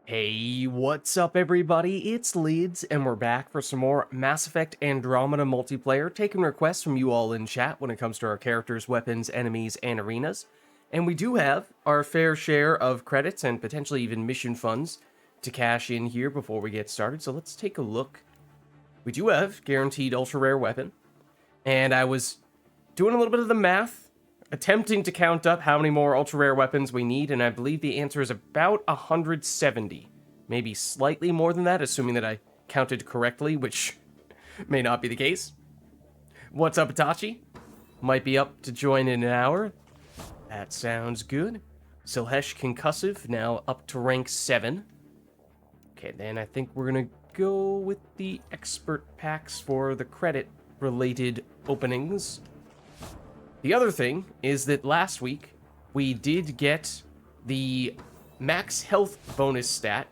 Hey, what's up everybody? It's Lids, and we're back for some more Mass Effect Andromeda multiplayer, taking requests from you all in chat when it comes to our characters, weapons, enemies, and arenas. And we do have our fair share of credits and potentially even mission funds to cash in here before we get started, so let's take a look. We do have guaranteed ultra rare weapon, and I was doing a little bit of the math, attempting to count up how many more ultra-rare weapons we need, and I believe the answer is about 170. Maybe slightly more than that, assuming that I counted correctly, which may not be the case. What's up, Itachi? Might be up to join in an hour. That sounds good. Silhesh Concussive, now up to rank 7. Okay, then I think we're gonna go with the expert packs for the credit-related openings. The other thing is that last week, we did get the max health bonus stat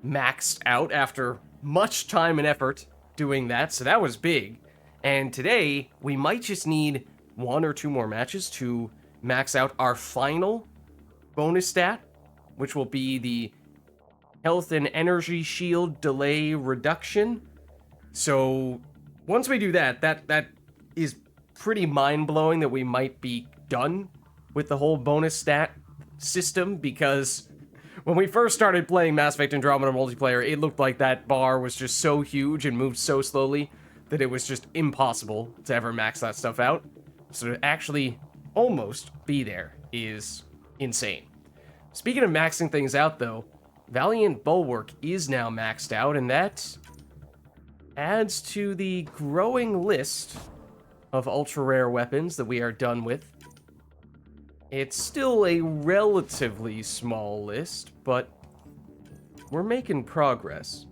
maxed out after much time and effort doing that, so that was big. And today, we might just need 1 or 2 more matches to max out our final bonus stat, which will be the health and energy shield delay reduction. So once we do that, that is pretty mind-blowing that we might be done with the whole bonus stat system, because when we first started playing Mass Effect Andromeda multiplayer, it looked like that bar was just so huge and moved so slowly that it was just impossible to ever max that stuff out. So to actually almost be there is insane. Speaking of maxing things out, though, Valiant Bulwark is now maxed out, and that adds to the growing list of ultra-rare weapons that we are done with. It's still a relatively small list, but we're making progress.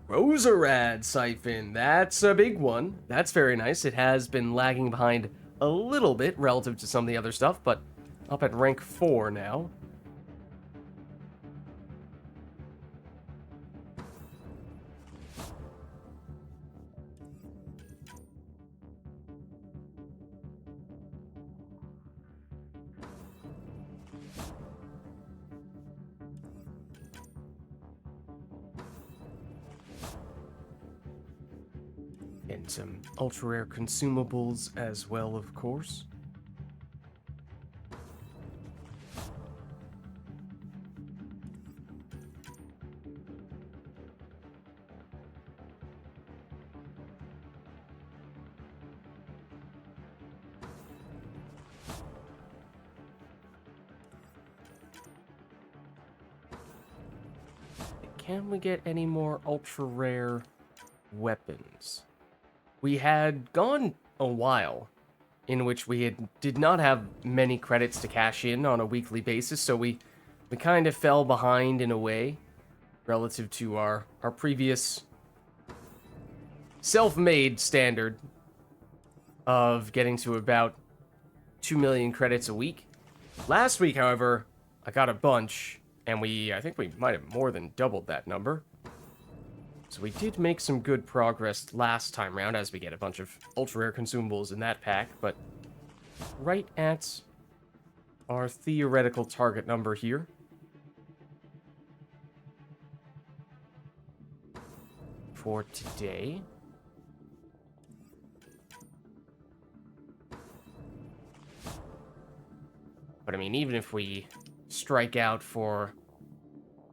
Roserad Siphon, that's a big one. That's very nice. It has been lagging behind a little bit relative to some of the other stuff, but up at rank 4 now. And some ultra-rare consumables as well, of course. Can we get any more ultra-rare weapons? We had gone a while in which we did not have many credits to cash in on a weekly basis, so we kind of fell behind in a way relative to our previous self-made standard of getting to about 2 million credits a week. Last week, however, I got a bunch, and I think we might have more than doubled that number. So we did make some good progress last time round as we get a bunch of ultra-rare consumables in that pack, but right at our theoretical target number here. For today. But I mean, even if we strike out for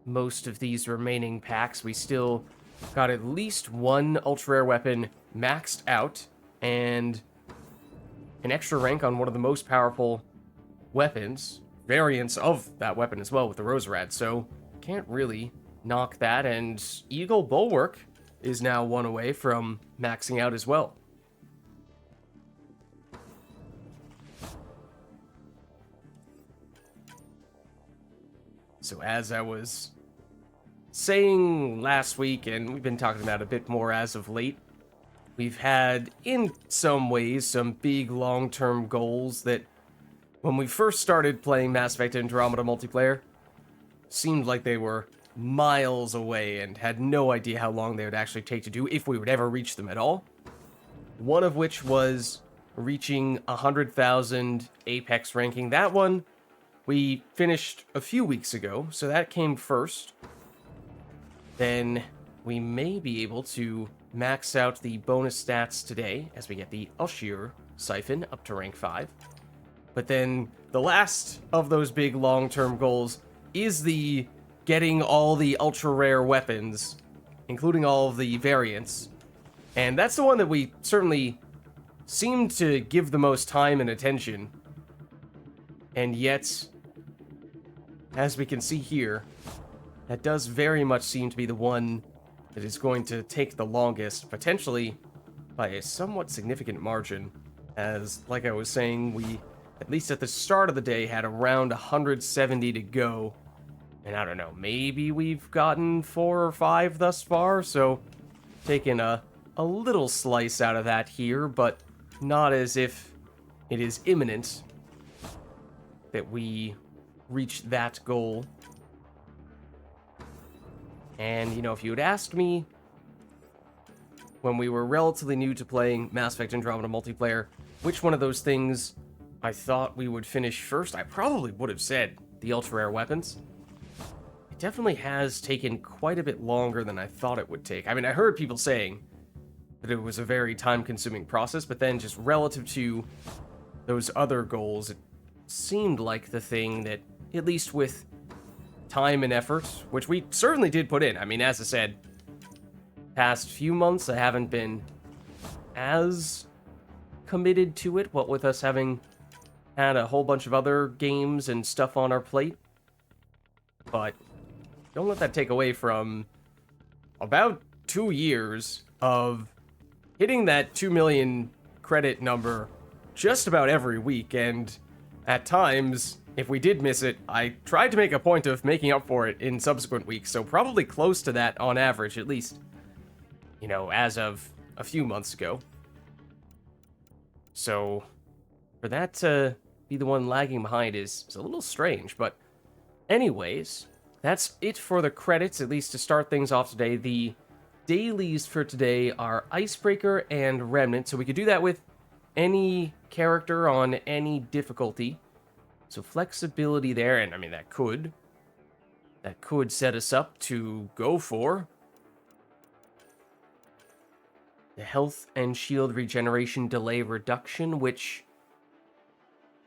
most of these remaining packs, we still got at least 1 ultra-rare weapon maxed out, and an extra rank on one of the most powerful weapons, variants of that weapon as well with the Roserad, so can't really knock that, and Eagle Bulwark is now 1 away from maxing out as well. So as I was saying last week, and we've been talking about a bit more as of late, we've had, in some ways, some big long-term goals that, when we first started playing Mass Effect Andromeda multiplayer, seemed like they were miles away and had no idea how long they would actually take to do, if we would ever reach them at all. One of which was reaching 100,000 Apex ranking. That one we finished a few weeks ago, so that came first. Then we may be able to max out the bonus stats today as we get the Ushir Siphon up to rank 5. But then the last of those big long-term goals is the getting all the ultra-rare weapons, including all of the variants. And that's the one that we certainly seem to give the most time and attention. And yet, as we can see here, that does very much seem to be the one that is going to take the longest, potentially by a somewhat significant margin. As, like I was saying, we, at least at the start of the day, had around 170 to go. And I don't know, maybe we've gotten 4 or 5 thus far, so taking a little slice out of that here, but not as if it is imminent that we reach that goal. And, you know, if you had asked me when we were relatively new to playing Mass Effect Andromeda multiplayer, which one of those things I thought we would finish first, I probably would have said the ultra-rare weapons. It definitely has taken quite a bit longer than I thought it would take. I mean, I heard people saying that it was a very time-consuming process, but then just relative to those other goals, it seemed like the thing that, at least with time and effort, which we certainly did put in. I mean, as I said, past few months I haven't been as committed to it, what with us having had a whole bunch of other games and stuff on our plate. But don't let that take away from about 2 years of hitting that 2 million credit number just about every week, and at times, if we did miss it, I tried to make a point of making up for it in subsequent weeks, so probably close to that on average, at least, you know, as of a few months ago. So, for that to be the one lagging behind is a little strange, but anyways, that's it for the credits, at least to start things off today. The dailies for today are Icebreaker and Remnant, so we could do that with any character on any difficulty. So flexibility there, and I mean, that could set us up to go for the health and shield regeneration delay reduction, which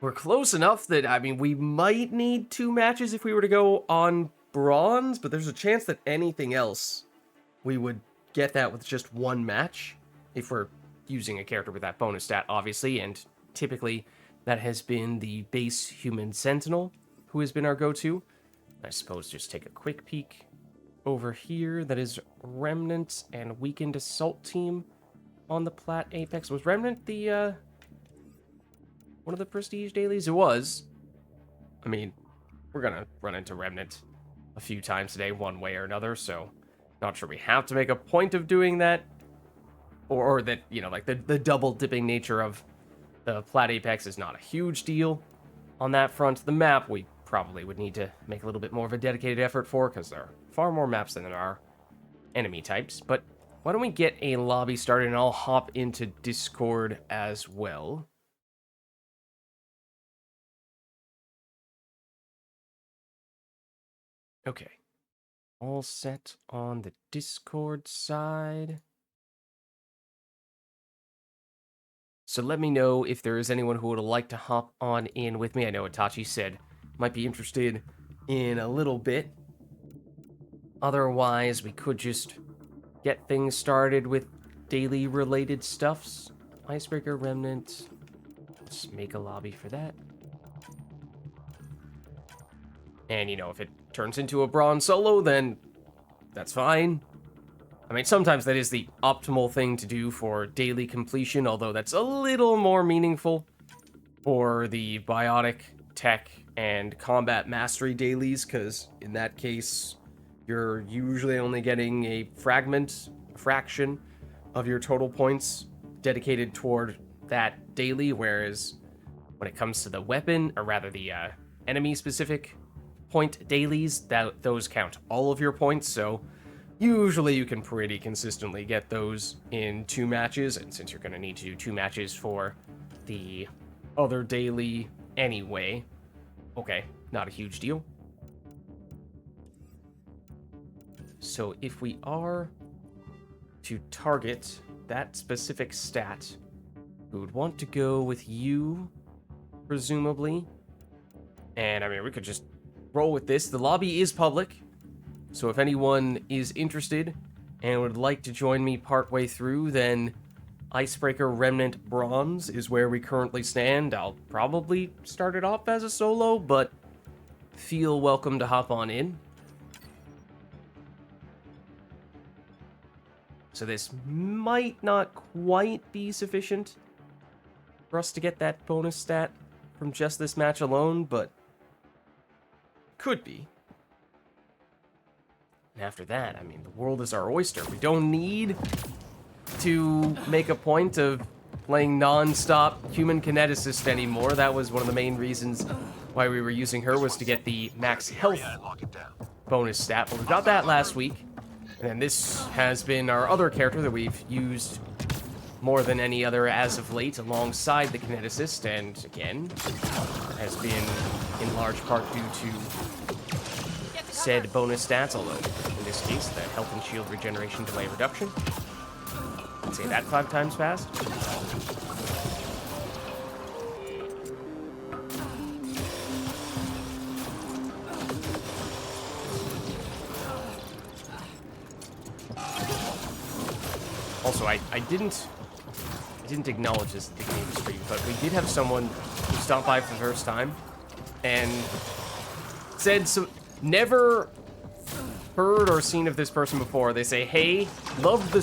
we're close enough that, I mean, we might need 2 matches if we were to go on bronze, but there's a chance that anything else, we would get that with just 1 match, if we're using a character with that bonus stat, obviously, and typically that has been the base human sentinel, who has been our go-to. I suppose just take a quick peek over here. That is Remnant and Weakened Assault Team on the Plat Apex. Was Remnant the, one of the prestige dailies? It was. I mean, we're gonna run into Remnant a few times today, one way or another, so not sure we have to make a point of doing that. Or that, you know, like the double-dipping nature of the Plat Apex is not a huge deal on that front. The map we probably would need to make a little bit more of a dedicated effort for, because there are far more maps than there are enemy types. But why don't we get a lobby started, and I'll hop into Discord as well. Okay. All set on the Discord side. So let me know if there is anyone who would like to hop on in with me. I know Itachi said might be interested in a little bit. Otherwise, we could just get things started with daily related stuffs. Icebreaker, Remnant. Let's make a lobby for that. And, you know, if it turns into a bronze solo, then that's fine. I mean, sometimes that is the optimal thing to do for daily completion, although that's a little more meaningful for the biotic, tech, and combat mastery dailies, because in that case, you're usually only getting a fraction of your total points dedicated toward that daily, whereas when it comes to the weapon, or rather the enemy-specific point dailies, those count all of your points, so usually you can pretty consistently get those in 2 matches, and since you're going to need to do 2 matches for the other daily anyway. Okay, not a huge deal. So if we are to target that specific stat, we would want to go with you, presumably. And I mean, we could just roll with this. The lobby is public, so if anyone is interested and would like to join me partway through, then Icebreaker Remnant Bronze is where we currently stand. I'll probably start it off as a solo, but feel welcome to hop on in. So this might not quite be sufficient for us to get that bonus stat from just this match alone, but could be. And after that, I mean, the world is our oyster. We don't need to make a point of playing non-stop human kineticist anymore. That was one of the main reasons why we were using her, was to get the max health bonus stat. But we got that last week. And then this has been our other character that we've used more than any other as of late, alongside the kineticist, and again, has been in large part due to said bonus stats, although in this case, the health and shield regeneration delay reduction. I'd say that 5 times fast. Also, I didn't acknowledge this at the beginning of the stream, but we did have someone who stopped by for the first time and said, so never heard or seen of this person before. They say, hey, loved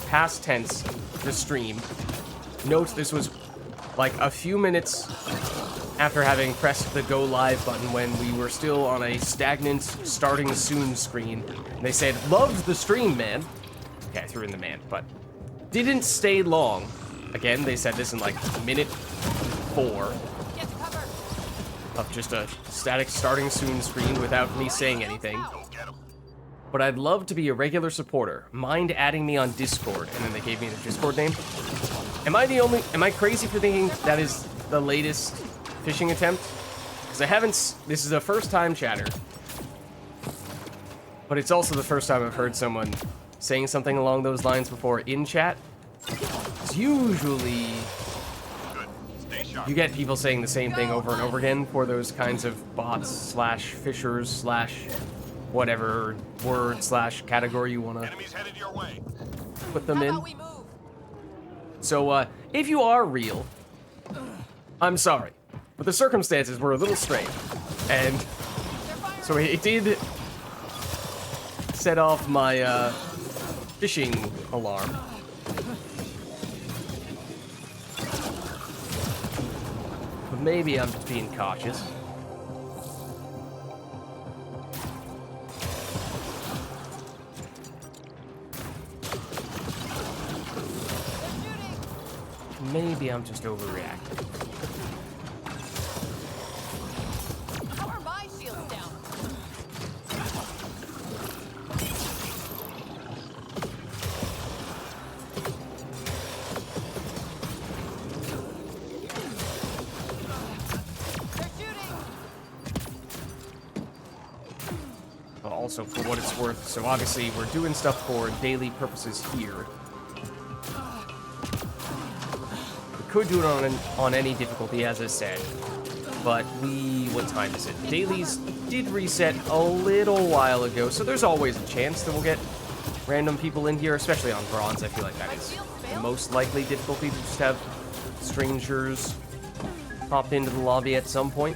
past tense the stream. Note this was like a few minutes after having pressed the go live button when we were still on a stagnant starting soon screen. And they said, loved the stream, man. Okay, I threw in the man, but didn't stay long. Again, they said this in like minute 4 of just a static starting soon screen without me saying anything. But I'd love to be a regular supporter. Mind adding me on Discord? And then they gave me the Discord name. Am I crazy for thinking that is the latest phishing attempt? Because I haven't, this is a first time chatter. But it's also the first time I've heard someone saying something along those lines before in chat. It's usually you get people saying the same thing over and over again for those kinds of bots slash fishers slash whatever word slash category you want to put them in. So if you are real, I'm sorry, but the circumstances were a little strange, and so it did set off my phishing alarm. But maybe I'm just being cautious. Maybe I'm just overreacting. How are my shields down? They're shooting. Well, also, for what it's worth, so obviously we're doing stuff for daily purposes here. Could do it on any difficulty, as I said, but what time is it? Dailies did reset a little while ago, so there's always a chance that we'll get random people in here, especially on bronze. I feel like that is the most likely difficulty, to just have strangers pop into the lobby at some point.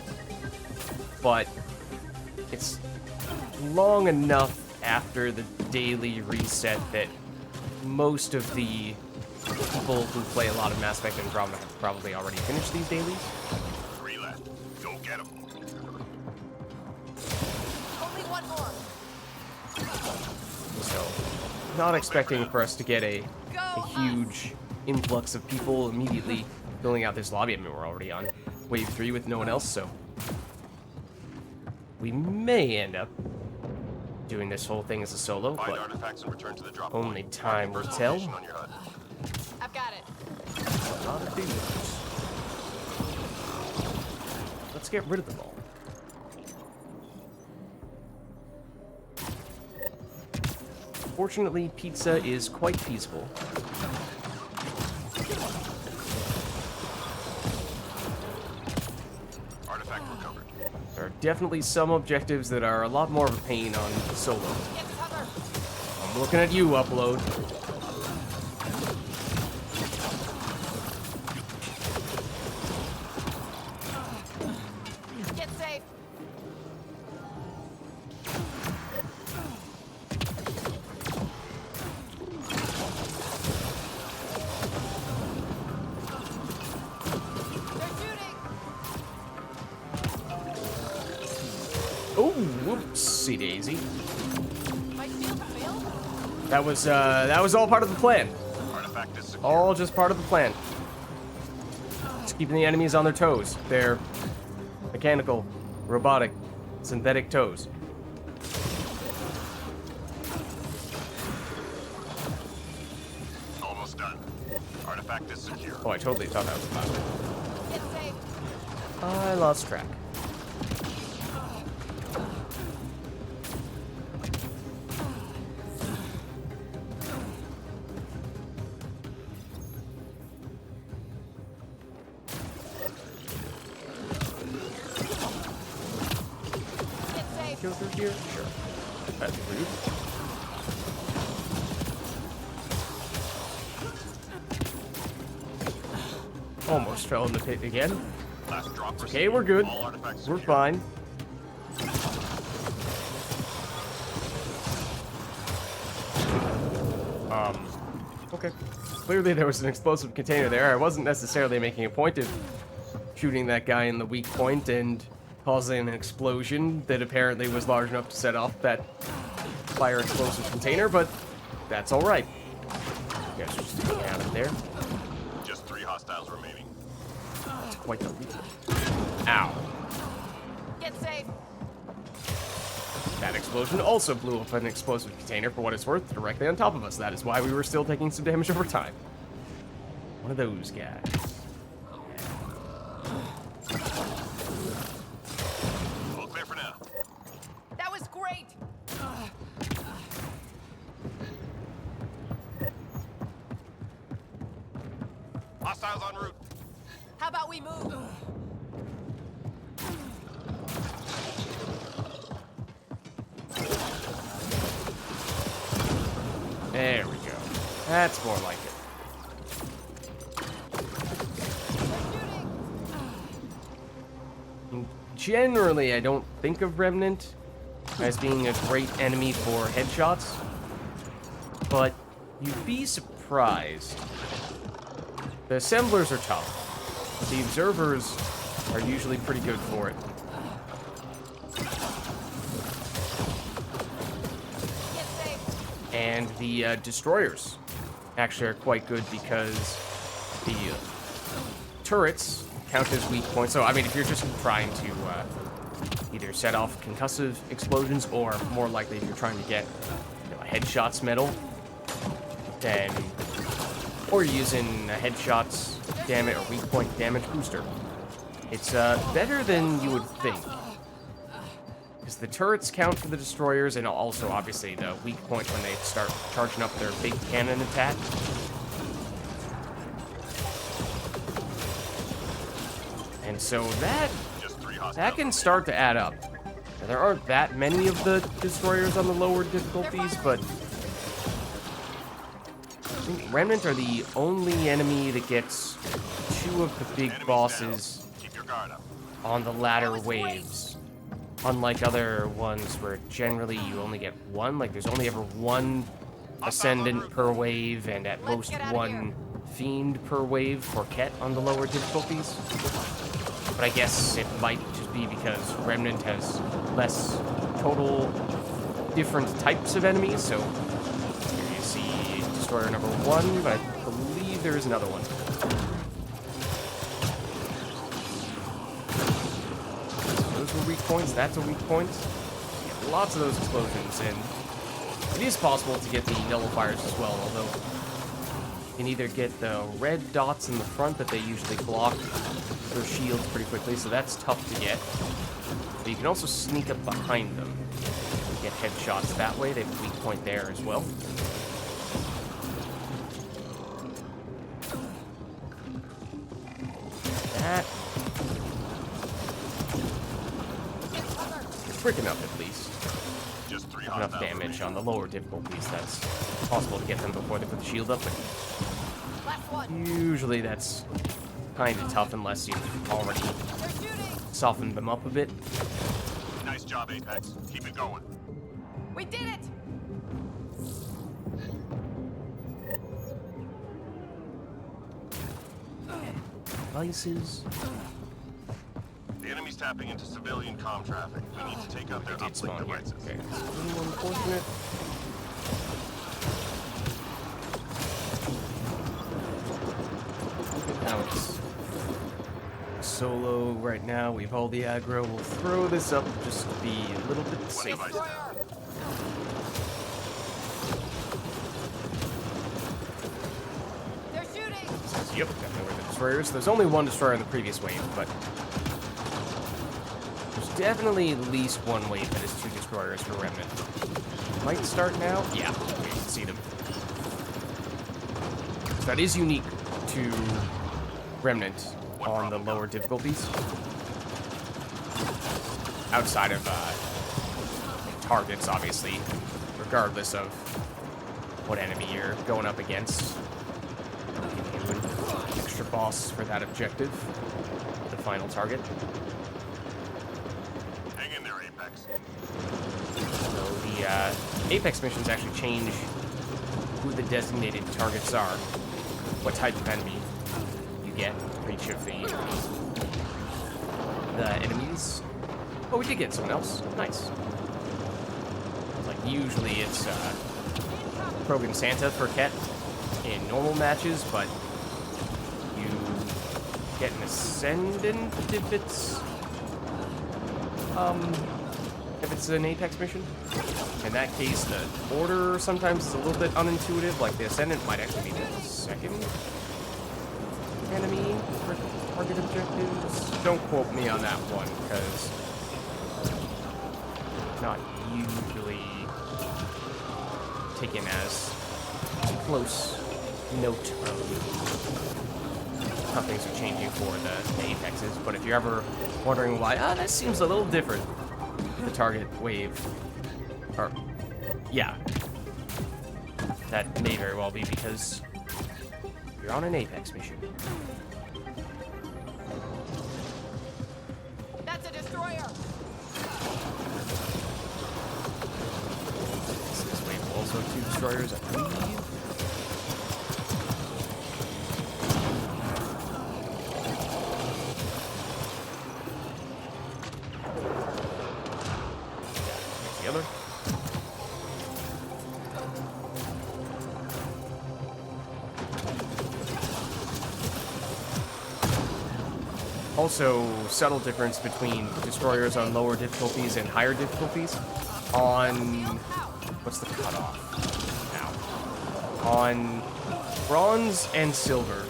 But it's long enough after the daily reset that most of the people who play a lot of Mass Effect and Andromeda have probably already finished these dailies. 3 left. Go get them. Only one more. So, not expecting for us to get a huge influx of people immediately filling out this lobby. I mean, we're already on wave 3 with no one else, so we may end up doing this whole thing as a solo, Find but artifacts and return to the drop only point. time will tell. On your HUD. I've got it. A lot of dudes. Let's get rid of them all. Fortunately, pizza is quite feasible. Artifact recovered. There are definitely some objectives that are a lot more of a pain on solo. Get cover. I'm looking at you, Upload. Get safe. They're shooting. Oh, whoopsie daisy. My shield failed. That was all part of the plan. Artifact is secure. All just part of the plan. Just keeping the enemies on their toes. Their mechanical, robotic, synthetic toes. Almost done. Artifact is secure. Oh, I totally thought that was about it. Get safe. I lost track. Get safe. Go through here? Sure. That's rude. Almost fell in the pit again. Last drop received. Okay, we're good. All artifacts We're secure. fine. Okay. Clearly there was an explosive container there. I wasn't necessarily making a point of shooting that guy in the weak point and causing an explosion that apparently was large enough to set off that fire explosive container, but that's alright. You guys are just getting out of there. Just 3 hostiles remaining. That's quite the lead. Ow. Get safe. That explosion also blew up an explosive container, for what it's worth, directly on top of us. That is why we were still taking some damage over time. One of those guys. All clear for now. That was great. Hostiles en route. How about we move? There we go. That's more like it. Generally, I don't think of Remnant as being a great enemy for headshots, but you'd be surprised. The assemblers are tough. The observers are usually pretty good for it. Get safe. And the destroyers actually are quite good because the turrets count as weak points. So, I mean, if you're just trying to either set off concussive explosions or more likely if you're trying to get a headshots medal, then, or you're using a headshots damage or weak point damage booster, it's better than you would think. Because the turrets count for the destroyers, and also, obviously, the weak point when they start charging up their big cannon attack. And so Just 3 hostiles. that can start to add up. Now, there aren't that many of the destroyers on the lower difficulties, but I think Remnant are the only enemy that gets 2 of the big Enemies bosses down. Keep your guard up. on the latter That was great. waves. Unlike other ones where generally you only get 1, like there's only ever 1 Ascendant per wave and at Let's most get outta 1 Fiend per wave for Ket on the lower difficulties. But I guess it might just be because Remnant has less total different types of enemies, so here you see Destroyer number 1, but I believe there is another one. Those were weak points, that's a weak point. You get lots of those explosions, and it is possible to get the nullifiers as well, although can either get the red dots in the front, but they usually block their shields pretty quickly, so that's tough to get. But you can also sneak up behind them and get headshots that way. They have a weak point there as well. That. It's freaking up at least. Just 3 Enough hostiles damage remaining. on the lower difficulties. That's possible to get them before they put the shield up, but Last one. usually that's kind of tough unless you've already They're shooting. softened them up a bit. Nice job, Apex. Keep it going. We did it. Devices. The enemy's tapping into civilian comm traffic. We need to take out their Did uplink spawn here. devices. Okay, that's a little unfortunate. Now it's solo right now. We've all the aggro. We'll throw this up just to be a little bit safer. device down. They're shooting. Yep, definitely were the destroyers. There's only one destroyer in the previous wave, but there's definitely at least one wave that is 2 destroyers for Remnant. Might start now? Yeah, we can see them. So that is unique to Remnant on the lower difficulties. Outside of targets, obviously, regardless of what enemy you're going up against. Give you an extra boss for that objective, the final target. Hang in there, Apex. So the Apex missions actually change who the designated targets are, what type of enemy you get for each of the enemies. Oh, we did get someone else. Nice. Like, usually it's Krogan Santa for Ket in normal matches, but you get an Ascendant if it's an Apex mission. In that case, the order sometimes is a little bit unintuitive. Like, the Ascendant might actually be the second enemy for target objectives. Don't quote me on that one, because not usually taken as close note of how things are changing for the Apexes. But if you're ever wondering why, that seems a little different, the target wave, or, yeah, that may very well be because you're on an Apex mission. That's a destroyer. This wave will also have 2 destroyers, I believe. Here's the other. Also, subtle difference between destroyers on lower difficulties and higher difficulties. On what's the cutoff now? On bronze and silver,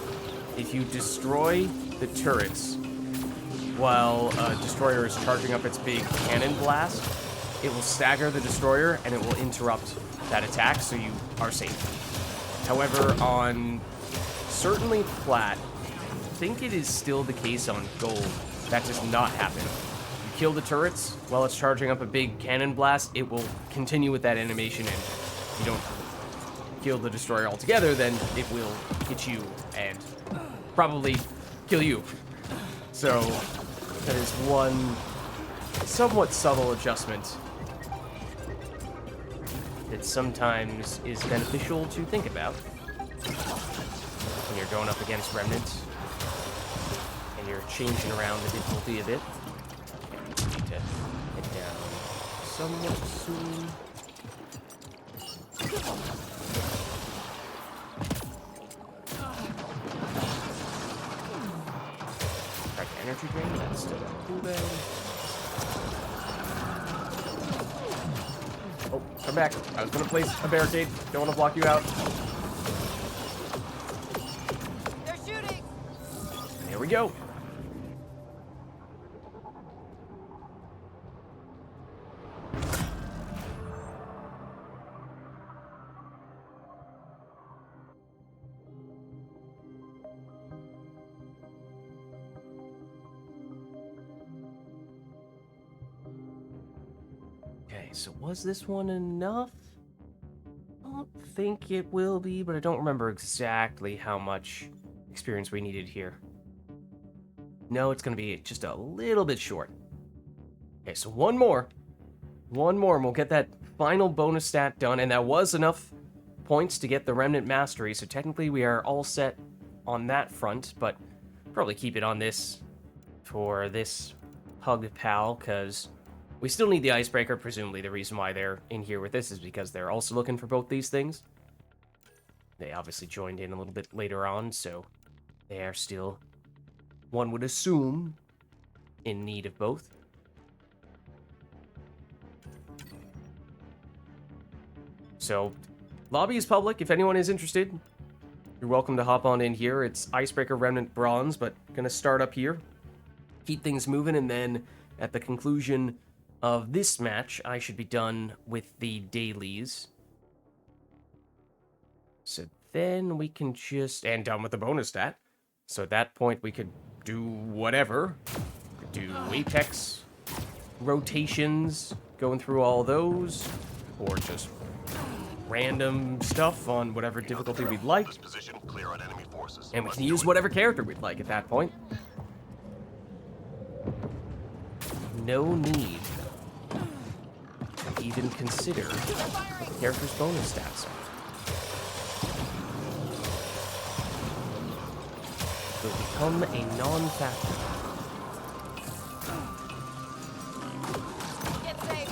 if you destroy the turrets while a destroyer is charging up its big cannon blast, it will stagger the destroyer and it will interrupt that attack, so you are safe. However, on certainly plat, I think it is still the case on gold, that does not happen. You kill the turrets while it's charging up a big cannon blast, it will continue with that animation, and if you don't kill the destroyer altogether, then it will hit you and probably kill you. So that is one somewhat subtle adjustment that sometimes is beneficial to think about when you're going up against Remnant and you're changing around the difficulty a bit. Okay, we need to head down somewhat soon. Crack the energy drain, that's still not too bad. Oh, come back. I was gonna place a barricade. Don't want to block you out. go. Okay, so was this one enough? I don't think it will be, but I don't remember exactly how much experience we needed here. No, it's going to be just a little bit short. Okay, so one more. One more, and we'll get that final bonus stat done, and that was enough points to get the Remnant Mastery, so technically we are all set on that front, but probably keep it on this for this Hug Pal, because we still need the Icebreaker. Presumably the reason why they're in here with this is because they're also looking for both these things. They obviously joined in a little bit later on, so they are still, one would assume, in need of both. So, lobby is public. If anyone is interested, you're welcome to hop on in here. It's Icebreaker Remnant Bronze, but gonna start up here, keep things moving, and then at the conclusion of this match, I should be done with the dailies. So then we can just, and done with the bonus stat. So at that point, we could do whatever. We could do Apex rotations, going through all those, or just random stuff on whatever difficulty we'd like. This position, clear on enemy forces. And we Let's can do use it. whatever character we'd like at that point. No need to even consider the character's bonus stats. It will become a non-factor. Get safe.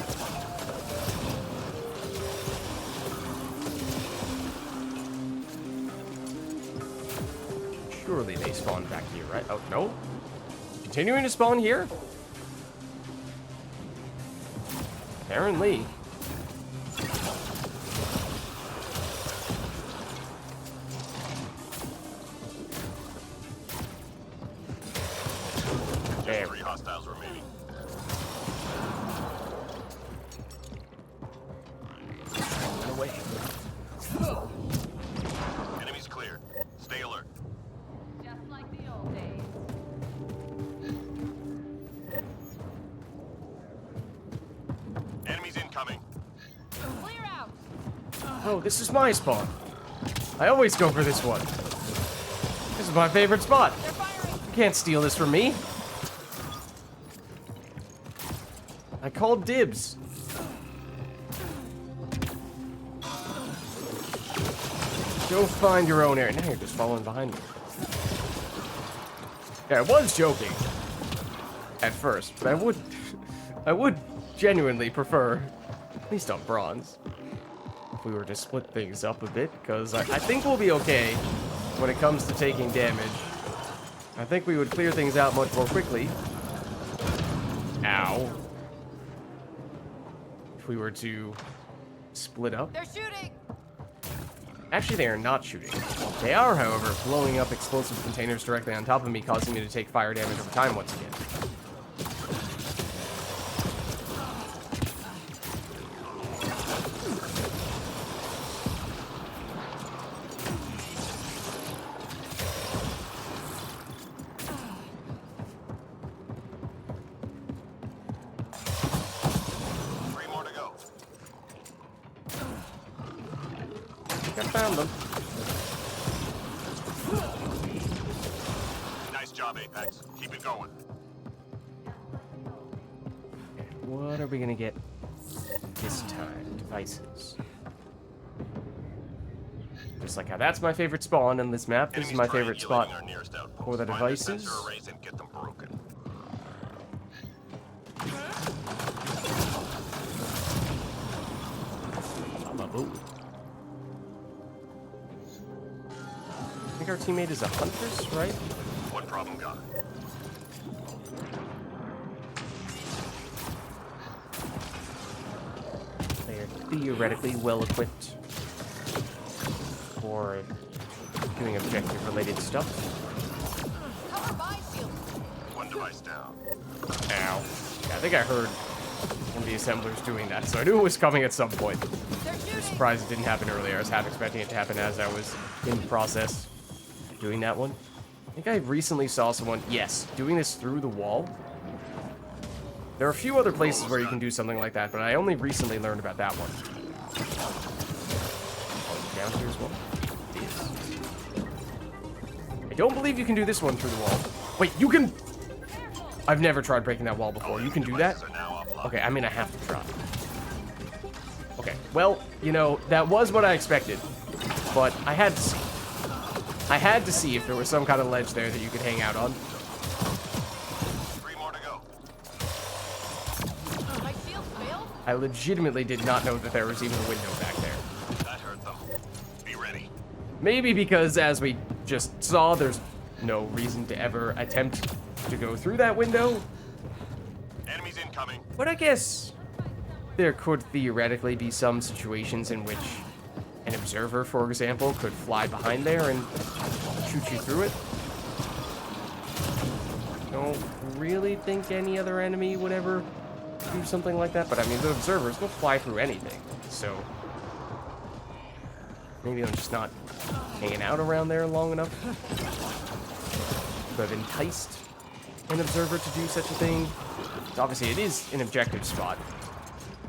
Surely they spawn back here, right? Oh, no? Continuing to spawn here? Apparently. There. 3 hostiles remaining. Run away. Enemies cleared. Stay alert. Just like the old days. Enemies incoming. Clear out. Oh, this is my spawn. I always go for this one. This is my favorite spot. They're firing. You can't steal this from me. I called dibs. Go find your own area. Now you're just following behind me. Yeah, I was joking at first, but I would genuinely prefer, at least on bronze, if we were to split things up a bit, because I think we'll be okay when it comes to taking damage. I think we would clear things out much more quickly. Ow. If we were to split up. They're shooting. Actually, they are not shooting. They are, however, blowing up explosive containers directly on top of me, causing me to take fire damage over time once again. I found them. Nice job, Apex. Keep it going. Okay, what are we gonna get this time? Devices. Just like how that's my favorite spawn in this map, this is my favorite spot for the devices. Sensor arrays and get them broken. Boo. I think our teammate is a huntress, right? What problem got? They are theoretically well equipped for doing objective-related stuff. Cover my shield. device down. Ow. Yeah, I think I heard one of the assemblers doing that, so I knew it was coming at some point. They're I was shooting. surprised it didn't happen earlier. I was half expecting it to happen as I was in the process doing that one. I think I recently saw someone, yes, doing this through the wall. There are a few other places where you can do something like that, but I only recently learned about that one. Oh, down here as well. I don't believe you can do this one through the wall. Wait, you can... I've never tried breaking that wall before. You can do that? Devices are now offline. Okay, I mean, I have to try. Okay, well, you know, that was what I expected. But I had to see. I had to see if there was some kind of ledge there that you could hang out on. 3 more to go. My shield failed. I legitimately did not know that there was even a window back there. That hurt them. Be ready. Maybe because, as we just saw, there's no reason to ever attempt to go through that window. Enemies incoming. But I guess there could theoretically be some situations in which an observer, for example, could fly behind there and shoot you through it. Don't really think any other enemy would ever do something like that, but I mean, the observers will fly through anything, so maybe I'm just not hanging out around there long enough to have enticed an observer to do such a thing. So obviously, it is an objective spot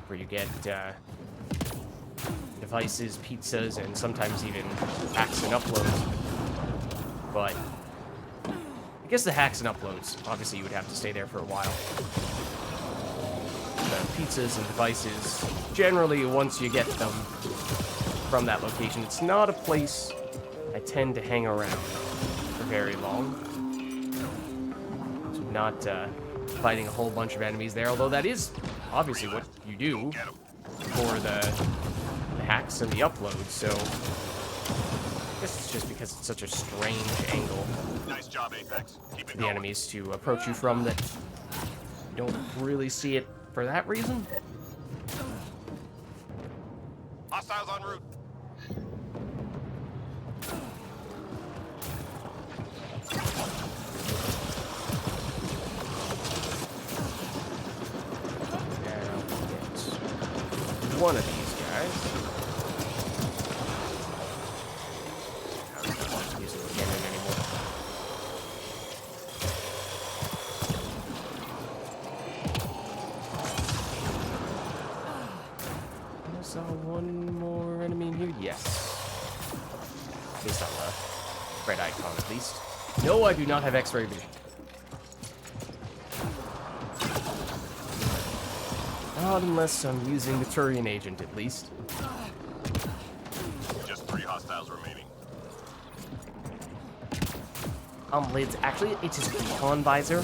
where you get devices, pizzas, and sometimes even hacks and uploads. But I guess the hacks and uploads, obviously, you would have to stay there for a while. The pizzas and devices, generally, once you get them from that location, it's not a place I tend to hang around for very long. So not fighting a whole bunch of enemies there, although that is obviously what you do Get 'em. for the hacks and the uploads, so I guess it's just because it's such a strange angle Nice job, Apex. Keep it for the going. enemies to approach you from that you don't really see it for that reason. Hostiles en route. Now get one of these guys. I'm not using the cannon anymore. I saw one more enemy in here. Yes. Based on the red icon, at least. No, I do not have X-ray vision. Not unless I'm using the Turian agent, at least. Just 3 hostiles remaining. Lids. Actually, it's his recon visor.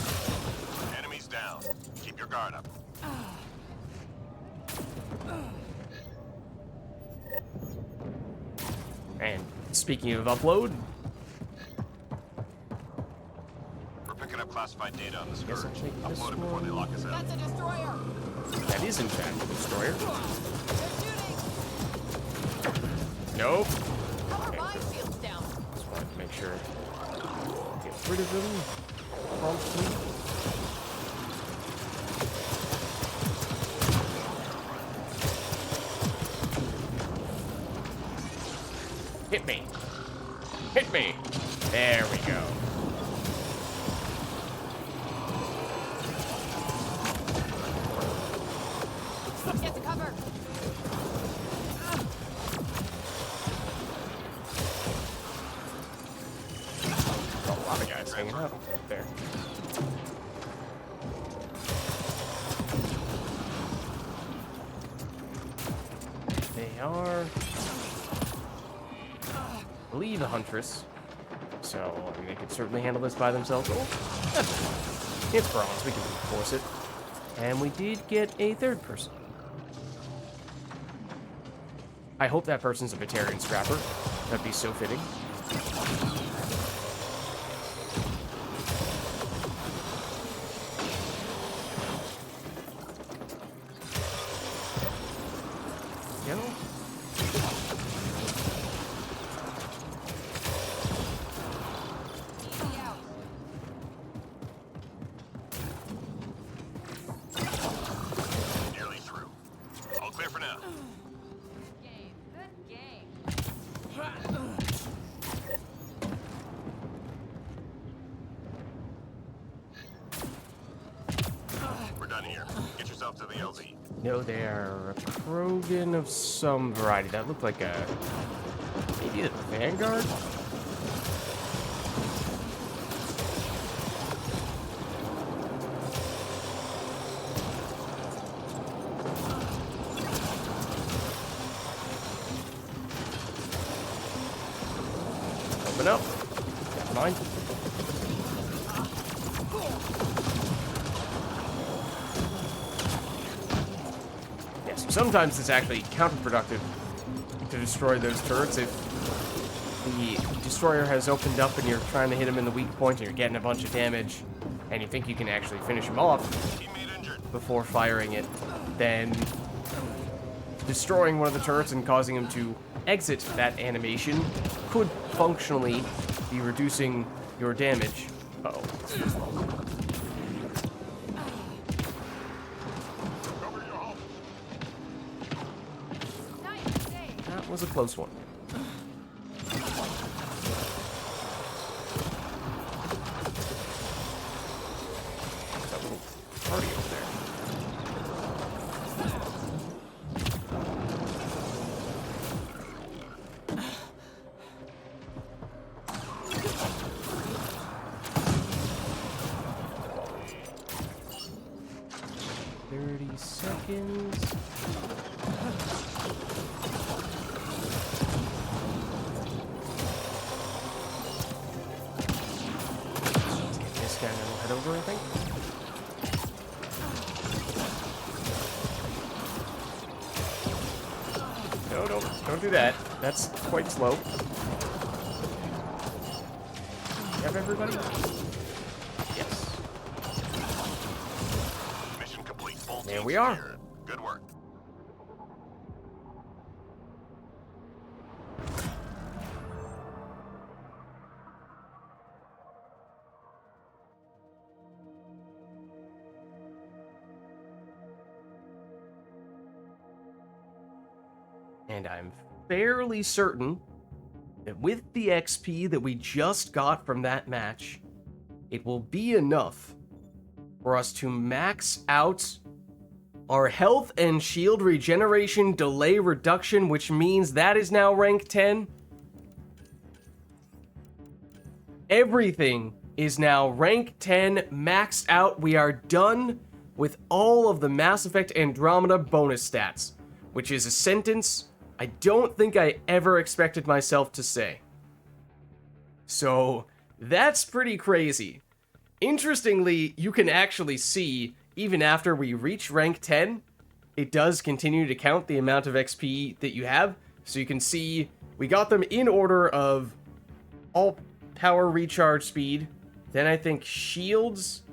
Enemies down. Keep your guard up. And speaking of upload, We're picking up classified data on the Guess Scourge. I'll take this Upload it before they one. lock us out. That's a destroyer. that is in fact a destroyer. They're shooting. Nope. Cover Okay, my good. shields down. Just wanted to make sure. Get rid of them. Promptly. Hit me. Hit me. There we go. Get to cover. A lot of guys hanging out there. They are, I believe, a huntress. So, I mean, they could certainly handle this by themselves. Oh, that's fine. It's bronze. We can force it. And we did get a third person. I hope that person's a Batarian scrapper. That'd be so fitting. Go. Easy out. yourself to the LZ. No, they are a Krogan of some variety. That looked like a... maybe a Vanguard? Open up. That's mine. Sometimes it's actually counterproductive to destroy those turrets if the destroyer has opened up and you're trying to hit him in the weak point and you're getting a bunch of damage and you think you can actually finish him off before firing it, then destroying one of the turrets and causing him to exit that animation could functionally be reducing your damage. Uh-oh. That was a close one. That little party over there. Seconds. Let's get this guy and then we'll head over, I think. No, don't do that. That's quite slow. Have everybody? Yes. Mission complete. Full There teams we are. cleared. Good work. And I'm fairly certain that with the XP that we just got from that match, it will be enough for us to max out our health and shield regeneration delay reduction, which means that is now rank 10. Everything is now rank 10, maxed out. We are done with all of the Mass Effect Andromeda bonus stats, which is a sentence I don't think I ever expected myself to say. So, that's pretty crazy. Interestingly, you can actually see, even after we reach rank 10, it does continue to count the amount of XP that you have. So you can see, we got them in order of all power recharge speed, then I think shields,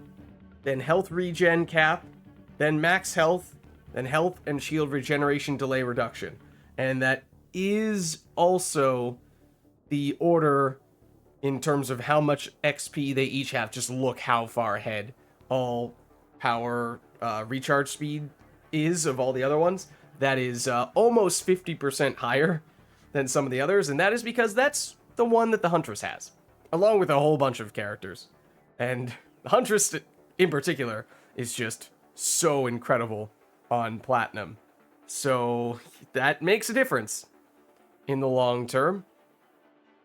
then health regen cap, then max health, then health and shield regeneration delay reduction. And that is also the order in terms of how much XP they each have. Just look how far ahead all power recharge speed is of all the other ones. That is almost 50% higher than some of the others, and that is because that's the one that the Huntress has, along with a whole bunch of characters. And the Huntress in particular is just so incredible on Platinum. So that makes a difference in the long term.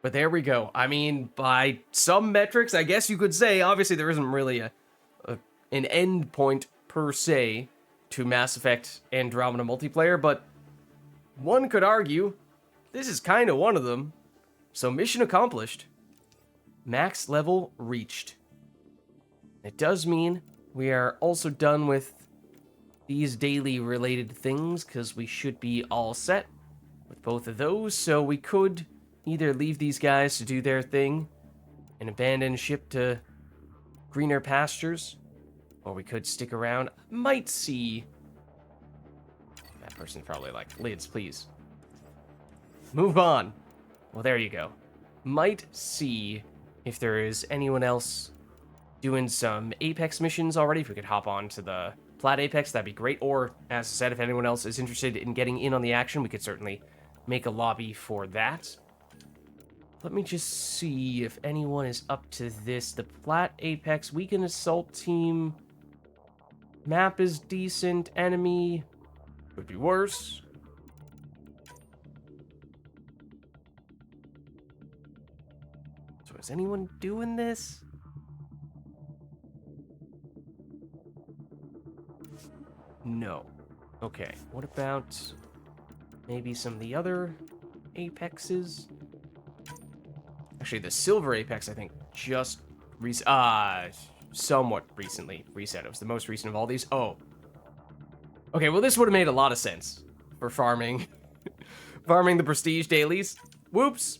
But there we go. I mean, by some metrics, I guess you could say, obviously there isn't really an end point per se to Mass Effect Andromeda multiplayer, but one could argue this is kind of one of them. So mission accomplished. Max level reached. It does mean we are also done with these daily related things, because we should be all set with both of those. So we could either leave these guys to do their thing and abandon ship to greener pastures, or we could stick around. Might see... That person's probably like, Lids, please. Move on. Well, there you go. Might see if there is anyone else doing some Apex missions already. If we could hop on to the Plat Apex, that'd be great. Or, as I said, if anyone else is interested in getting in on the action, we could certainly make a lobby for that. Let me just see if anyone is up to this. The Plat Apex Weekend Assault Team Map is decent. Enemy could be worse. So is anyone doing this? No. Okay, what about maybe some of the other apexes? Actually, the silver apex, I think, just somewhat recently reset. It was the most recent of all these. Oh. Okay, well, this would have made a lot of sense for farming. Farming the prestige dailies. Whoops.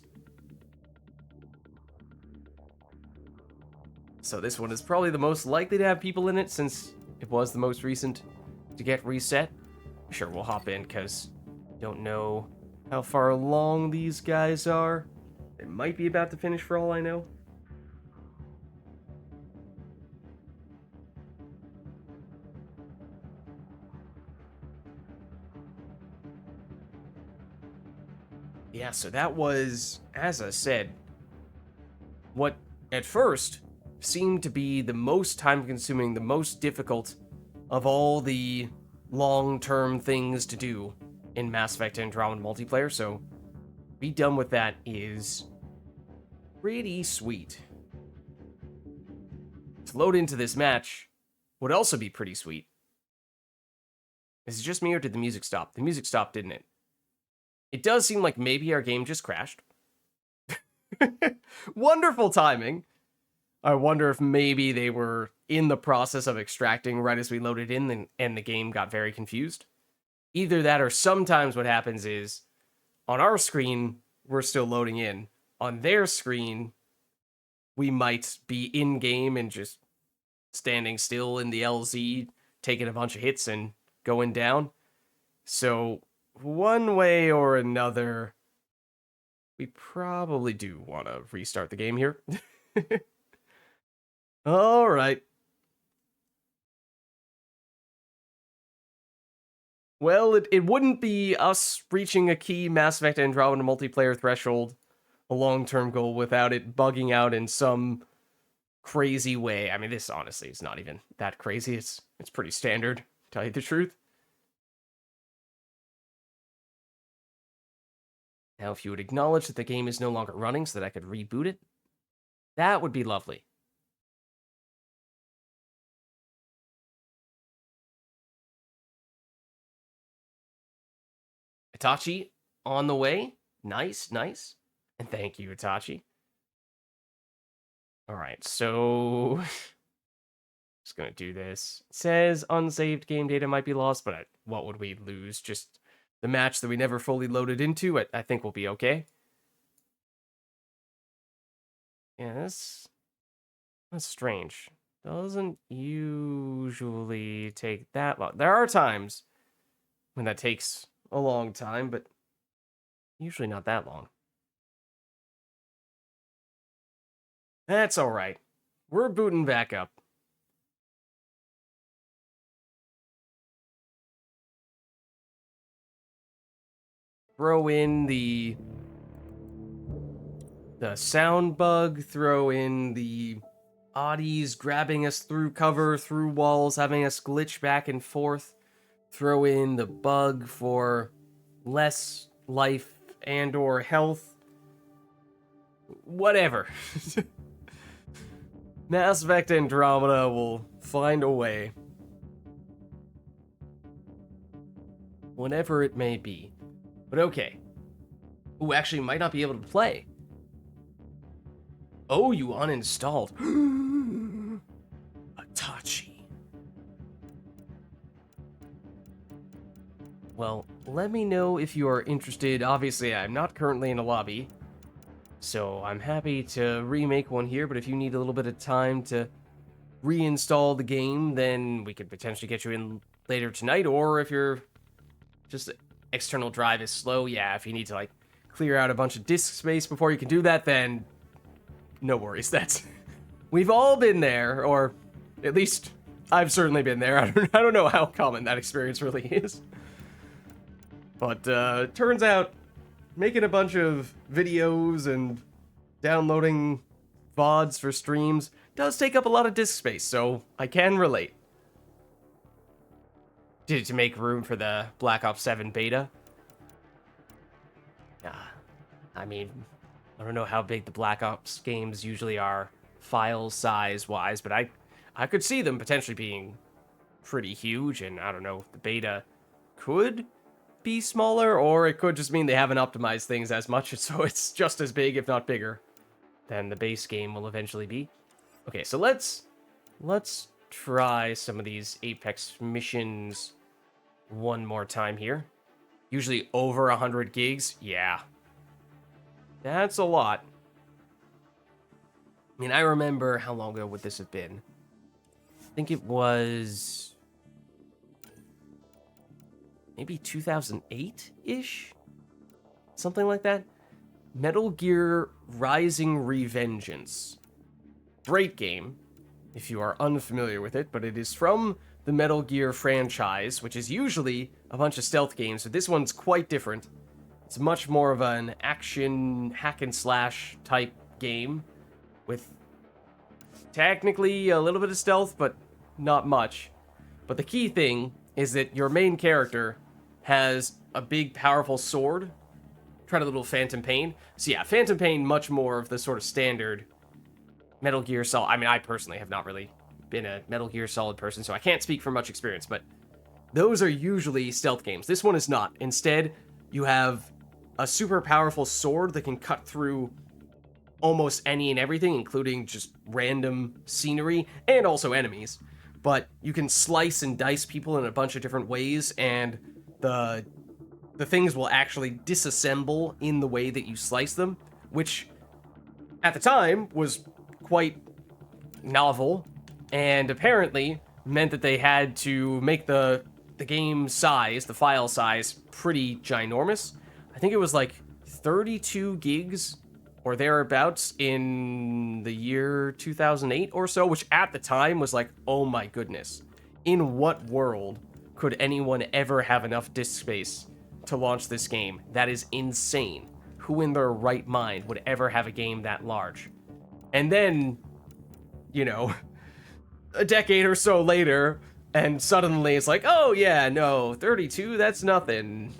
So this one is probably the most likely to have people in it since it was the most recent to get reset. Sure, we'll hop in because don't know how far along these guys are. They might be about to finish for all I know. Yeah, so that was, as I said, what at first seemed to be the most time-consuming, the most difficult of all the long-term things to do in Mass Effect Andromeda multiplayer, so be done with that is pretty sweet. To load into this match would also be pretty sweet. Is it just me or did the music stop? The music stopped, didn't it? It does seem like maybe our game just crashed. Wonderful timing. I wonder if maybe they were in the process of extracting right as we loaded in and the game got very confused. Either that or sometimes what happens is on our screen, we're still loading in. On their screen, we might be in-game and just standing still in the LZ, taking a bunch of hits and going down. So one way or another, we probably do want to restart the game here. All right. Well, it wouldn't be us reaching a key Mass Effect Andromeda multiplayer threshold, a long-term goal, without it bugging out in some crazy way. I mean, this honestly is not even that crazy. It's pretty standard, to tell you the truth. Now, if you would acknowledge that the game is no longer running so that I could reboot it, that would be lovely. Itachi, on the way. Nice, nice. And thank you, Itachi. All right, so just gonna do this. It says unsaved game data might be lost, but what would we lose? Just the match that we never fully loaded into? I think we'll be okay. Yeah, that's strange. Doesn't usually take that long. There are times when that takes a long time, but usually not that long. That's all right. We're booting back up. Throw in the sound bug, throw in the oddies grabbing us through cover, through walls, having us glitch back and forth, throw in the bug for less life and or health. Whatever. Mass Effect Andromeda will find a way. Whatever it may be. But okay. Ooh, actually might not be able to play. Oh, you uninstalled. Itachi. Well, let me know if you are interested. Obviously, I'm not currently in a lobby, so I'm happy to remake one here, but if you need a little bit of time to reinstall the game, then we could potentially get you in later tonight, or if you're just external drive is slow, yeah, if you need to, like, clear out a bunch of disk space before you can do that, then no worries. That's... We've all been there, or at least I've certainly been there. I don't know how common that experience really is. But, turns out, making a bunch of videos and downloading VODs for streams does take up a lot of disk space, so I can relate. to make room for the Black Ops 7 beta. I mean, I don't know how big the Black Ops games usually are file size wise, but I could see them potentially being pretty huge, and I don't know, the beta could be smaller, or it could just mean they haven't optimized things as much, so it's just as big, if not bigger, than the base game will eventually be. Okay, so let's try some of these Apex missions one more time here. Usually over 100 gigs. Yeah. That's a lot. I mean, I remember, how long ago would this have been? I think it was maybe 2008-ish? Something like that. Metal Gear Rising Revengeance. Great game, if you are unfamiliar with it, but it is from the Metal Gear franchise, which is usually a bunch of stealth games, but this one's quite different. It's much more of an action hack-and-slash type game, with technically a little bit of stealth, but not much. But the key thing is that your main character has a big, powerful sword. Try a little Phantom Pain. So yeah, Phantom Pain, much more of the sort of standard Metal Gear Solid. I mean, I personally have not really been a Metal Gear Solid person, so I can't speak for much experience, but those are usually stealth games. This one is not. Instead, you have a super powerful sword that can cut through almost any and everything, including just random scenery and also enemies. But you can slice and dice people in a bunch of different ways, and the things will actually disassemble in the way that you slice them, which at the time was quite novel, and apparently meant that they had to make the game size, the file size, pretty ginormous. I think it was like 32 gigs or thereabouts in the year 2008 or so, which at the time was like, oh my goodness. In what world could anyone ever have enough disk space to launch this game? That is insane. Who in their right mind would ever have a game that large? And then, you know, a decade or so later, and suddenly it's like, oh yeah, no, 32, that's nothing.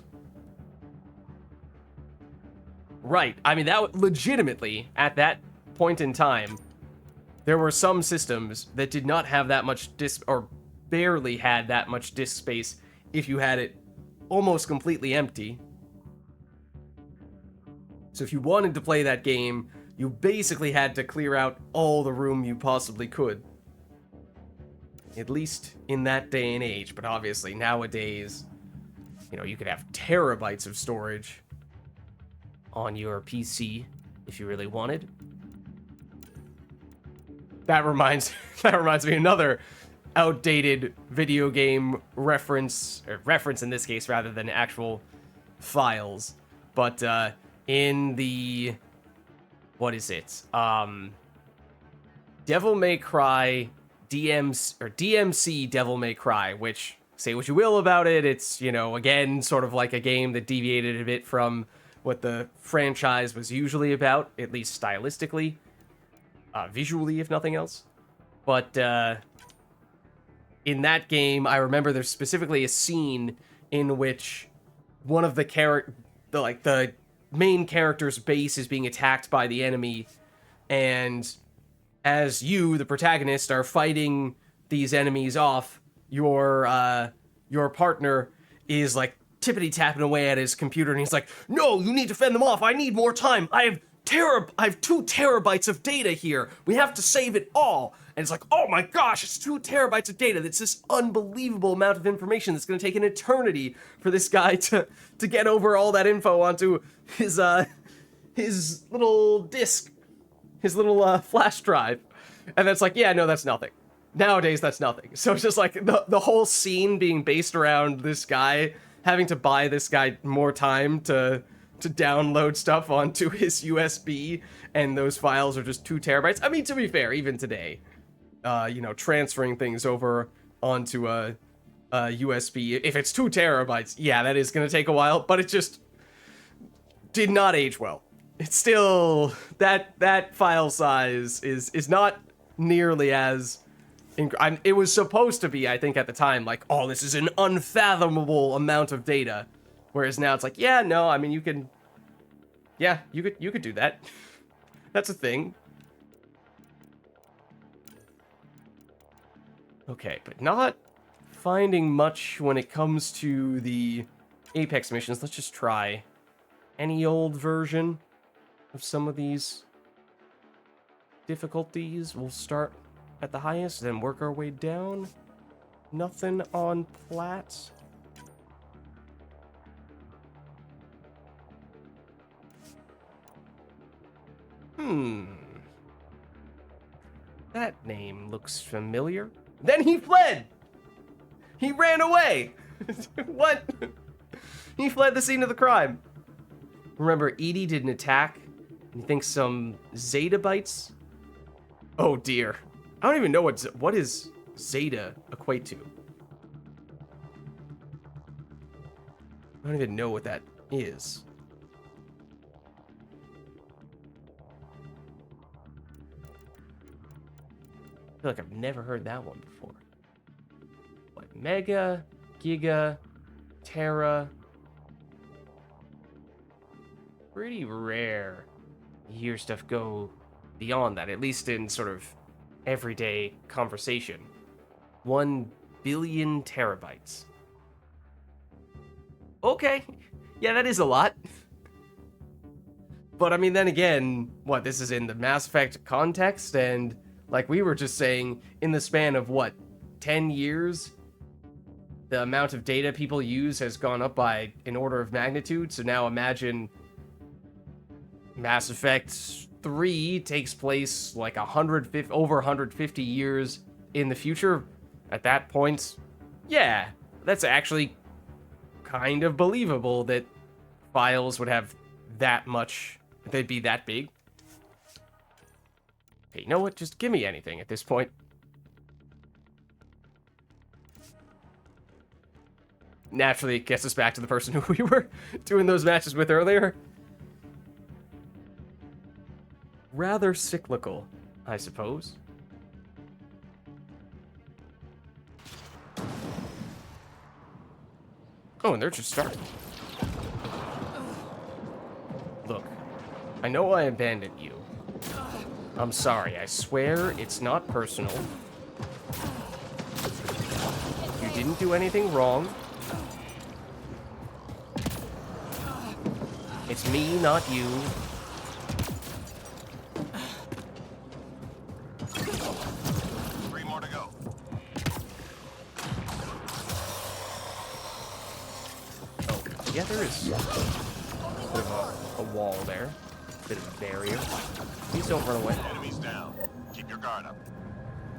Right. I mean, that legitimately, at that point in time, there were some systems that did not have that much disk, or barely had that much disk space if you had it almost completely empty. So if you wanted to play that game, you basically had to clear out all the room you possibly could. At least in that day and age, but obviously nowadays, you know, you could have terabytes of storage on your PC if you really wanted. That reminds me another outdated video game reference, or reference in this case rather than actual files. But in the, what is it? Devil May Cry DMC Devil May Cry, which, say what you will about it, it's, you know, again, sort of like a game that deviated a bit from what the franchise was usually about, at least stylistically, visually, if nothing else. But in that game, I remember there's specifically a scene in which one of the main character's base is being attacked by the enemy, and as you, the protagonist, are fighting these enemies off, your partner is like tippity-tapping away at his computer, and he's like, no, you need to fend them off, I need more time, I have 2 terabytes of data here, we have to save it all. And it's like, oh my gosh, it's 2 terabytes of data, that's this unbelievable amount of information that's gonna take an eternity for this guy to get over all that info onto his little disk, his little flash drive. And that's like, yeah, no, that's nothing. Nowadays, that's nothing. So it's just like the whole scene being based around this guy having to buy this guy more time to download stuff onto his USB, and those files are just 2 terabytes. I mean, to be fair, even today, you know, transferring things over onto a USB, if it's 2 terabytes, yeah, that is going to take a while, but it just did not age well. It's still, that file size is not nearly as It was supposed to be, I think, at the time, like, oh, this is an unfathomable amount of data. Whereas now it's like, yeah, no, I mean, you could do that. That's a thing. Okay, but not finding much when it comes to the Apex missions. Let's just try any old version of some of these difficulties. We'll start at the highest, then work our way down. Nothing on Platts. That name looks familiar. Then he fled! He ran away! What? He fled the scene of the crime. Remember, Edie did an attack, and he thinks some Zeta bites? Oh dear. I don't even know what is Zeta equate to. I don't even know what that is. I feel like I've never heard that one before. What? Mega, Giga, Terra. Pretty rare to hear stuff go beyond that, at least in sort of everyday conversation. 1 billion terabytes. Okay. Yeah, that is a lot. But I mean, then again, what, this is in the Mass Effect context, and like we were just saying, in the span of what, 10 years, the amount of data people use has gone up by an order of magnitude. So now imagine Mass Effect 3 takes place like over 150 years in the future. At that point, yeah, that's actually kind of believable that files would have that much, they'd be that big. Okay, you know what? Just give me anything at this point. Naturally, it gets us back to the person who we were doing those matches with earlier. Rather cyclical, I suppose. Oh, and they're just starting. Look, I know I abandoned you. I'm sorry, I swear it's not personal. You didn't do anything wrong. It's me, not you. Three more to go. Oh, yeah, there is a bit of a wall there. Bit of a barrier. Please don't run away. Enemies down. Keep your guard up.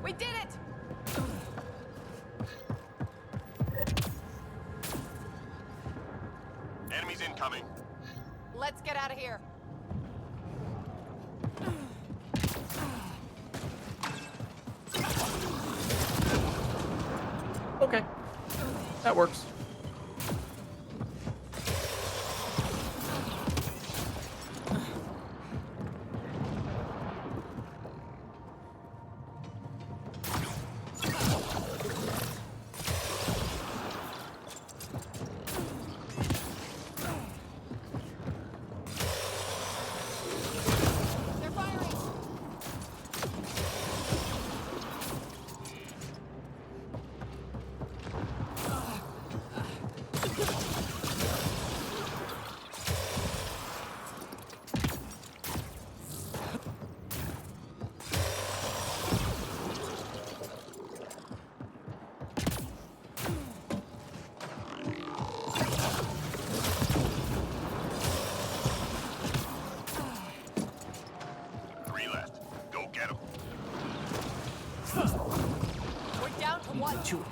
We did it! Enemies incoming. Let's get out of here. Okay, that works. They're firing! Three left. Go get them. We're down to one. Shoot.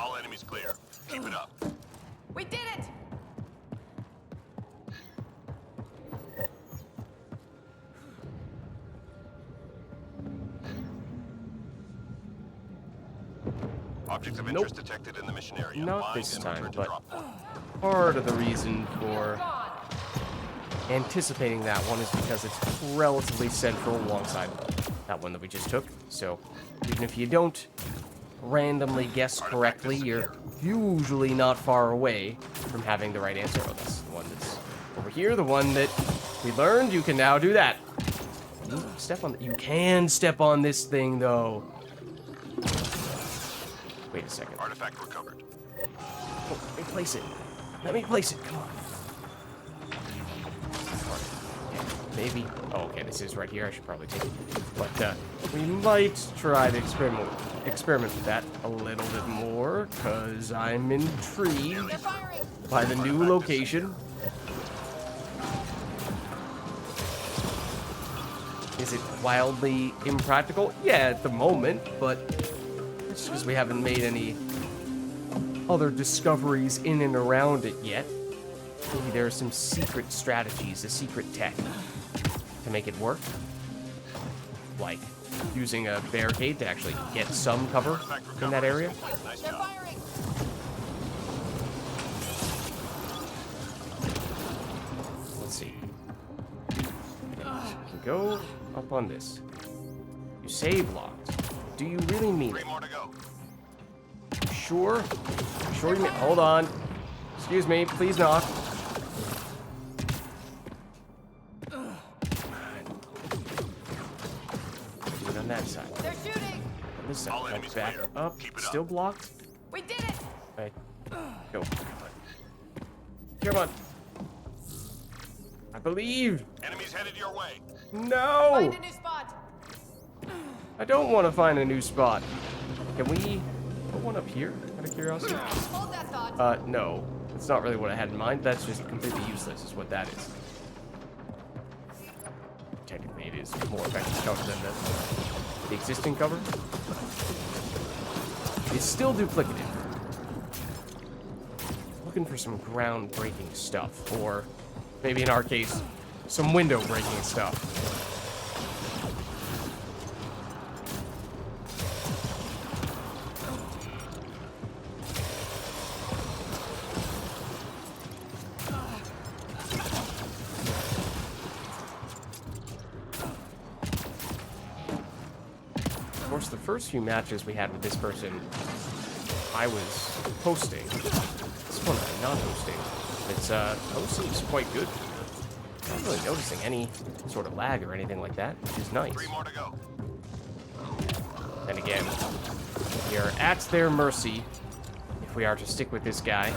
All enemies clear. Keep it up. We did it! Objects of Nope. interest detected in the mission area. Not Find this and time, return to but drop point. part of the reason for Gone. anticipating that one is because it's relatively central alongside That one that we just took. So even if you don't randomly guess correctly, you're usually not far away from having the right answer. Oh, that's the one that's over here. The one that we learned. You can now do that. You can step on this thing, though. Wait a second. Artifact recovered. Oh, let me place it. Let me place it. Come on. Yeah, maybe. Oh, okay. This is right here. I should probably take it. But we might try to experiment with that a little bit more, because I'm intrigued They're firing. by the new location. Is it wildly impractical? Yeah, at the moment, but it's because we haven't made any other discoveries in and around it yet. Maybe there are some secret strategies, a secret tech to make it work. Like using a barricade to actually get some cover in that area. Nice They're job. firing. Let's see. We can go up on this. You save locked. Do you really mean 3 it? more to go. Sure? Sure you mean... Hold on. Excuse me, please knock. Do it on that side. They're shooting. This side. All Back, enemies back clear. up. Keep it Still up. blocked? We did it. Right. Go. Come on. I believe. Enemies headed your way. No! Find a new spot. I don't want to find a new spot. Can we put one up here, out of curiosity? Hold that thought. No. That's not really what I had in mind. That's just completely useless, is what that is. Technically, it is more effective cover than the existing cover. It's still duplicative. Looking for some ground-breaking stuff, or maybe in our case, some window-breaking stuff. Of course, the first few matches we had with this person, I was hosting. This one I'm not hosting. Its hosting is quite good. Not really noticing any sort of lag or anything like that, which is nice. 3 more to go. Then again, we are at their mercy if we are to stick with this guy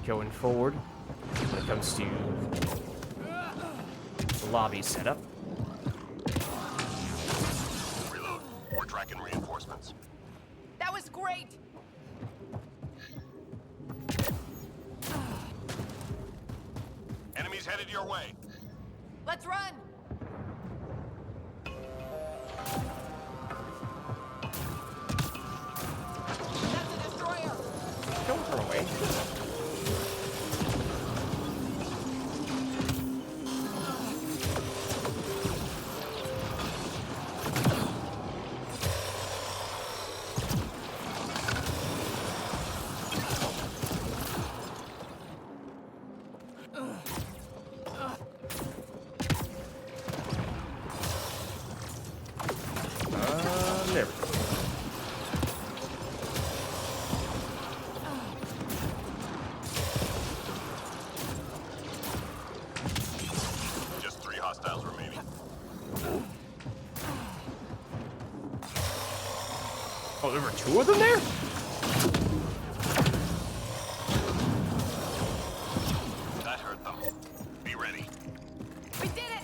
going forward when it comes to the lobby setup. Reload. We're tracking reinforcements. That was great. Enemies headed your way. Let's run. That's a destroyer. Don't run away. There we go. Just 3 hostiles remaining. Oh, there were 2 of them there? That hurt them. Be ready. We did it.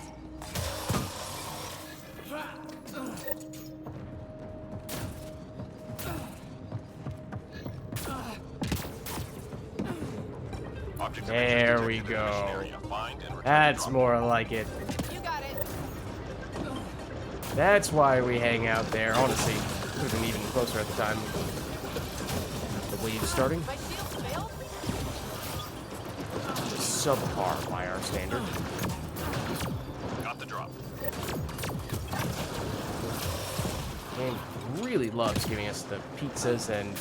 Object of There interest we detected in the mission go. area. Find and return That's the more like it. You got it. That's why we hang out there. Honestly, could have been even closer at the time. The wave starting. My shields failed. Subpar by our standard. drop. Got the drop. And really loves giving us the pizzas and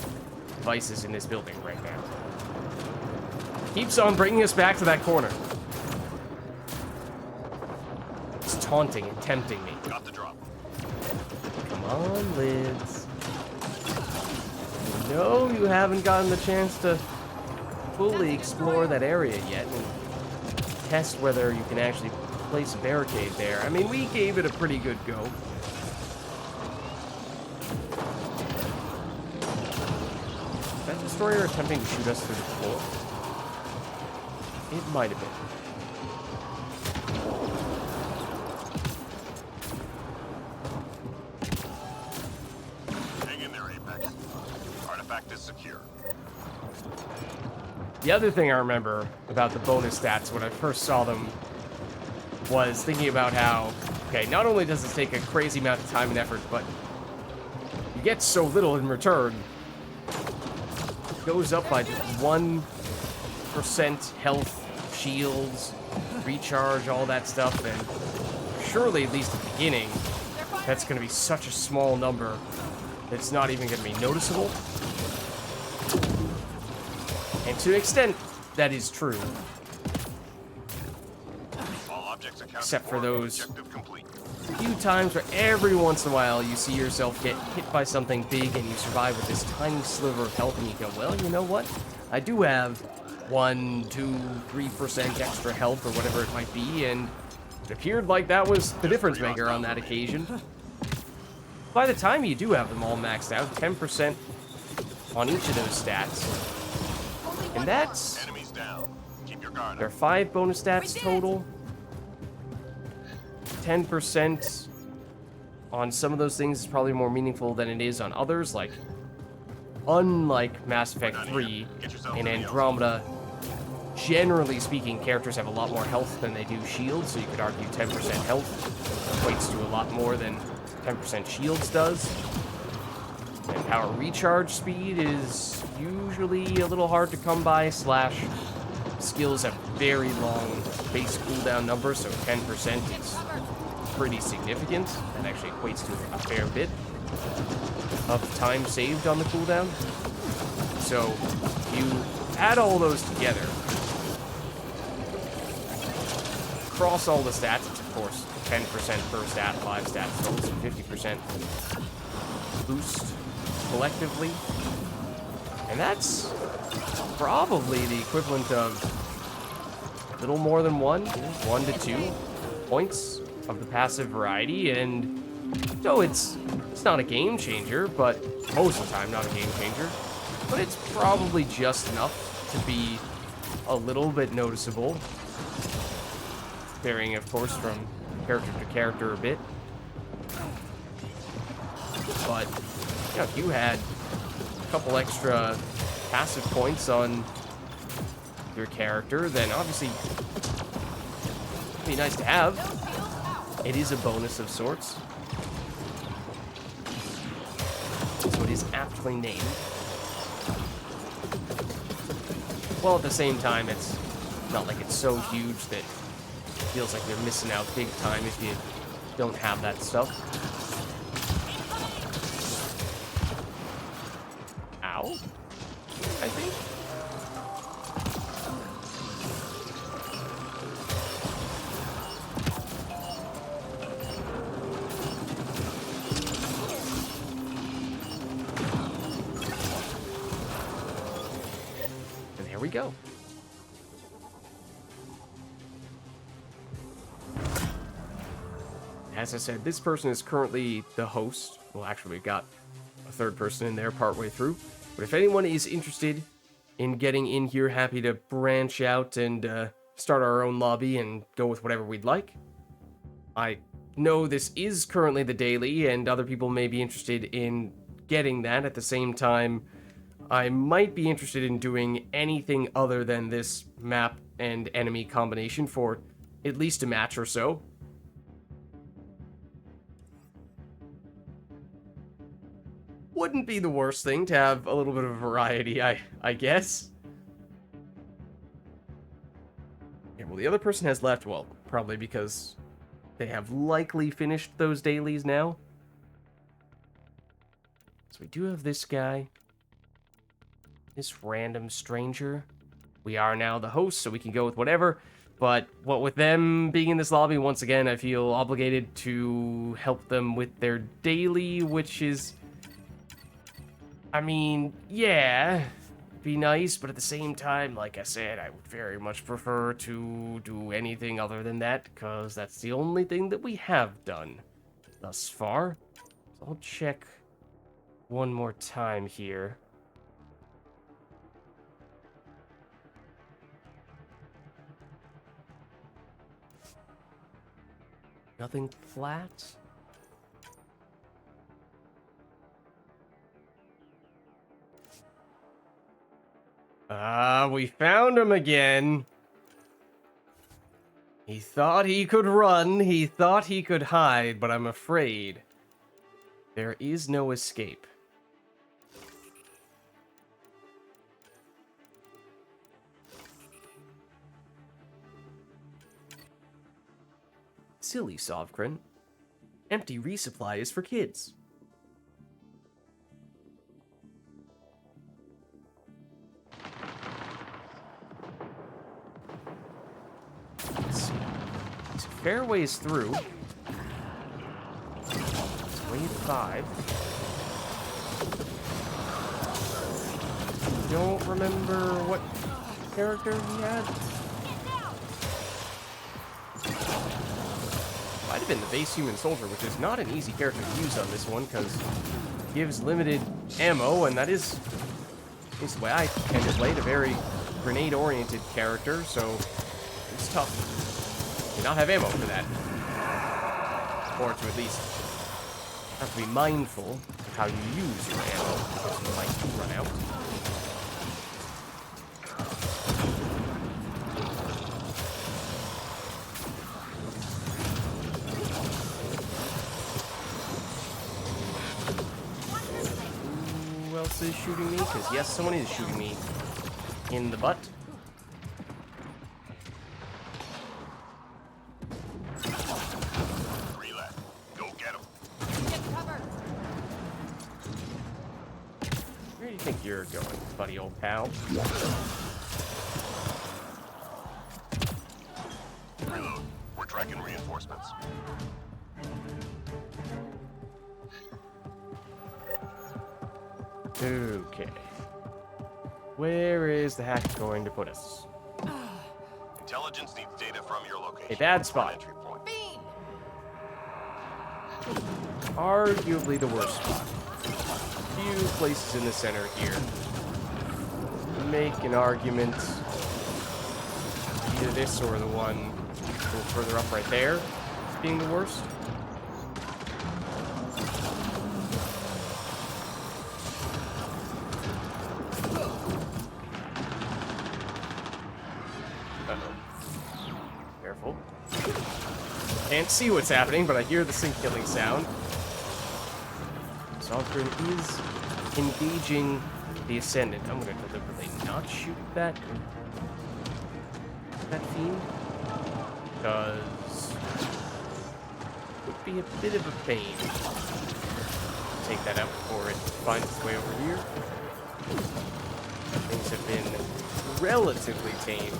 devices in this building right now. Keeps on bringing us back to that corner. It's taunting and tempting me. Got the drop. on, Lids. No, you haven't gotten the chance to fully explore that area yet and test whether you can actually place a barricade there. I mean, we gave it a pretty good go. Is that destroyer attempting to shoot us through the floor? It might have been. Hang in there, Apex. Artifact is secure. The other thing I remember about the bonus stats when I first saw them was thinking about how, okay, not only does this take a crazy amount of time and effort, but you get so little in return. It goes up by just 1% health, shields, recharge, all that stuff, and surely, at least at the beginning, that's going to be such a small number that it's not even going to be noticeable. And to an extent, that is true. All objects accounted Except for those objective complete. few times where every once in a while you see yourself get hit by something big and you survive with this tiny sliver of health and you go, well, you know what? I do have 1, 2, 3% extra health or whatever it might be, and it appeared like that was the difference maker on that occasion. By the time you do have them all maxed out, 10% on each of those stats. And that's... Enemies down. Keep your guard There are up. 5 bonus stats total. 10% on some of those things is probably more meaningful than it is on others. Like, unlike Mass Effect 3 and Andromeda, generally speaking, characters have a lot more health than they do shields, so you could argue 10% health equates to a lot more than 10% shields does. And power recharge speed is usually a little hard to come by, / skills have very long base cooldown numbers, so 10% is pretty significant. That actually equates to a fair bit of time saved on the cooldown. So you add all those together, across all the stats, it's of course 10% per stat, 5 stats total, so 50% boost collectively. And that's probably the equivalent of a little more than 1 to 2 points of the passive variety. And so it's not a game changer, but most of the time not a game changer. But it's probably just enough to be a little bit noticeable. Varying, of course, from character to character a bit. But, you know, if you had a couple extra passive points on your character, then obviously it'd be nice to have. It is a bonus of sorts. So it is aptly named. While at the same time, it's not like it's so huge that it feels like you're missing out big time if you don't have that stuff. Ow, I think. And there we go. As I said, this person is currently the host. Well, actually, we've got a third person in there partway through. But if anyone is interested in getting in here, happy to branch out and start our own lobby and go with whatever we'd like. I know this is currently the daily, and other people may be interested in getting that. At the same time, I might be interested in doing anything other than this map and enemy combination for at least a match or so. Wouldn't be the worst thing to have a little bit of variety, I guess. Yeah, well, the other person has left, well, probably because they have likely finished those dailies now. So we do have this guy. This random stranger. We are now the host, so we can go with whatever. But what with them being in this lobby, once again, I feel obligated to help them with their daily, which is... I mean, yeah, be nice, but at the same time, like I said, I would very much prefer to do anything other than that, because that's the only thing that we have done thus far. So I'll check one more time here. Nothing flat? We found him again. He thought he could run, he thought he could hide, but I'm afraid there is no escape. Silly Sovkran. Empty resupply is for kids. Let's see. It's a fair ways through. Wave 5. Don't remember what character he had. Might have been the base human soldier, which is not an easy character to use on this one, because it gives limited ammo, and that is the way I tend to play it, a very grenade-oriented character, so it's tough to not have ammo for that. Or to at least have to be mindful of how you use your ammo, because you might run out. Who else is shooting me? Because yes, someone is shooting me in the butt. Relax. Go get him. Get cover. Where do you think you're going, buddy old pal? We're tracking reinforcements. Okay. Where is the hack going to put us? Intelligence needs data from your location. A bad spot. Entry point. Bean. Arguably the worst spot. Few places in the center here. Make an argument. Either this or the one a little further up right there being the worst. Careful. Can't see what's happening, but I hear the sync killing sound. Sovkran is engaging the Ascendant. I'm going to deliberately not shoot that fiend, because it would be a bit of a pain to take that out before it finds its way over here. Things have been relatively tame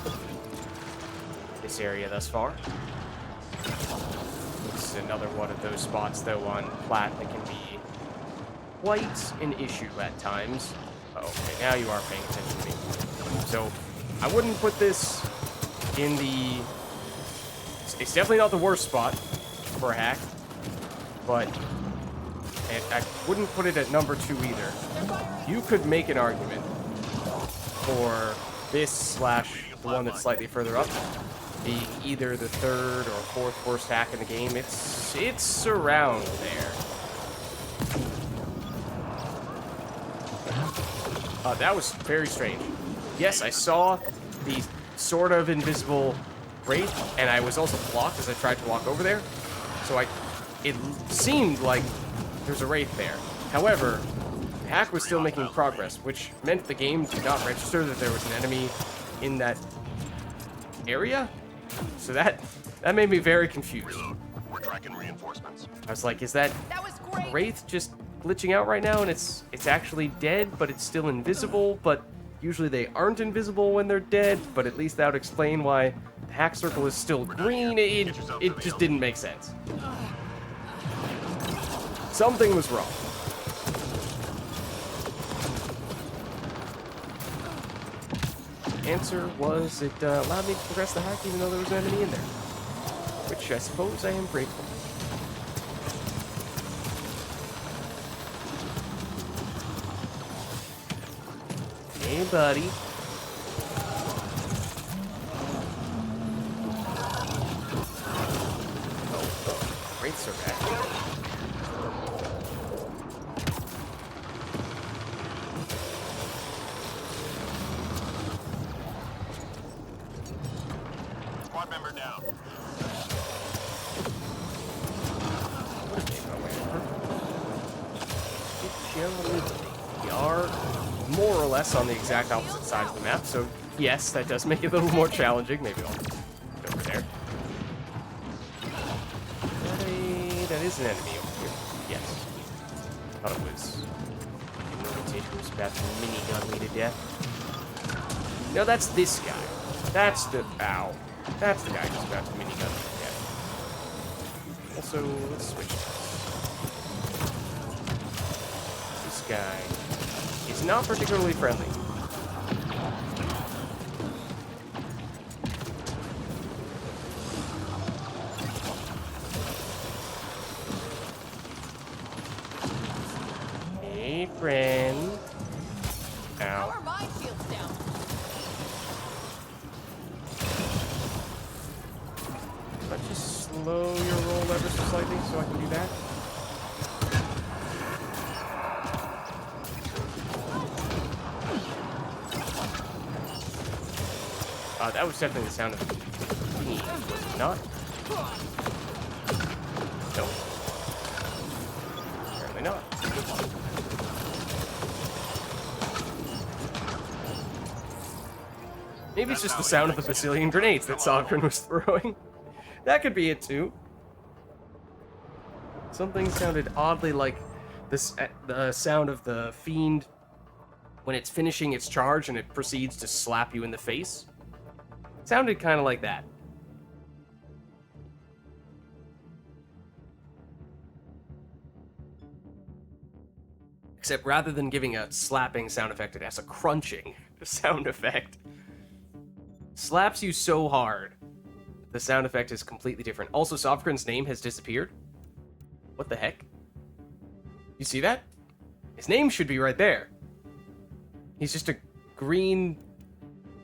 this area thus far. It's another one of those spots, though, on plat that can be quite an issue at times. Oh, okay, now you are paying attention to me. So, I wouldn't put this in the... It's definitely not the worst spot for a hack, but I wouldn't put it at number 2 either. You could make an argument for this / the one that's slightly further up being either the 3rd or 4th worst hack in the game. It's around there. That was very strange. Yes, I saw the sort of invisible wraith, and I was also blocked as I tried to walk over there. So it seemed like there's a wraith there. However, the hack was still making progress, which meant the game did not register that there was an enemy in that area. So that made me very confused. We're tracking reinforcements. I was like, is that That was great. wraith just glitching out right now, and it's actually dead, but it's still invisible? But usually they aren't invisible when they're dead, but at least that would explain why The hack circle is still green. It just didn't make sense. Something was wrong. Answer was it allowed me to progress the hack even though there was an enemy in there. Which I suppose I am grateful. Hey, buddy. Oh, wraiths are back. Squad member down. We are more or less on the exact opposite side of the map, so yes, that does make it a little more challenging. Maybe I'll get over there. That is an enemy over here. Yes. Thought it was. I didn't know it was about to minigun me to death. No, that's this guy. That's the. Ow. That's the guy who's about to minigun me to death. Also, let's switch. This guy is not particularly friendly. Hey, friend. How Ow. are my shields down? Let's just slow your roll ever so slightly so I can do that. That was definitely the sound of me, was it not? No. Apparently not. Maybe it's just the sound of the bazillion grenades that Sovereign was throwing. That could be it too. Something sounded oddly like this, the sound of the fiend when it's finishing its charge and it proceeds to slap you in the face. Sounded kind of like that. Except rather than giving a slapping sound effect, it has a crunching sound effect. Slaps you so hard. The sound effect is completely different. Also, Sovereign's name has disappeared. What the heck? You see that? His name should be right there. He's just a green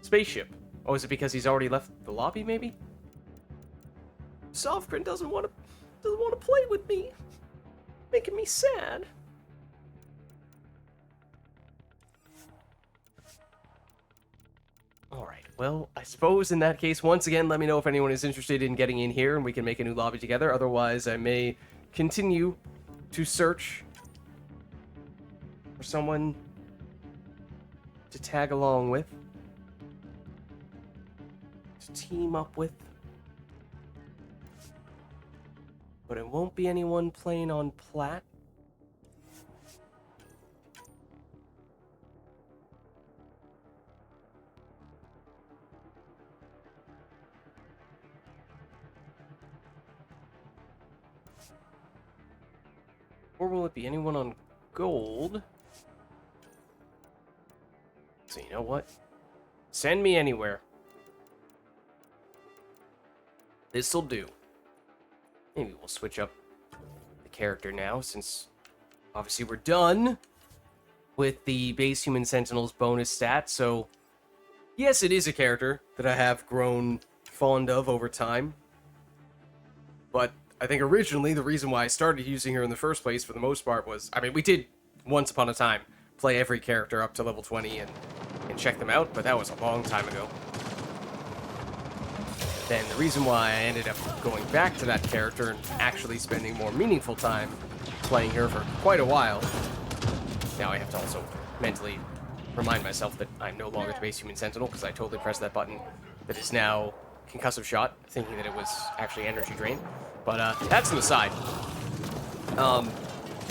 spaceship. Oh, is it because he's already left the lobby, maybe? Sovereign doesn't want to play with me. Making me sad. Alright, well, I suppose in that case, once again, let me know if anyone is interested in getting in here and we can make a new lobby together. Otherwise, I may continue to search for someone to tag along with. To team up with. But it won't be anyone playing on Plat. Or will it be anyone on gold? So you know what? Send me anywhere. This'll do. Maybe we'll switch up the character now, since obviously we're done with the base human sentinel's bonus stat. So yes, it is a character that I have grown fond of over time. But I think originally the reason why I started using her in the first place, for the most part, was, I mean, we did once upon a time play every character up to level 20 and check them out, but that was a long time ago. Then the reason why I ended up going back to that character and actually spending more meaningful time playing her for quite a while. Now I have to also mentally remind myself that I'm no longer the base human sentinel, because I totally pressed that button that is now concussive shot, thinking that it was actually energy drain. But that's an aside.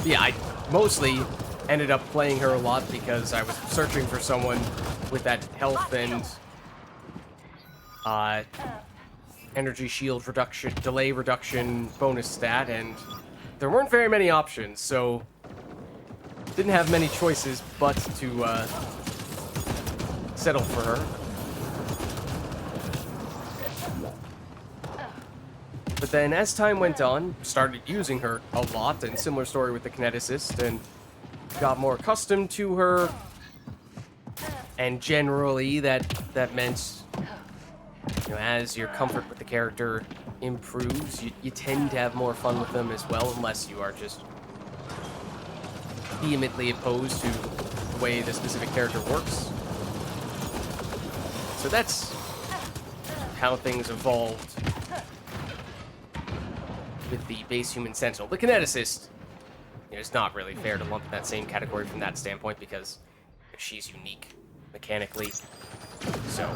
Yeah, I mostly ended up playing her a lot because I was searching for someone with that health and energy shield reduction, delay reduction bonus stat, and there weren't very many options, so didn't have many choices but to settle for her. But then as time went on, started using her a lot, and similar story with the kineticist, and got more accustomed to her. And generally that meant, you know, as your comfort with the character improves, you tend to have more fun with them as well, unless you are just vehemently opposed to the way the specific character works. So that's how things evolved with the base human sentinel. The kineticist, you know, it's not really fair to lump in that same category from that standpoint because she's unique mechanically. So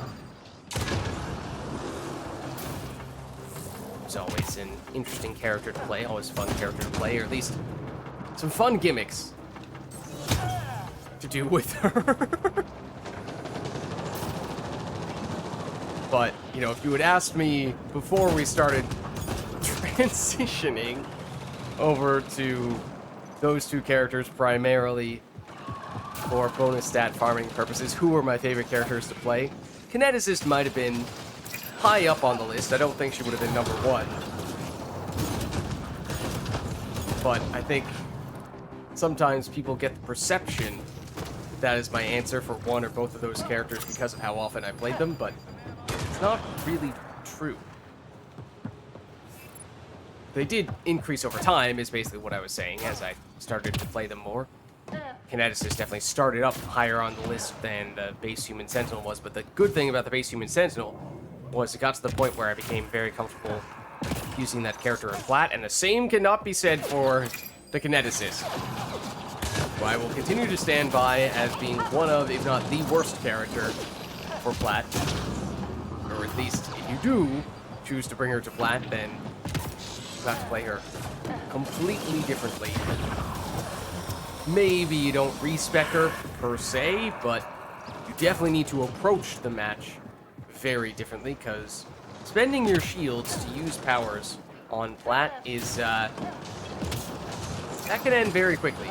it's always an interesting character to play, always a fun character to play, or at least some fun gimmicks to do with her. But, you know, if you had asked me before we started transitioning over to those two characters primarily for bonus stat farming purposes, who were my favorite characters to play, kineticist might have been high up on the list. I don't think she would have been number one. But I think sometimes people get the perception that is my answer for one or both of those characters because of how often I played them, but it's not really true. They did increase over time, is basically what I was saying, as I started to play them more. Kineticist definitely started up higher on the list than the base human sentinel was, but the good thing about the base human sentinel was it got to the point where I became very comfortable using that character in flat, and the same cannot be said for the kineticist, who I will continue to stand by as being one of, if not the worst character for flat. Or at least, if you do choose to bring her to flat, then you have to play her completely differently. Maybe you don't respec her per se, but you definitely need to approach the match very differently, because spending your shields to use powers on flat is, that can end very quickly.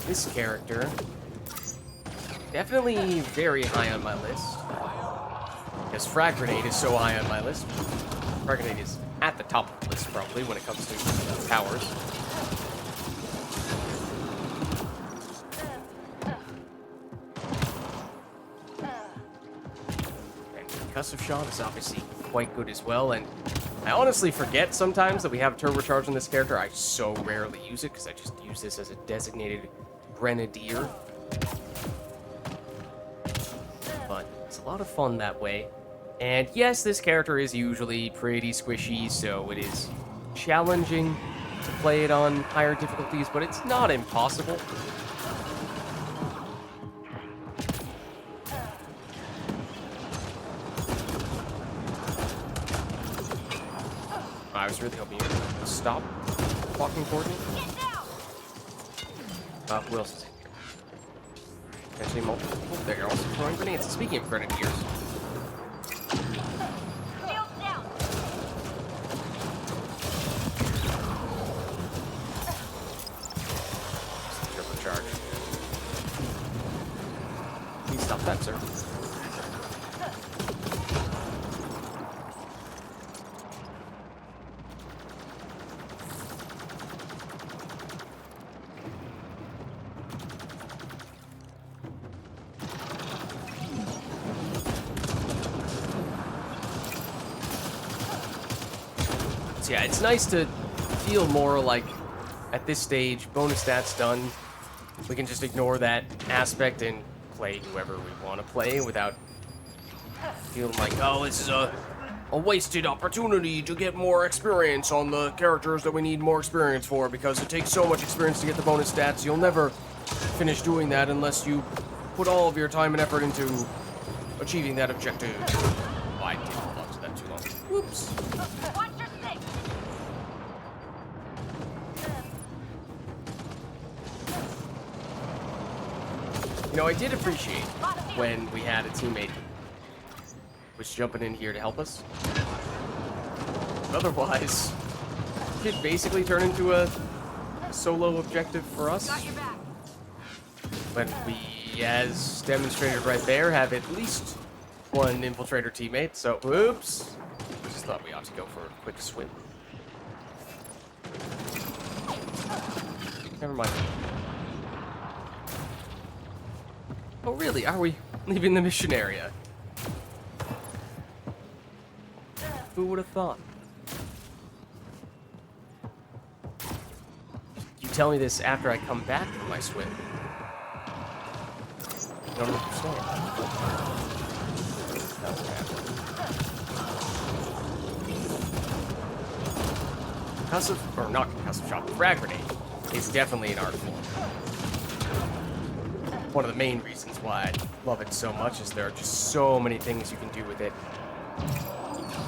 This character, definitely very high on my list, because Frag Grenade is so high on my list. Frag Grenade is at the top of the list, probably, when it comes to powers. And Concussive Shot is obviously quite good as well, and I honestly forget sometimes that we have turbocharge on this character. I so rarely use it, because I just use this as a designated Grenadier. But it's a lot of fun that way. And yes, this character is usually pretty squishy, so it is challenging to play it on higher difficulties, but it's not impossible. I was really hoping you would stop walking toward me. Who else is in here? Potentially multiple people. They're also throwing grenades. Speaking of grenadiers. Supercharge. Please stop that, sir. So yeah, it's nice to feel more like, at this stage, bonus stats done, we can just ignore that aspect and play whoever we want to play without feeling like, oh, this is a wasted opportunity to get more experience on the characters that we need more experience for, because it takes so much experience to get the bonus stats. You'll never finish doing that unless you put all of your time and effort into achieving that objective. Oh, I didn't hold on to that too long. Whoops. You know, I did appreciate when we had a teammate who was jumping in here to help us. Otherwise, it could basically turn into a solo objective for us. Got your back. When we, as demonstrated right there, have at least one infiltrator teammate. So, oops. Just thought we ought to go for a quick swim. Never mind. Oh, really? Are we leaving the mission area? Who would have thought? You tell me this after I come back from my swim. I don't understand. Concussive, or not concussive shot, frag grenade is definitely an art form. One of the main reasons why I love it so much is there are just so many things you can do with it.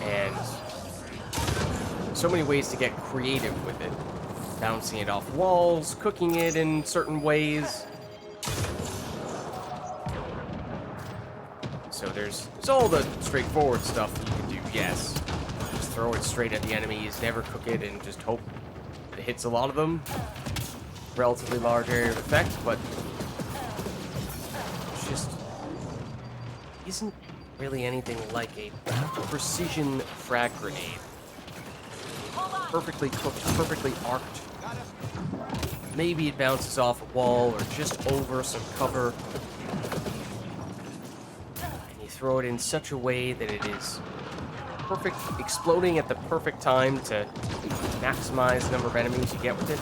And so many ways to get creative with it. Bouncing it off walls, cooking it in certain ways. So there's all the straightforward stuff that you can do, yes. Just throw it straight at the enemies, never cook it, and just hope that it hits a lot of them. Relatively large area of effect, but it just isn't really anything like a precision frag grenade. Perfectly cooked, perfectly arced. Maybe it bounces off a wall or just over some cover. And you throw it in such a way that it is perfect, exploding at the perfect time to maximize the number of enemies you get with it.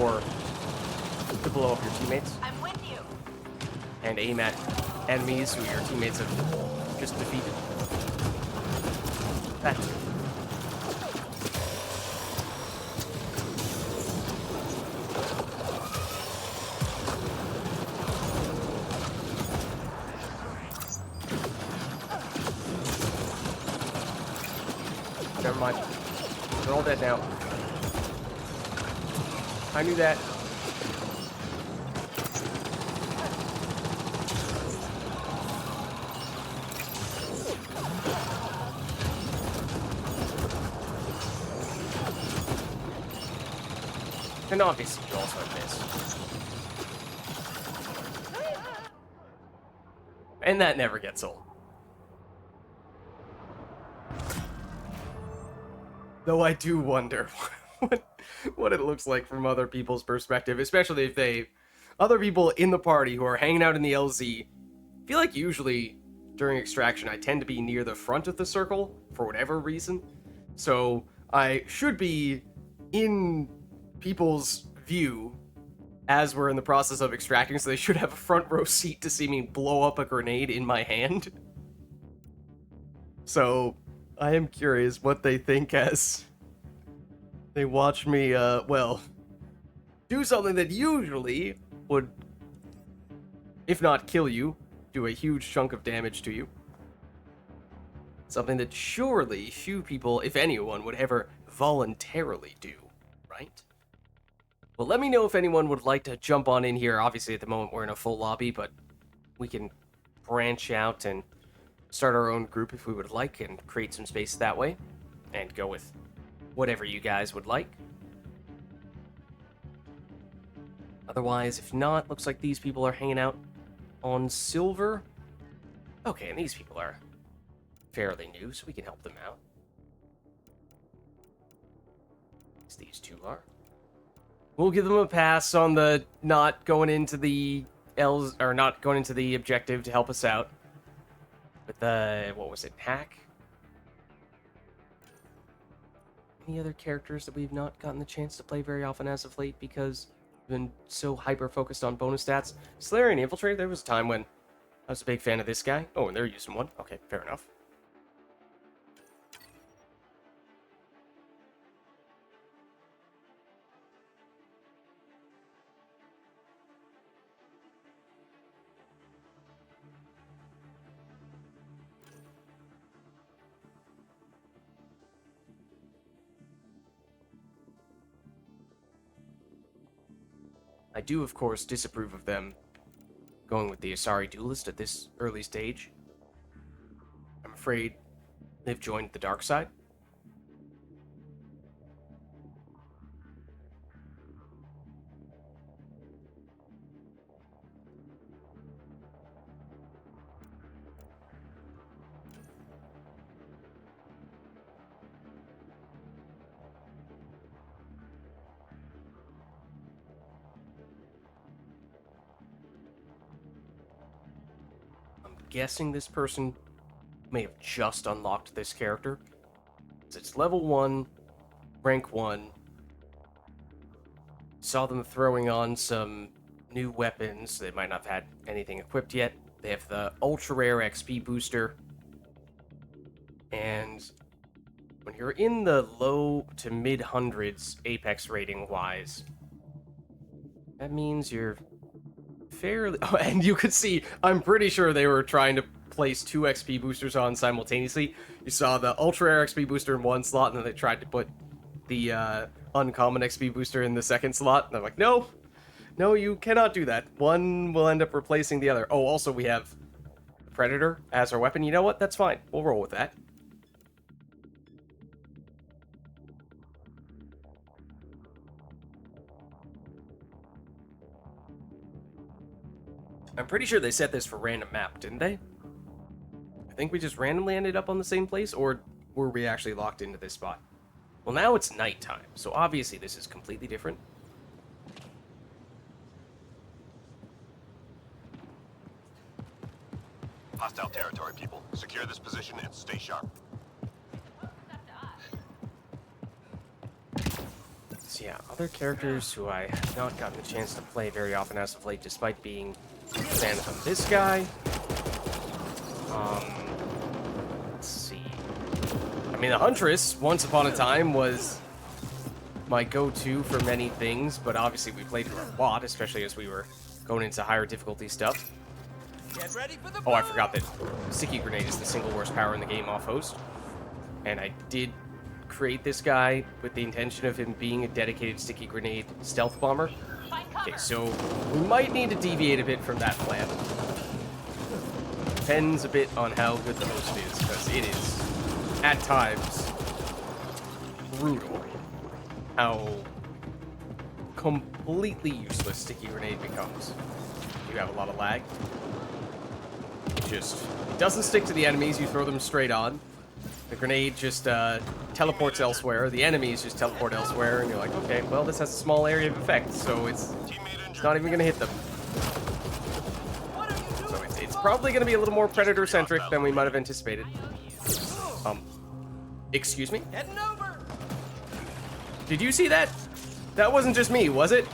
Or to blow up your teammates. I'm with you. And aim at enemies who your teammates have just defeated. That too. Never mind. They're all dead now. I knew that. And obviously you also miss. And that never gets old. Though I do wonder what it looks like from other people's perspective, especially if other people in the party who are hanging out in the LZ. I feel like usually during extraction I tend to be near the front of the circle for whatever reason. So I should be in people's view as we're in the process of extracting, so they should have a front row seat to see me blow up a grenade in my hand. So I am curious what they think as they watch me, well, do something that usually would, if not kill you, do a huge chunk of damage to you. Something that surely few people, if anyone, would ever voluntarily do, right? Well, let me know if anyone would like to jump on in here. Obviously, at the moment, we're in a full lobby, but we can branch out and start our own group if we would like and create some space that way and go with whatever you guys would like. Otherwise, if not, looks like these people are hanging out on silver. Okay, and these people are fairly new, so we can help them out. As these two are. We'll give them a pass on the not going into the not going into the objective to help us out. With the, what was it, hack? Any other characters that we've not gotten the chance to play very often as of late because we've been so hyper-focused on bonus stats? Slayer and Infiltrator, there was a time when I was a big fan of this guy. Oh, and they're using one. Okay, fair enough. I I do, of course, disapprove of them going with the Asari duelist at this early stage. I'm afraid they've joined the dark side. Guessing this person may have just unlocked this character. It's level 1, rank 1. Saw them throwing on some new weapons. They might not have had anything equipped yet. They have the ultra rare XP booster. And when you're in the low to mid hundreds Apex rating wise, that means you're fairly... Oh, and you could see, I'm pretty sure they were trying to place 2 XP boosters on simultaneously. You saw the ultra rare XP booster in one slot, and then they tried to put the uncommon XP booster in the second slot. And I'm like, no, you cannot do that. One will end up replacing the other. Oh, also we have the Predator as our weapon. You know what? That's fine. We'll roll with that. I'm pretty sure they set this for random map, didn't they? I think we just randomly ended up on the same place, or were we actually locked into this spot? Well, now it's nighttime, so obviously this is completely different. Hostile territory, people. Secure this position and stay sharp. So yeah, other characters who I have not gotten a chance to play very often as of late, despite being a fan of this guy. Let's see. I mean, the Huntress, once upon a time, was my go-to for many things, but obviously we played her a lot, especially as we were going into higher difficulty stuff. Get ready for the Oh, I forgot that Sticky Grenade is the single worst power in the game off host. And I did create this guy with the intention of him being a dedicated Sticky Grenade stealth bomber. Okay, so we might need to deviate a bit from that plan. Depends a bit on how good the host is, because it is, at times, brutal how completely useless Sticky Grenade becomes. You have a lot of lag. It doesn't stick to the enemies, you throw them straight on. The grenade just teleports elsewhere, the enemies just teleport elsewhere, and you're like, okay, well, this has a small area of effect, so it's not even gonna hit them. So it's probably gonna be a little more Predator-centric than we might have anticipated. Excuse me? Heading over. Did you see that? That wasn't just me, was it?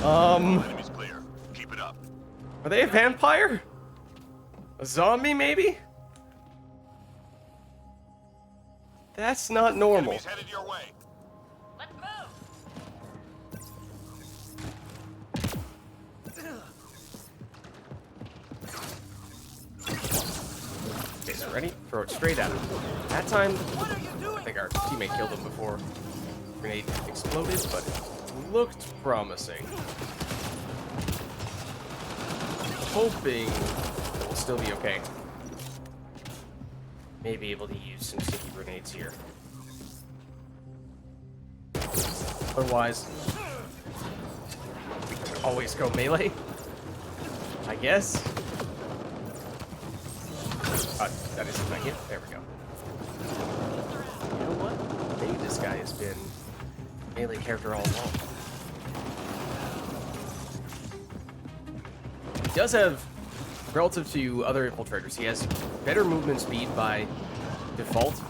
Enemy's clear. Keep it up. Are they a vampire? A zombie, maybe? That's not normal. Enemies headed your way. Let's move. Okay, so ready? Throw it straight at him. That time, What are you doing? I think our teammate killed him before the grenade exploded, but it looked promising. Hoping that we'll still be okay. May be able to use some sticky grenades here. Otherwise, we can always go melee, I guess. That isn't my hit. There we go. You know what? Maybe this guy has been melee character all along. He does have, relative to other infiltrators, he has better movement speed by default.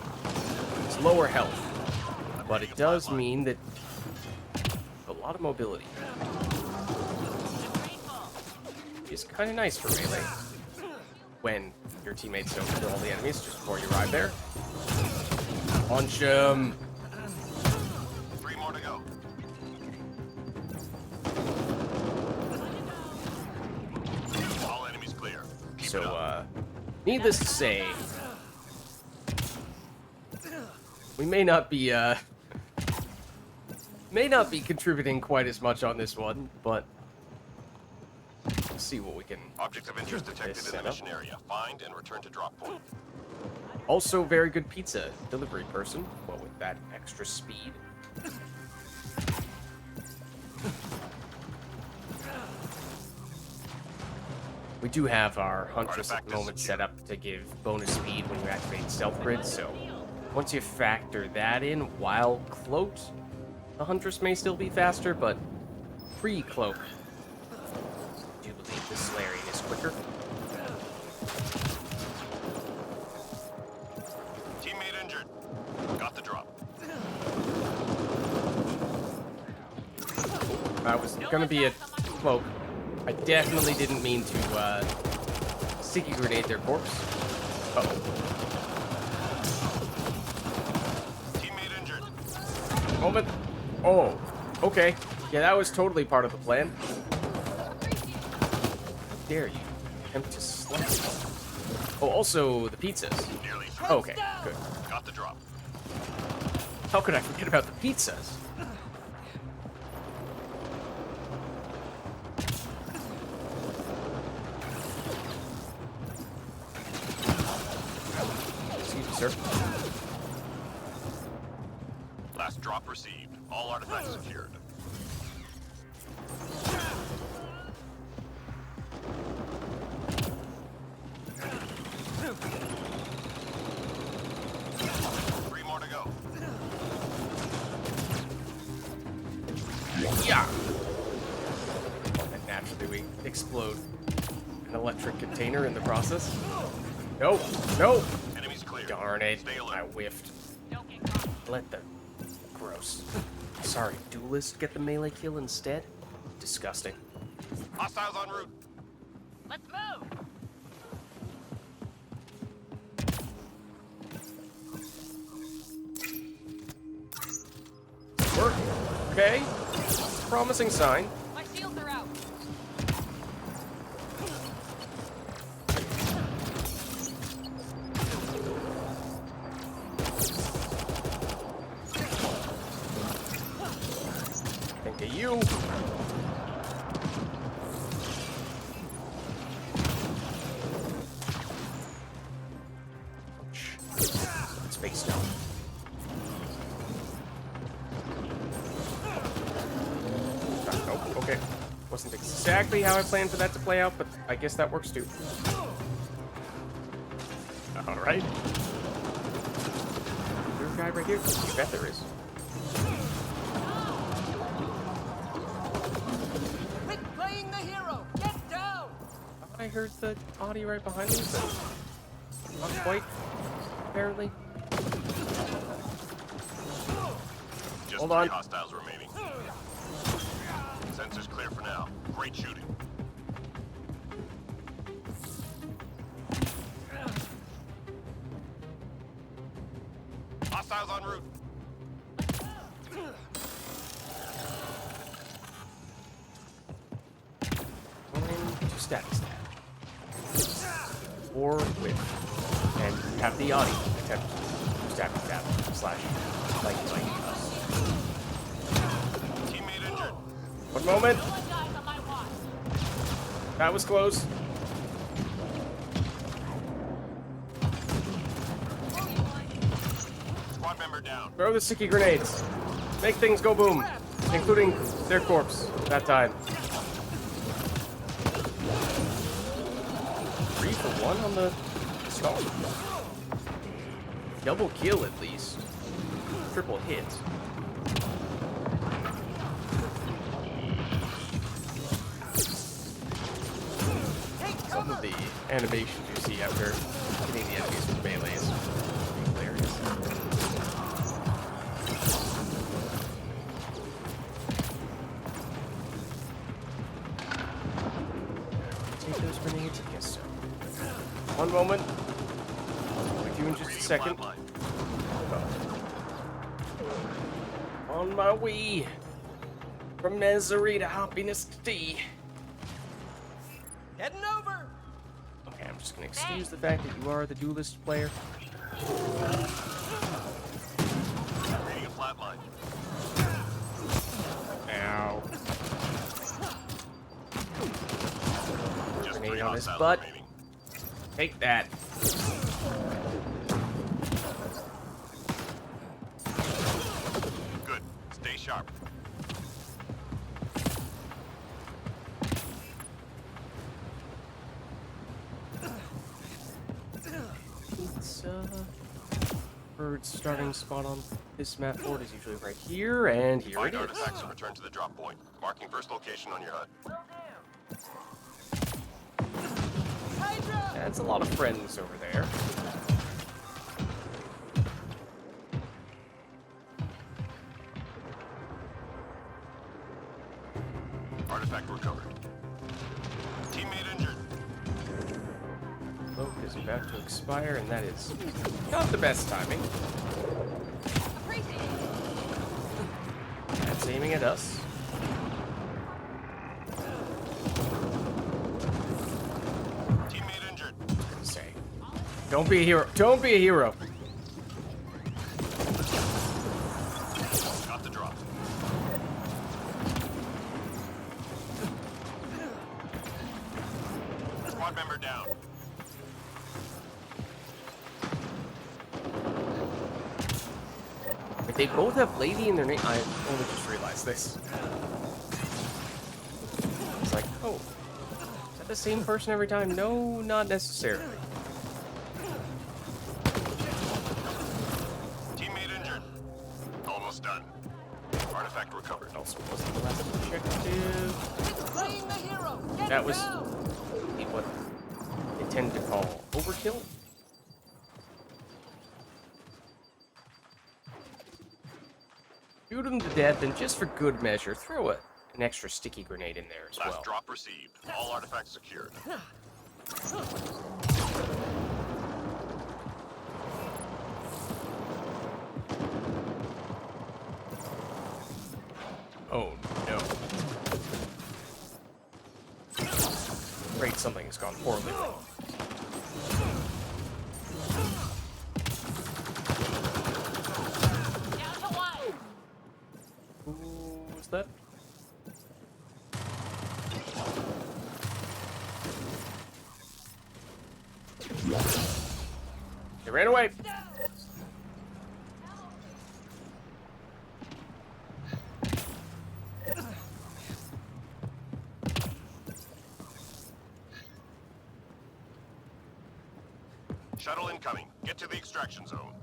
It's lower health, but it does mean that a lot of mobility. It's kind of nice for melee when your teammates don't kill all the enemies just before you arrive there. Punch him. 3 more to go. All enemies clear. Keep it So, up. needless to say, we may not be May not be contributing quite as much on this one, but we'll see what we can. Objects of interest detected in the setup. mission area. Find and return to drop point. Also, very good pizza delivery person. Well, with that extra speed. We do have our Huntress at the moment set up to give bonus speed when you activate stealth grid, so once you factor that in, while cloaked, the Huntress may still be faster, but pre-cloak, I do believe the Solarian is quicker. Teammate injured. Got the drop. That was gonna be a cloak. I definitely didn't mean to sticky grenade their corpse. Uh-oh. Teammate injured. Moment. Oh, okay. Yeah, that was totally part of the plan. How dare you attempt to slice? Oh, also the pizzas. Nearly. Okay, good. Got the drop. How could I forget about the pizzas? Excuse me, sir. Last drop received. All artifacts secured. Three more to go. Yeah. And naturally we explode an electric container in the process. No, no. Enemies clear. Darn it. Stay alert. I whiffed. Let the... Gross. Sorry, duelist get the melee kill instead? Disgusting. Hostiles en route. Let's move. Work. Okay. Promising sign. My shields are out. Think of you. Space stone. Oh, okay. Wasn't exactly how I planned for that to play out, but I guess that works too. Alright. Is there a guy right here? You bet there is. Quit playing the hero. Get down. I heard the audio right behind me, but not quite, apparently. Just Hold 3 on. hostiles remaining. Sensors clear for now. Great shooting. Hostiles en route. Going to status tab. Or with. And you have the audio attempt to status tab / like us. Teammate injured. One moment. No one dies on my watch. That was close. Squad member down. Throw the sticky grenades. Make things go boom. Including their corpse that time. 3 for 1 on the skull. Double kill at least. Triple hit. Some of the animations you see after hitting the enemies with melees is hilarious. Take those grenades? I guess so. One moment. With you in just a second. Flatline. On my way. From misery to happiness to tea. Heading over. Okay, I'm just gonna excuse the fact that you are the duelist player. Reading a flatline. Grenade 3 on his hostiles butt. remaining. Take that. Good. Stay sharp. Bird starting spot on this map board is usually right here, and here Find it is. artifacts and return to the drop point. Marking first location on your HUD. Hydra! That's a lot of friends over there. Artifact recovered. Teammate injured. Cloak is about to expire, and that is not the best timing. That's aiming at us. Teammate injured. Say, don't be a hero. Don't be a hero. Got the drop. Squad member down. If they both have lady in their name, I only just realized this. It's like, oh, is that the same person every time? No, not necessarily. Teammate injured. Almost done. Artifact recovered. Also, wasn't the last objective. Playing the hero! Get That was down! what they tend to call overkill. Shoot them to death, and just for good measure, throw an extra sticky grenade in there as Last well. drop received. All artifacts secured. Oh no. Afraid something has gone horribly wrong. Down to one! Who was that? They ran away. Shuttle incoming. Get to the extraction zone.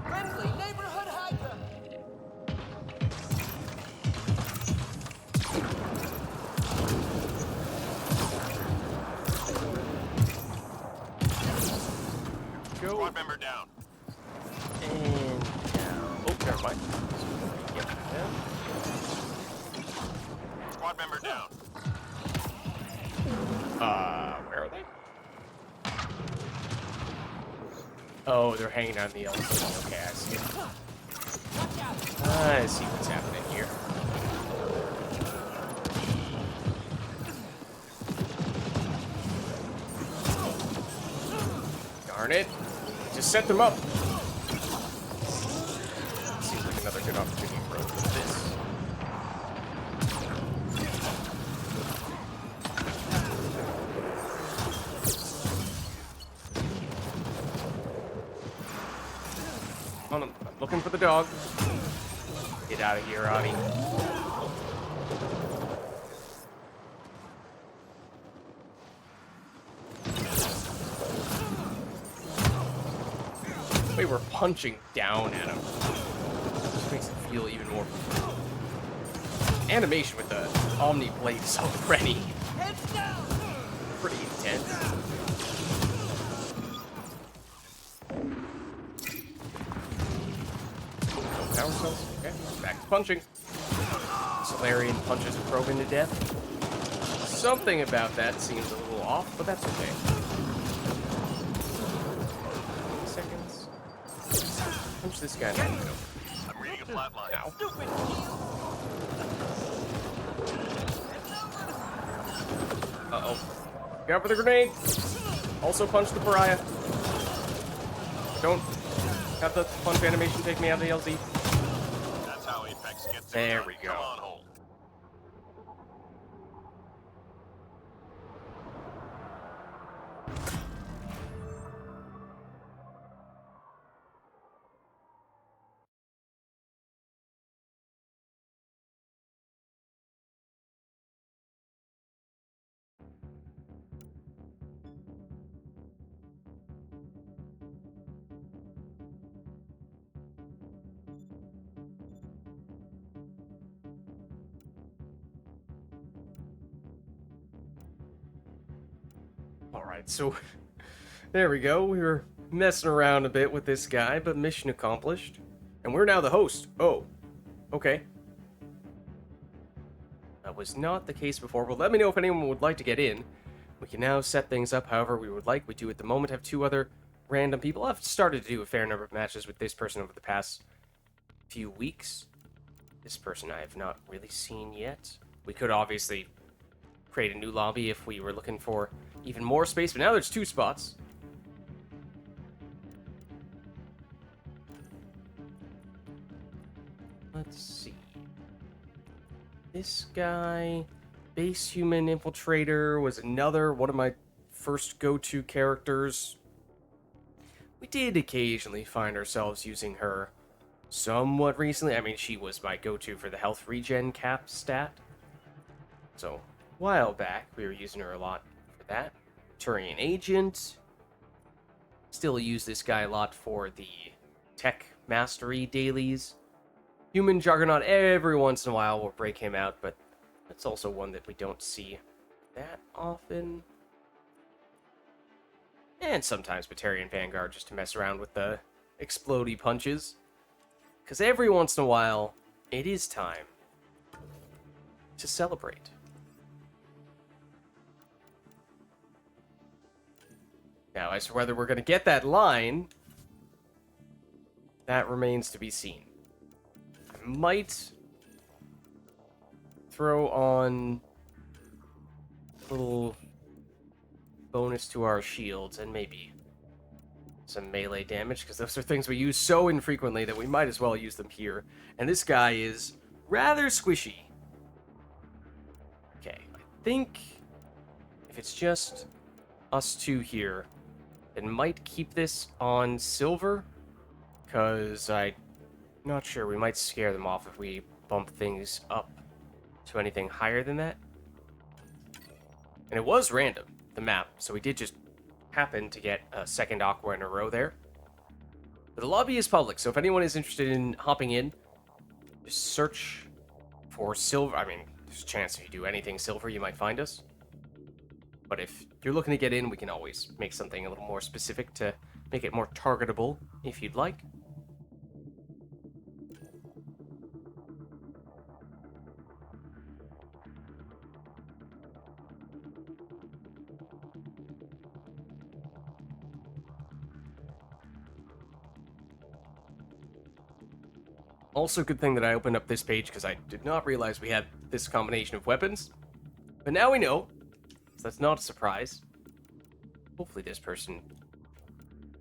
Friendly neighborhood Hydra! Go. Squad member down. And down. Oh, never mind. Yep. Yeah. Squad member down. Where are they? Oh, they're hanging on the LC. Okay, I see. Watch out! I see what's happening here. Darn it. Just set them up. Seems like another good opportunity for us with this. I'm looking for the dog. Get out of here, Ani. We were punching down at him. Just makes it feel even more. Animation with the Omni blade is already Heads down! pretty intense. Power cells. Okay, back to punching. Solarian punches a probe into death. Something about that seems a little off, but that's okay. Seconds. Punch this guy down. I'm reading a flat line. Ow. Stupid shield! Uh-oh. Get out for the grenade! Also punch the pariah. Don't have the punch animation take me out of the LZ. That's how Apex gets it There done. we go. Come on, hold. Alright, so there we go. We were messing around a bit with this guy, but mission accomplished. And we're now the host. Oh, okay. That was not the case before, but let me know if anyone would like to get in. We can now set things up however we would like. We do at the moment have 2 other random people. I've started to do a fair number of matches with this person over the past few weeks. This person I have not really seen yet. We could obviously create a new lobby if we were looking for even more space, but now there's 2 spots. Let's see. This guy, base human infiltrator, was another one of my first go-to characters. We did occasionally find ourselves using her somewhat recently. I mean, she was my go-to for the health regen cap stat. So, a while back, we were using her a lot for that. Turian agent. Still use this guy a lot for the tech mastery dailies. Human Juggernaut, every once in a while we'll break him out, but that's also one that we don't see that often. And sometimes Batarian Vanguard just to mess around with the explodey punches. Because every once in a while, it is time to celebrate. Now, as to whether we're going to get that line, that remains to be seen. I might throw on a little bonus to our shields and maybe some melee damage, because those are things we use so infrequently that we might as well use them here. And this guy is rather squishy. Okay, I think if it's just us 2 here, it might keep this on silver, because I'm not sure, we might scare them off if we bump things up to anything higher than that. And it was random, the map, so we did just happen to get a second Aqua in a row there. But the lobby is public, so if anyone is interested in hopping in, just search for silver. I mean, there's a chance if you do anything silver, you might find us. But if you're looking to get in, we can always make something a little more specific to make it more targetable, if you'd like. Also, good thing that I opened up this page, because I did not realize we had this combination of weapons. But now we know, so that's not a surprise. Hopefully this person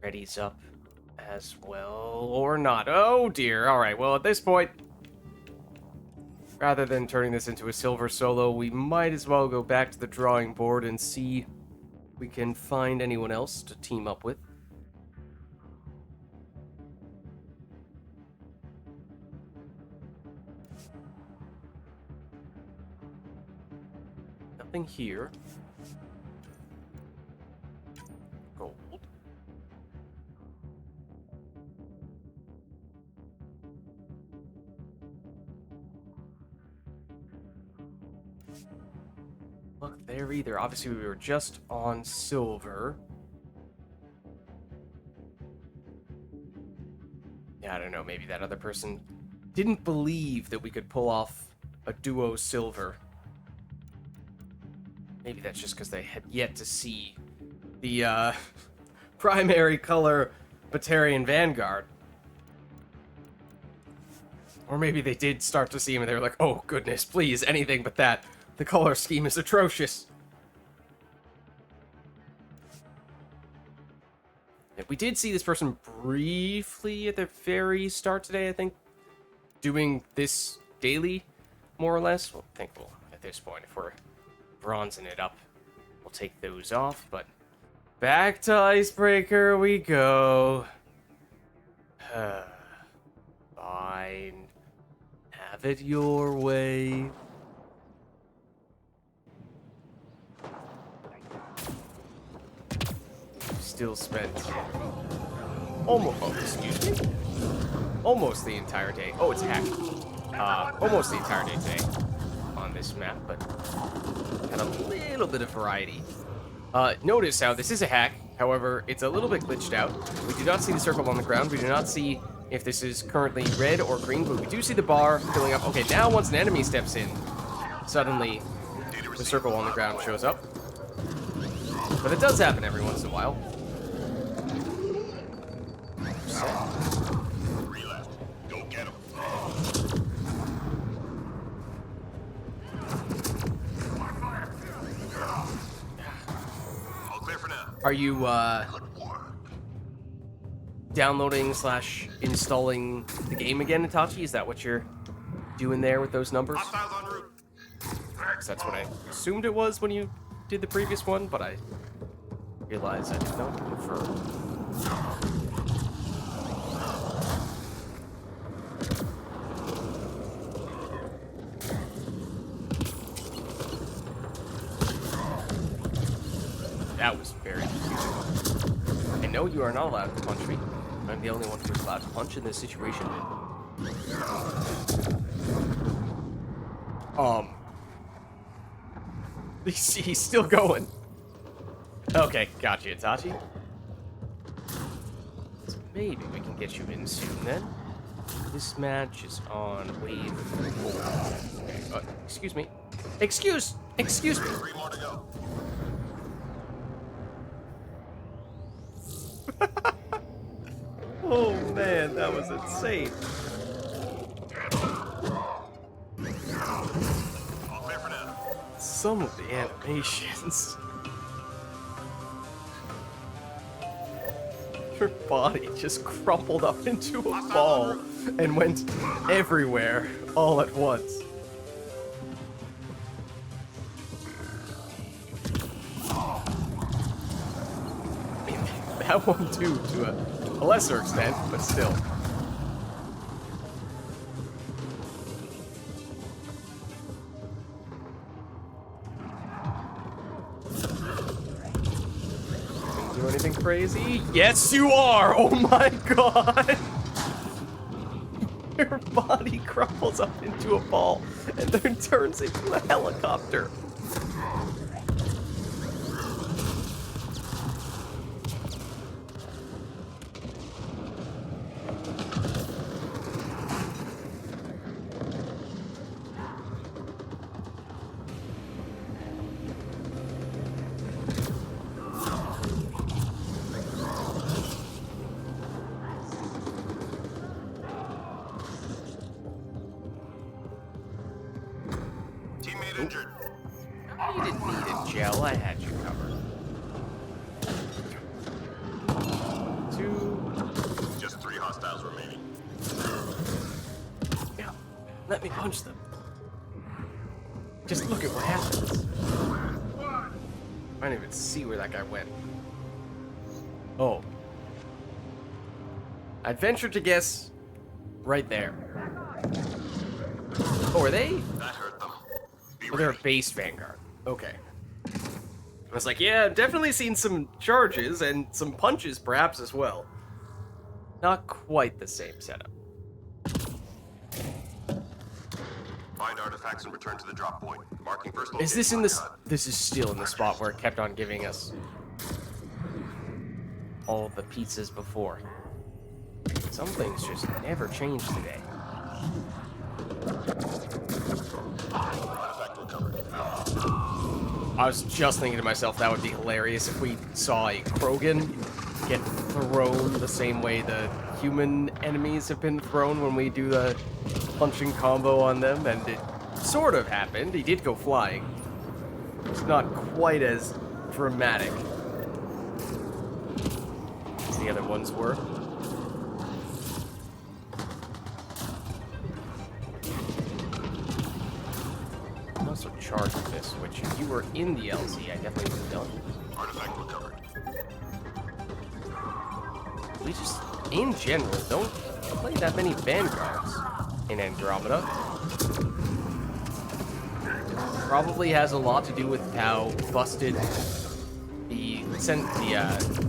readies up as well, or not. Oh dear, alright, well at this point, rather than turning this into a silver solo, we might as well go back to the drawing board and see if we can find anyone else to team up with. Nothing here. Gold. Look there either. Obviously, we were just on silver. Yeah, I don't know. Maybe that other person didn't believe that we could pull off a duo silver. Maybe that's just because they had yet to see the primary color Batarian Vanguard. Or maybe they did start to see him and they were like, oh goodness, please, anything but that. The color scheme is atrocious. Yeah, we did see this person briefly at the very start today, I think, doing this daily, more or less. Well, I think we'll, at this point, if we're bronzing it up, we'll take those off, but back to Icebreaker we go. Fine. Have it your way. Still spent almost, oh, excuse me, almost the entire day. Oh, it's hacked. Almost the entire day today on this map, but had a little bit of variety Notice how this is a hack, however, it's a little bit glitched out. We do not see the circle on the ground, we do not see if this is currently red or green, but we do see the bar filling up. Okay, now once an enemy steps in, suddenly the circle on the ground shows up. But it does happen every once in a while. Relapse. Go get him. All clear for now. Are you, Good work. downloading / installing the game again, Itachi? Is that what you're doing there with those numbers? Hostiles en route. 'Cause that's what I assumed it was when you did the previous one, but I realized I did not confirm. That was very confusing. I know you are not allowed to punch me. I'm the only one who is allowed to punch in this situation. He's still going. Okay, gotcha, Itachi. So maybe we can get you in soon then. This match is on wave 4. Excuse me. Excuse me. 3 more to go. Oh man, that was insane. All clear for now. Some of the animations. Her body just crumpled up into a ball and went everywhere all at once. I mean, that one too, to a lesser extent, but still. Do anything crazy? Yes, you are! Oh my god! Your body crumples up into a ball and then turns into a helicopter. Teammate injured. You didn't need a gel, I had you covered. 2. Just 3 hostiles remaining. Yeah, let me punch them. Just look at what happens. I don't even see where that guy went. Oh. I'd venture to guess right there. Oh, are they? That hurt them. Be Oh, they're a ready. base vanguard. Okay. I was like, yeah, I've definitely seen some charges and some punches perhaps as well. Not quite the same setup. Find artifacts and return to the drop point. Marking first Is this in location this? on HUD. This is still in the spot where it kept on giving us all the pizzas before. Some things just never change today. Artifact recovered. I was just thinking to myself that would be hilarious if we saw a Krogan get thrown the same way the human enemies have been thrown when we do the punching combo on them, and it sort of happened. He did go flying. It's not quite as dramatic as the other ones were. I'm also charged with this, which if you were in the LZ, I definitely would have done. Artifact recovered. We just, in general, don't play that many vanguards in Andromeda. Probably has a lot to do with how busted the I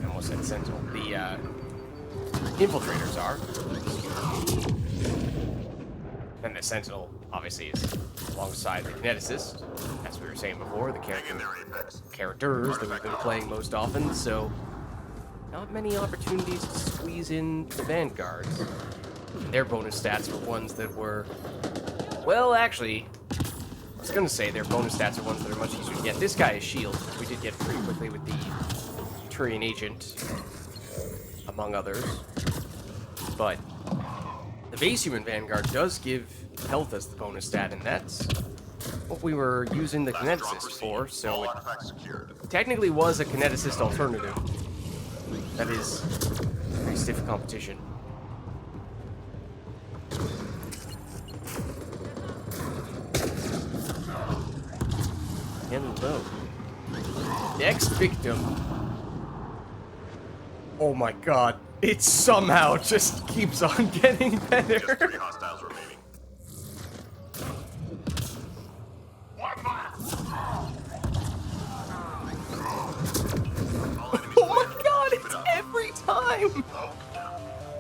almost said Sentinel, the infiltrators are. And the Sentinel, obviously, is alongside the kineticist, as as we were saying before, the Hang in there, Apex. characters that we've been playing most often, so not many opportunities to squeeze in the Vanguards. Their bonus stats were ones that were, well, actually, I was gonna say their bonus stats are ones that are much easier to get. This guy is shield, which we did get pretty quickly with the Turian Agent, among others. But the base human Vanguard does give health as the bonus stat, and that's what we were using the kineticist for, so All it artifacts secured. technically was a kineticist alternative. That is pretty stiff competition. Hello. Next victim. Oh my god. It somehow just keeps on getting Just better. 3 hostiles remaining. Oh my god, it's every time!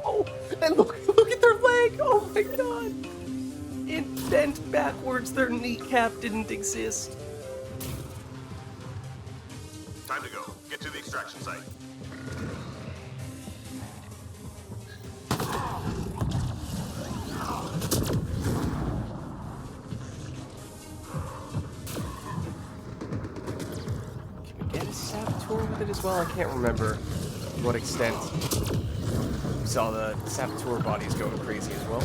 Oh, and look at their leg! Oh my god! It bent backwards, their kneecap didn't exist. Time to go. Get to the extraction site. Can we get a saboteur with it as well? I can't remember to what extent. We saw the saboteur bodies going crazy as well.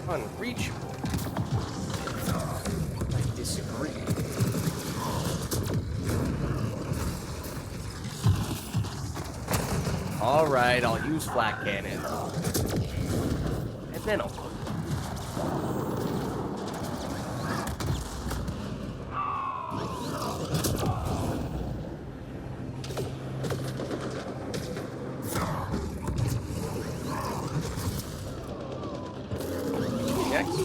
Unreachable. I disagree. Alright, I'll use flak cannon. And then I'll put next.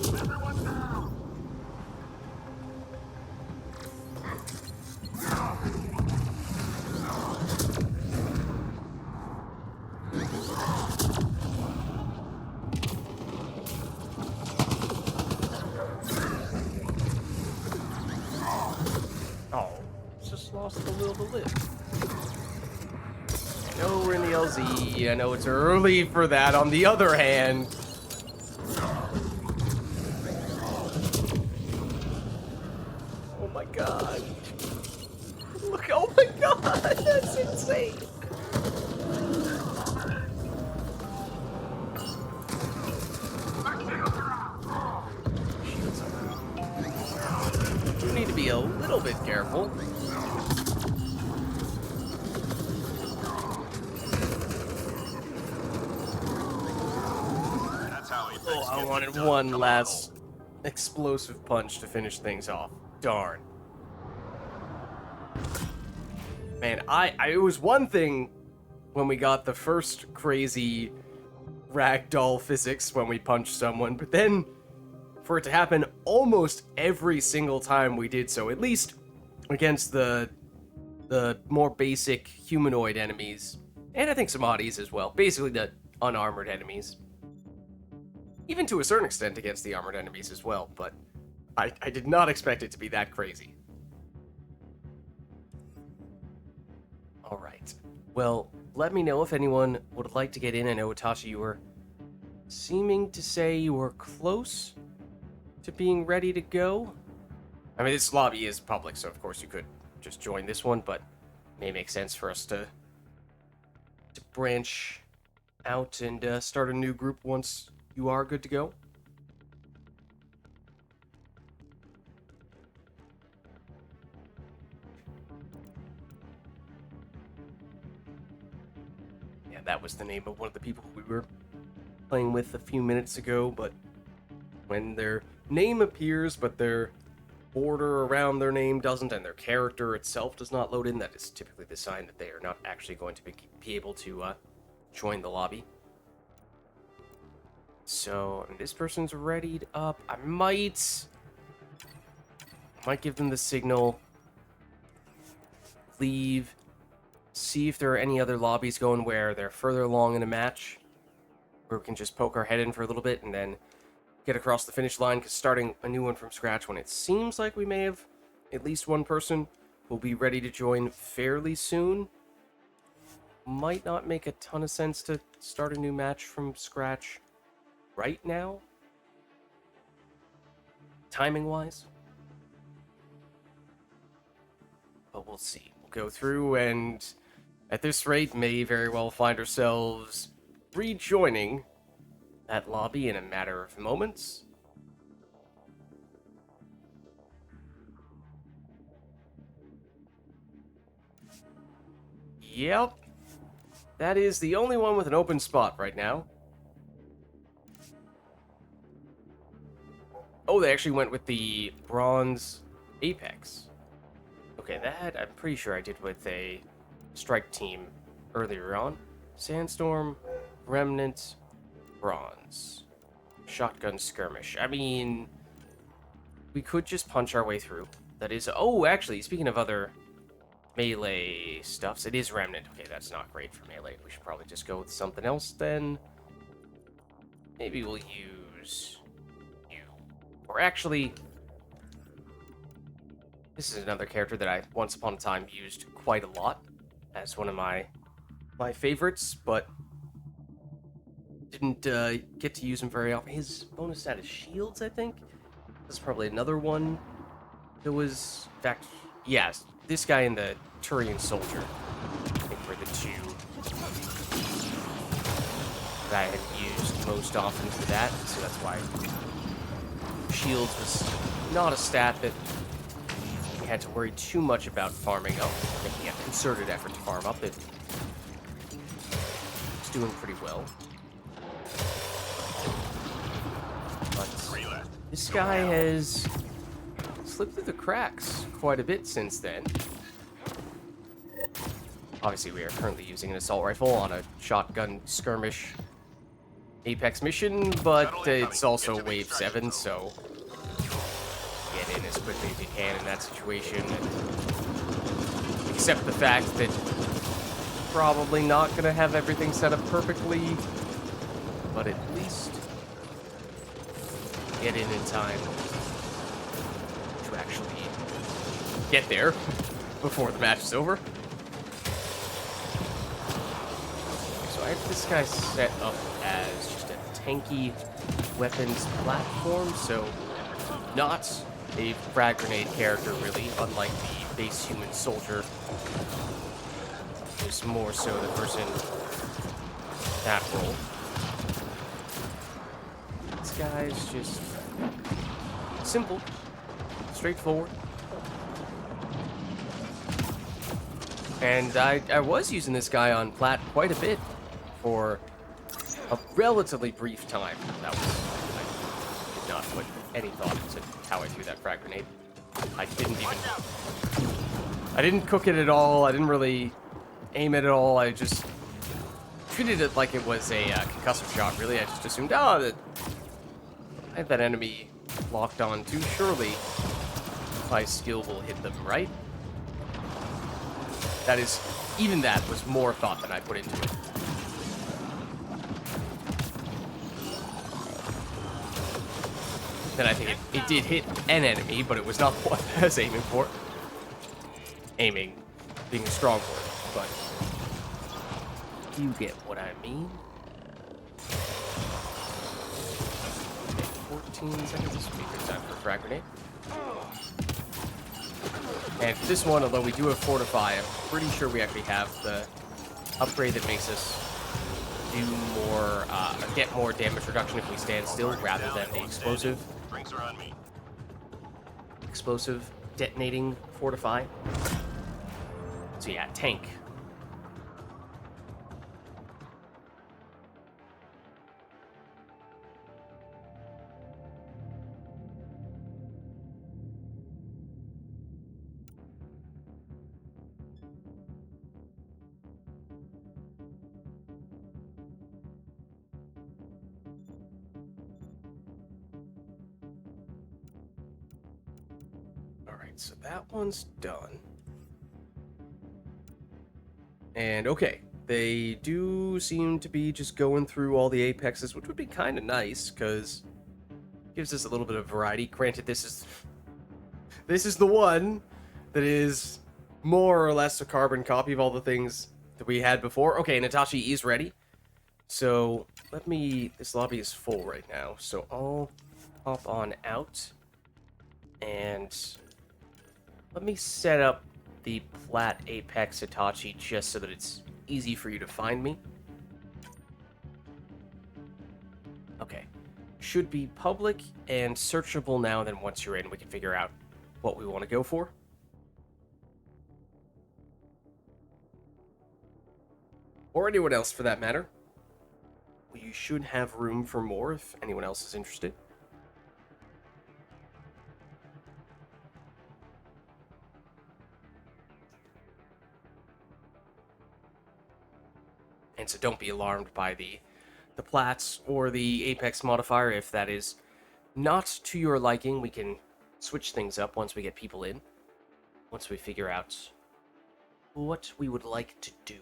Oh, just lost the will to live. I know we're in the LZ. I know it's early for that. On the other hand, oh my god. Look, oh my god, that's insane. Shields up. You need to be a little bit careful. That's how Apex Oh, I gets wanted it done. one Come on. last explosive punch to finish things off. Darn. Man, it was one thing when we got the first crazy ragdoll physics when we punched someone, but then for it to happen almost every single time we did so, at least against the more basic humanoid enemies, and I think some oddies as well, basically the unarmored enemies. Even to a certain extent against the armored enemies as well, but I did not expect it to be that crazy. Alright. Well, let me know if anyone would like to get in. I know, Itachi, you were seeming to say you were close to being ready to go. I mean, this lobby is public, so of course you could just join this one, but it may make sense for us to branch out and start a new group once you are good to go. Yeah, that was the name of one of the people we were playing with a few minutes ago, but when their name appears, but their border around their name doesn't, and their character itself does not load in, that is typically the sign that they are not actually going to be able to join the lobby. So, this person's readied up. I might give them the signal. Leave. see if there are any other lobbies going where they're further along in a match, where we can just poke our head in for a little bit and then get across the finish line, because starting a new one from scratch when it seems like we may have at least one person will be ready to join fairly soon, might not make a ton of sense to start a new match from scratch right now, timing-wise. But we'll see. We'll go through, and at this rate, may very well find ourselves rejoining that lobby in a matter of moments. Yep. That is the only one with an open spot right now. Oh, they actually went with the bronze Apex. Okay, that I'm pretty sure I did with a strike team earlier on. Sandstorm, Remnant, Bronze. Shotgun skirmish. I mean, we could just punch our way through. That is... Oh, actually, speaking of other melee stuffs, it is Remnant. Okay, that's not great for melee. We should probably just go with something else then. Maybe we'll use you. Or actually, this is another character that I once upon a time used quite a lot as one of my favorites, but didn't get to use him very often. His bonus stat is shields, I think. This is probably another one that was... In fact, yes, this guy and the Turian soldier, I think, were the two that I had used most often for that, so that's why shields was not a stat that we had to worry too much about farming up, making a concerted effort to farm up. It's doing pretty well. But this guy has slipped through the cracks quite a bit since then. Obviously, we are currently using an assault rifle on a shotgun skirmish Apex mission, but it's also wave 7, so get in as quickly as you can in that situation. And accept the fact that probably not going to have everything set up perfectly, but at least get in time to actually get there before the match is over. So I have this guy set up as just a tanky weapons platform, so not a frag grenade character really, unlike the base human soldier. Who's more so the person that role. This guy's just simple, straightforward. And I was using this guy on plat quite a bit for a relatively brief time. That was... I did not put any thought into how I threw that frag grenade. I didn't cook it at all. I didn't really aim it at all. I just treated it like it was a concussive shot, really. I just assumed, I have that enemy locked on too. Surely my skill will hit them, right? That is, even that was more thought than I put into it. Then I think it did hit an enemy, but it was not what I was aiming for. Aiming being a strong word, but you get what I mean. 14 seconds, this would be a good time for a frag grenade. And for this one, although we do have Fortify, I'm pretty sure we actually have the upgrade that makes us do more, get more damage reduction if we stand still rather than the explosive. Drinks are on me. Explosive detonating Fortify. So yeah, tank. Alright, so that one's done. And okay, they do seem to be just going through all the apexes, which would be kind of nice, because gives us a little bit of variety. Granted, this is the one that is more or less a carbon copy of all the things that we had before. Okay, Natachi is ready. So let me, this lobby is full right now, so I'll hop on out and let me set up the plat apex Hitachi just so that it's easy for you to find me. Okay, should be public and searchable now, and then once you're in we can figure out what we want to go for. Or anyone else for that matter. You should have room for more if anyone else is interested. And so don't be alarmed by the plats or the apex modifier if that is not to your liking. We can switch things up once we get people in. Once we figure out what we would like to do.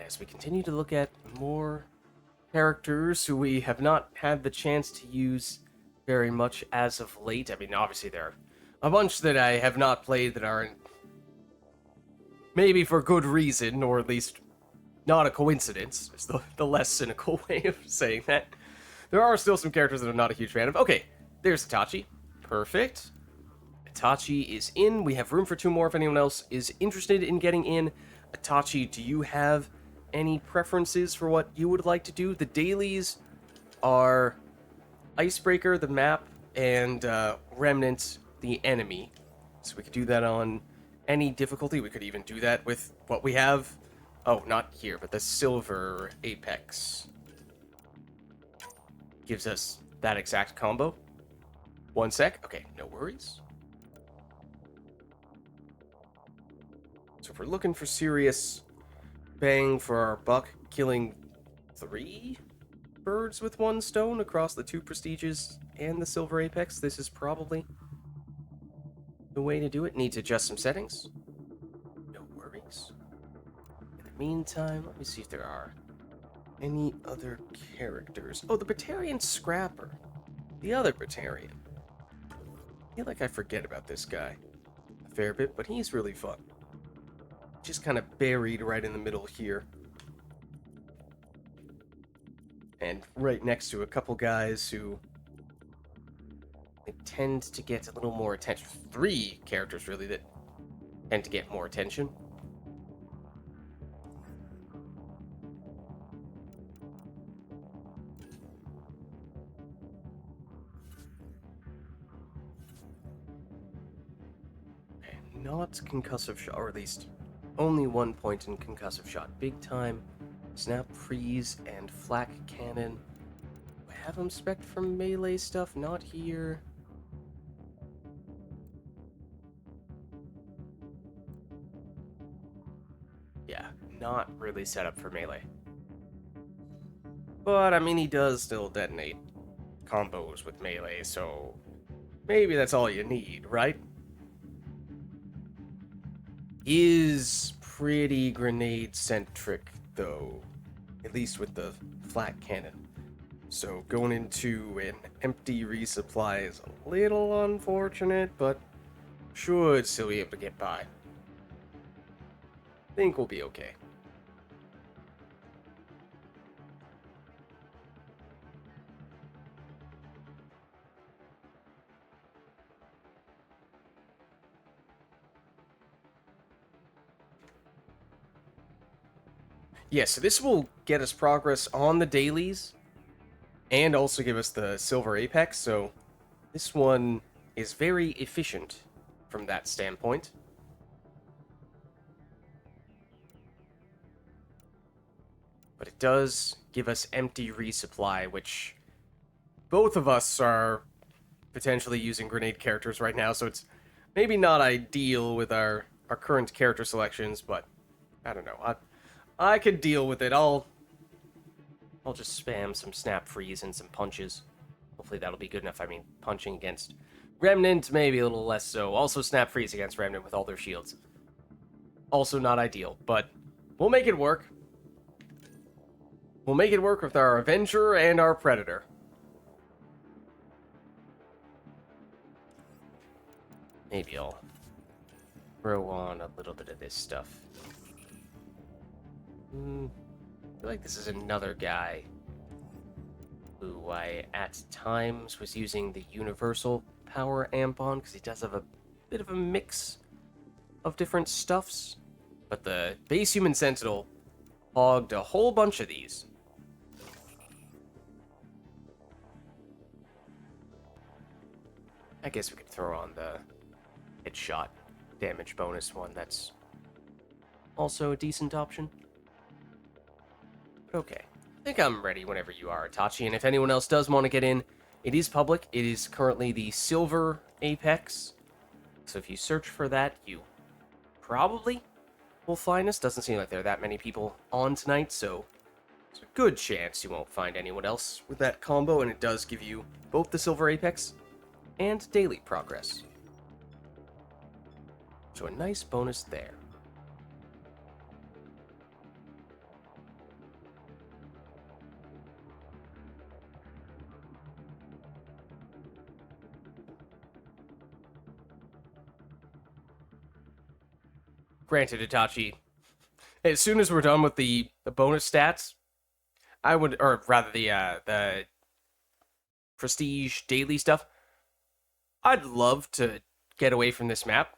As we continue to look at more characters who we have not had the chance to use very much as of late. I mean, obviously there are a bunch that I have not played that aren't maybe for good reason, or at least not a coincidence. It's the less cynical way of saying that. There are still some characters that I'm not a huge fan of. Okay, there's Itachi. Perfect. Itachi is in. We have room for 2 more if anyone else is interested in getting in. Itachi, do you have any preferences for what you would like to do? The dailies are Icebreaker, the map, and Remnant, the enemy. So we could do that on any difficulty. We could even do that with what we have. Oh, not here, but the Silver Apex. Gives us that exact combo. 1 sec. Okay, no worries. So if we're looking for serious bang for our buck, killing 3 birds with 1 stone across the 2 prestiges and the Silver Apex, this is probably the way to do it. Need to adjust some settings. No worries. In the meantime, let me see if there are any other characters. Oh, the Batarian Scrapper. The other Batarian. I feel like I forget about this guy a fair bit, but he's really fun. Just kind of buried right in the middle here. And right next to a couple guys who tend to get a little more attention. 3 characters, really, that tend to get more attention. Not concussive shot, or at least only 1 point in concussive shot. Big time, snap freeze, and flak cannon. Do I have them spec'd from melee stuff? Not here. Yeah, not really set up for melee. But, I mean, he does still detonate combos with melee, so maybe that's all you need, right? Is pretty grenade-centric, though. At least with the flak cannon. So going into an empty resupply is a little unfortunate, but should still be able to get by. Think we'll be okay. Yeah, so this will get us progress on the dailies and also give us the Silver Apex, so this one is very efficient from that standpoint. But it does give us empty resupply, which both of us are potentially using grenade characters right now, so it's maybe not ideal with our current character selections, but I don't know. I could deal with it. I'll just spam some snap freeze and some punches. We'll Hopefully that'll be good enough. I mean, punching against Remnant, maybe a little less so. Also, Snap Freeze against Remnant with all their shields. Also not ideal, but we'll make it work. We'll make it work with our Avenger and our Predator. Maybe I'll throw on a little bit of this stuff. I feel like this is another guy who I, at times, was using the universal power amp on, because he does have a bit of a mix of different stuffs. But the base human sentinel hogged a whole bunch of these. I guess we could throw on the headshot damage bonus one. That's also a decent option. Okay. I think I'm ready whenever you are, Itachi. And if anyone else does want to get in, it is public. It is currently the Silver Apex. So if you search for that, you probably will find us. Doesn't seem like there are that many people on tonight, so there's a good chance you won't find anyone else with that combo. And it does give you both the Silver Apex and daily progress. So a nice bonus there. Granted, Itachi, as soon as we're done with the bonus stats, I would, or rather the prestige daily stuff, I'd love to get away from this map,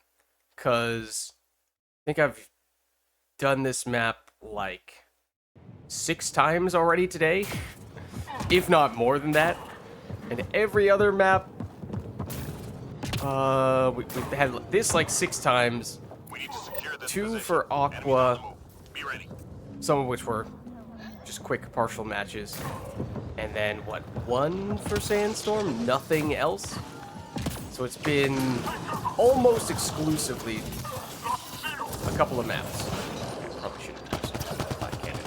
because I think I've done this map like 6 times already today, if not more than that. And every other map, we've had this like 6 times. We need to secure this 2 position. for Enemy Aqua, on the move. Be ready. some of which were just quick partial matches. And then, what, 1 for Sandstorm? Nothing else? So it's been almost exclusively a couple of maps. Okay, probably shouldn't use flat cannon.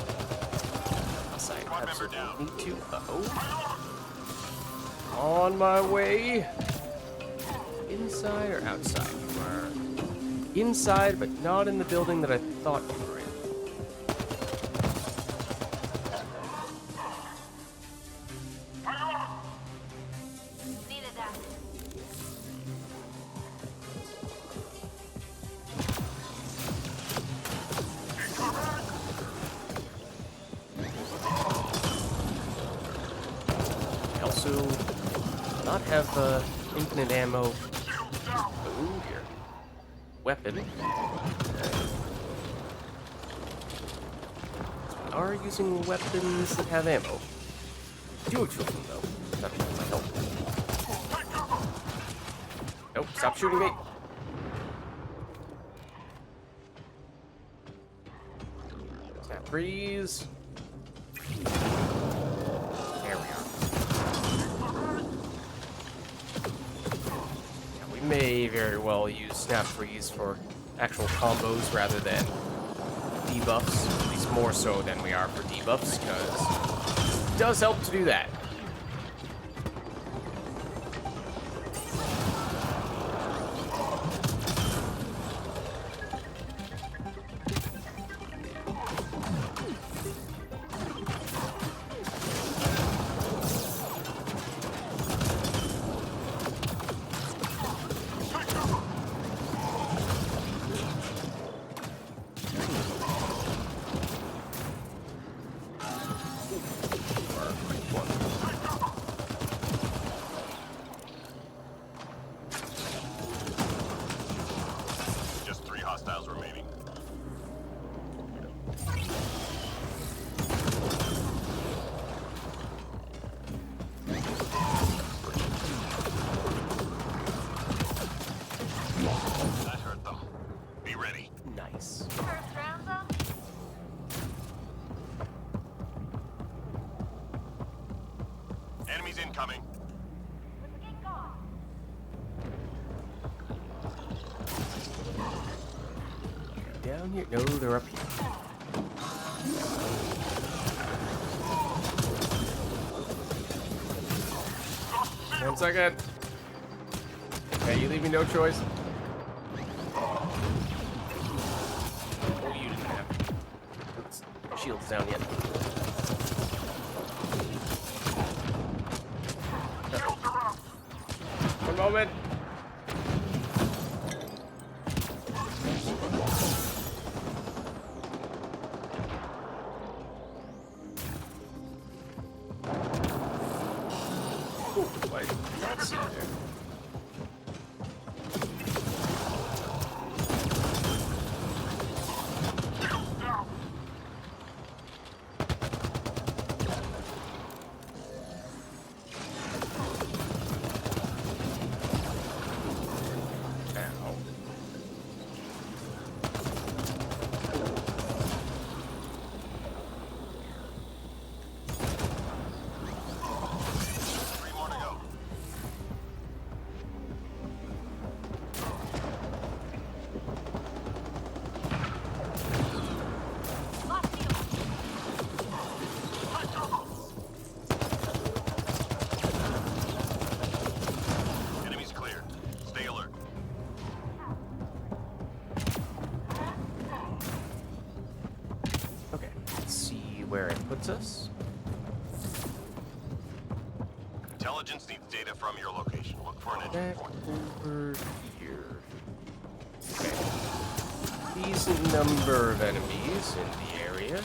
Outside, absolutely need to. Uh-oh. On my way. Inside or outside? You are inside, but not in the building that I thought you were in. Needed that. I also do not have infinite ammo. Ooh, here. Weapon. We are using weapons that have ammo. I do have 2 of them, though. That might help. Nope, stop shooting me. Snap freeze. There we are. Yeah, we may very well use snap freeze for actual combos rather than debuffs. At least more so than we are for debuffs, because it does help to do that. Just 3 hostiles remaining. That hurt them. Be ready. Nice. First round, though? Enemies incoming. Let's get going. Down here? No, they're up here. second. Okay, you leave me no choice. Oh, you didn't have shields down yet. One moment. Us. Intelligence needs data from your location. Look for an entry point. Over here. Okay. Decent number of enemies in the area.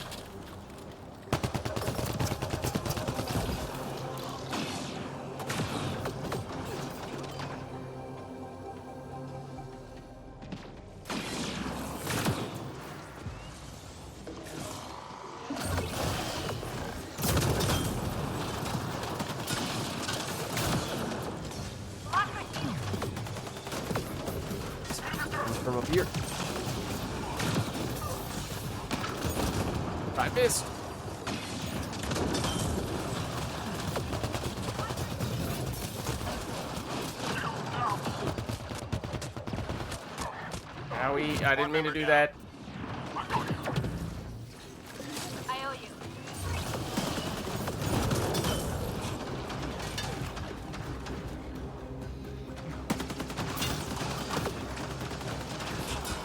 From up here. I missed. Owie, I didn't mean to do that. I owe you.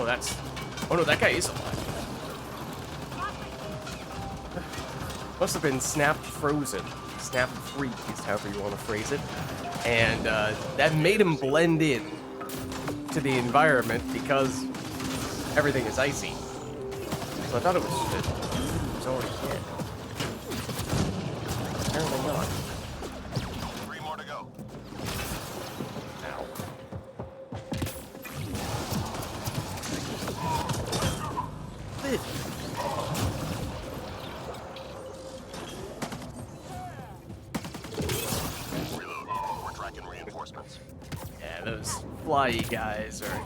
Oh, that's... Oh no, that guy is alive. Must have been snapped frozen. Snapped freezed, however you want to phrase it. And that made him blend in to the environment because everything is icy. So I thought it was already dead. Apparently not. 3 more to go. Ow. Reload. We're tracking reinforcements. Yeah, those flyy guys are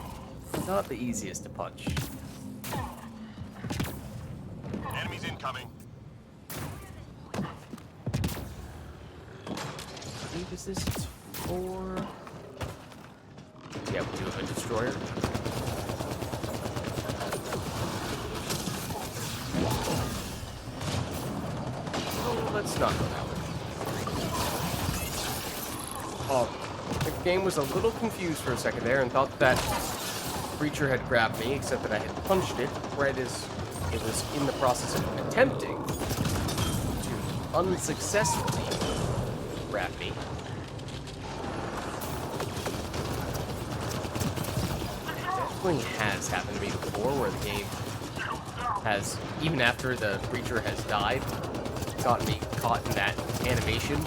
not the easiest to punch. Enemies incoming. I believe is this? It's 4. Yeah, we do have a destroyer. Oh, let's not go that way. Oh, the game was a little confused for a second there and thought that creature had grabbed me, except that I had punched it right as it was in the process of attempting to unsuccessfully grab me. Definitely has happened to me before, where the game has, even after the creature has died, gotten me caught in that animation.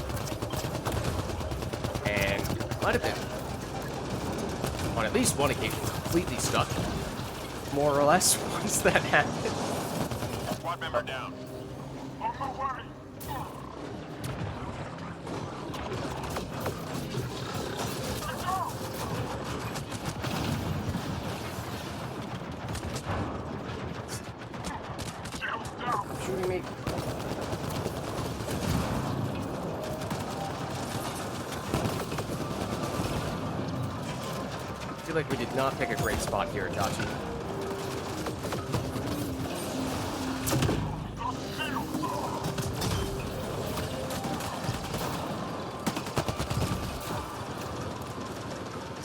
And might have been, on at least one occasion, completely stuck. More or less, once that happened. Squad member down. Shooting me. I feel like we did not pick a great spot here, Tachi.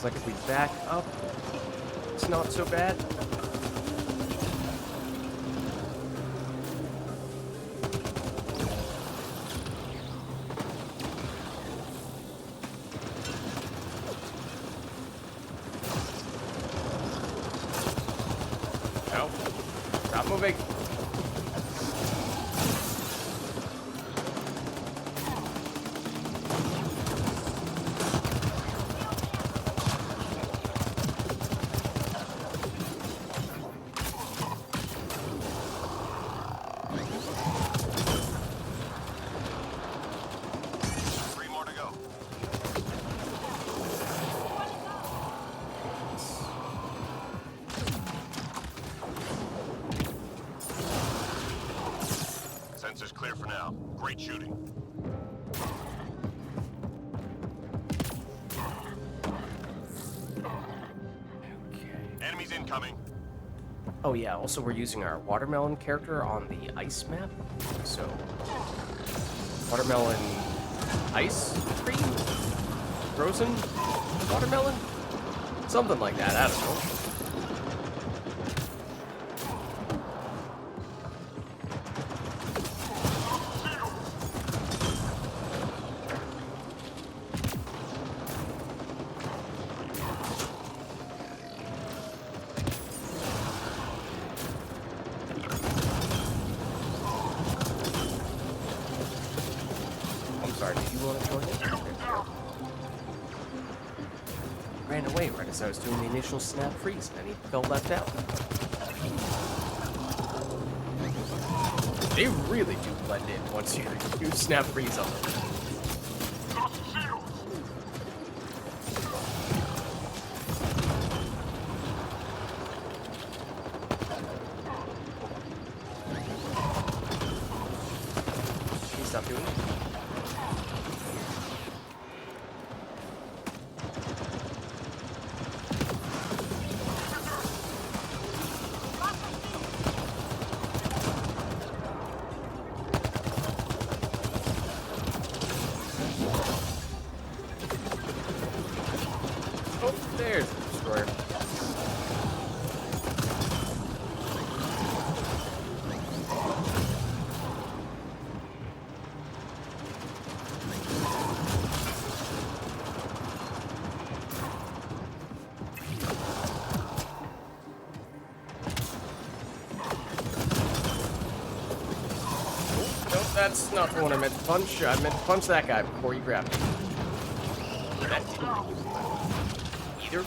Looks like if we back up, it's not so bad. No. Stop moving. Three more to go. Sensors clear for now. Great shooting. Okay. Enemies incoming. Oh yeah, also we're using our watermelon character on the ice map. So, watermelon ice cream? Frozen watermelon? Something like that, I don't know. I'm sorry, did you want to join it? Ran away right as I was doing the initial snap freeze, and then he felt left out. They really do blend in once you snap freeze on them. Can you stop doing it? Oh, there's the destroyer. Nope, that's not the one I meant to punch. I meant to punch that guy before you grabbed me. That didn't either.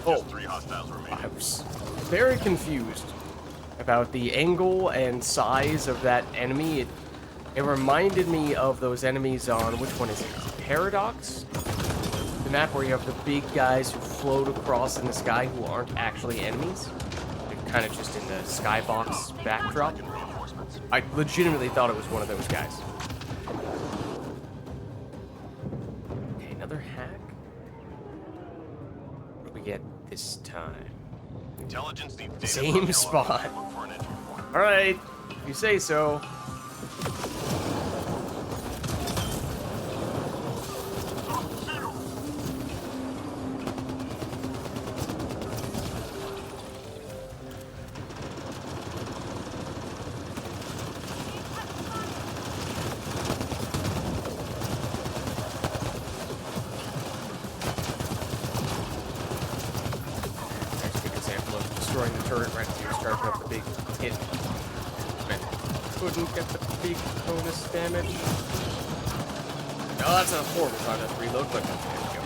Oh, Just 3 hostiles remaining. I was very confused about the angle and size of that enemy. It reminded me of those enemies on, which one is it? Paradox? The map where you have the big guys who float across in the sky who aren't actually enemies. They're kind of just in the skybox backdrop. Reinforcements. I legitimately thought it was one of those guys. Okay, another hack? What do we get this time? Intelligence needs data Same from the spot. LRT. Look for an entry point. Alright, if you say so. There's a good example of destroying the turret right as he was charging up the big hit. But couldn't get the big bonus damage. No, that's a horrible time to reload, but there we go.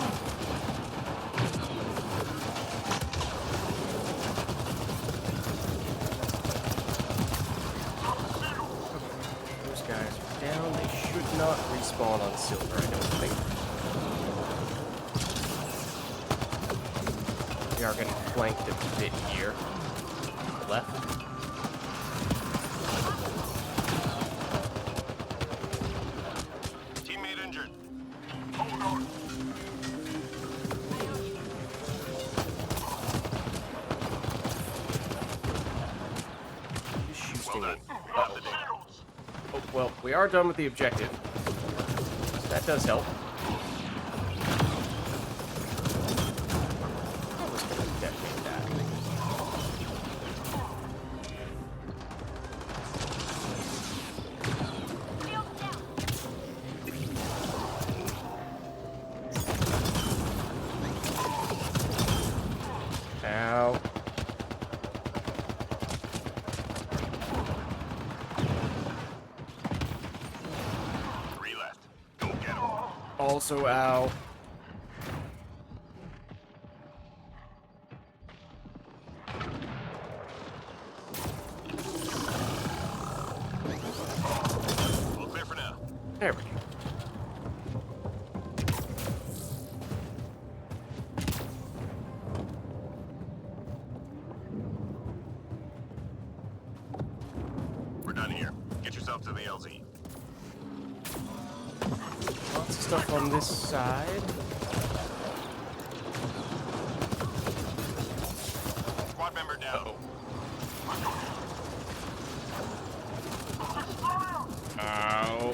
Those guys are down. They should not respawn on silver, I don't think. We are getting flanked a bit here. Left. Teammate injured. well, we are done with the objective. So that does help. I was going to detonate that. Shield down. Ow. Three left. Go get them. Also, ow. All clear for now. There we go. We're done here. Get yourself to the LZ. Lots of stuff on this side. Squad member down. Ow.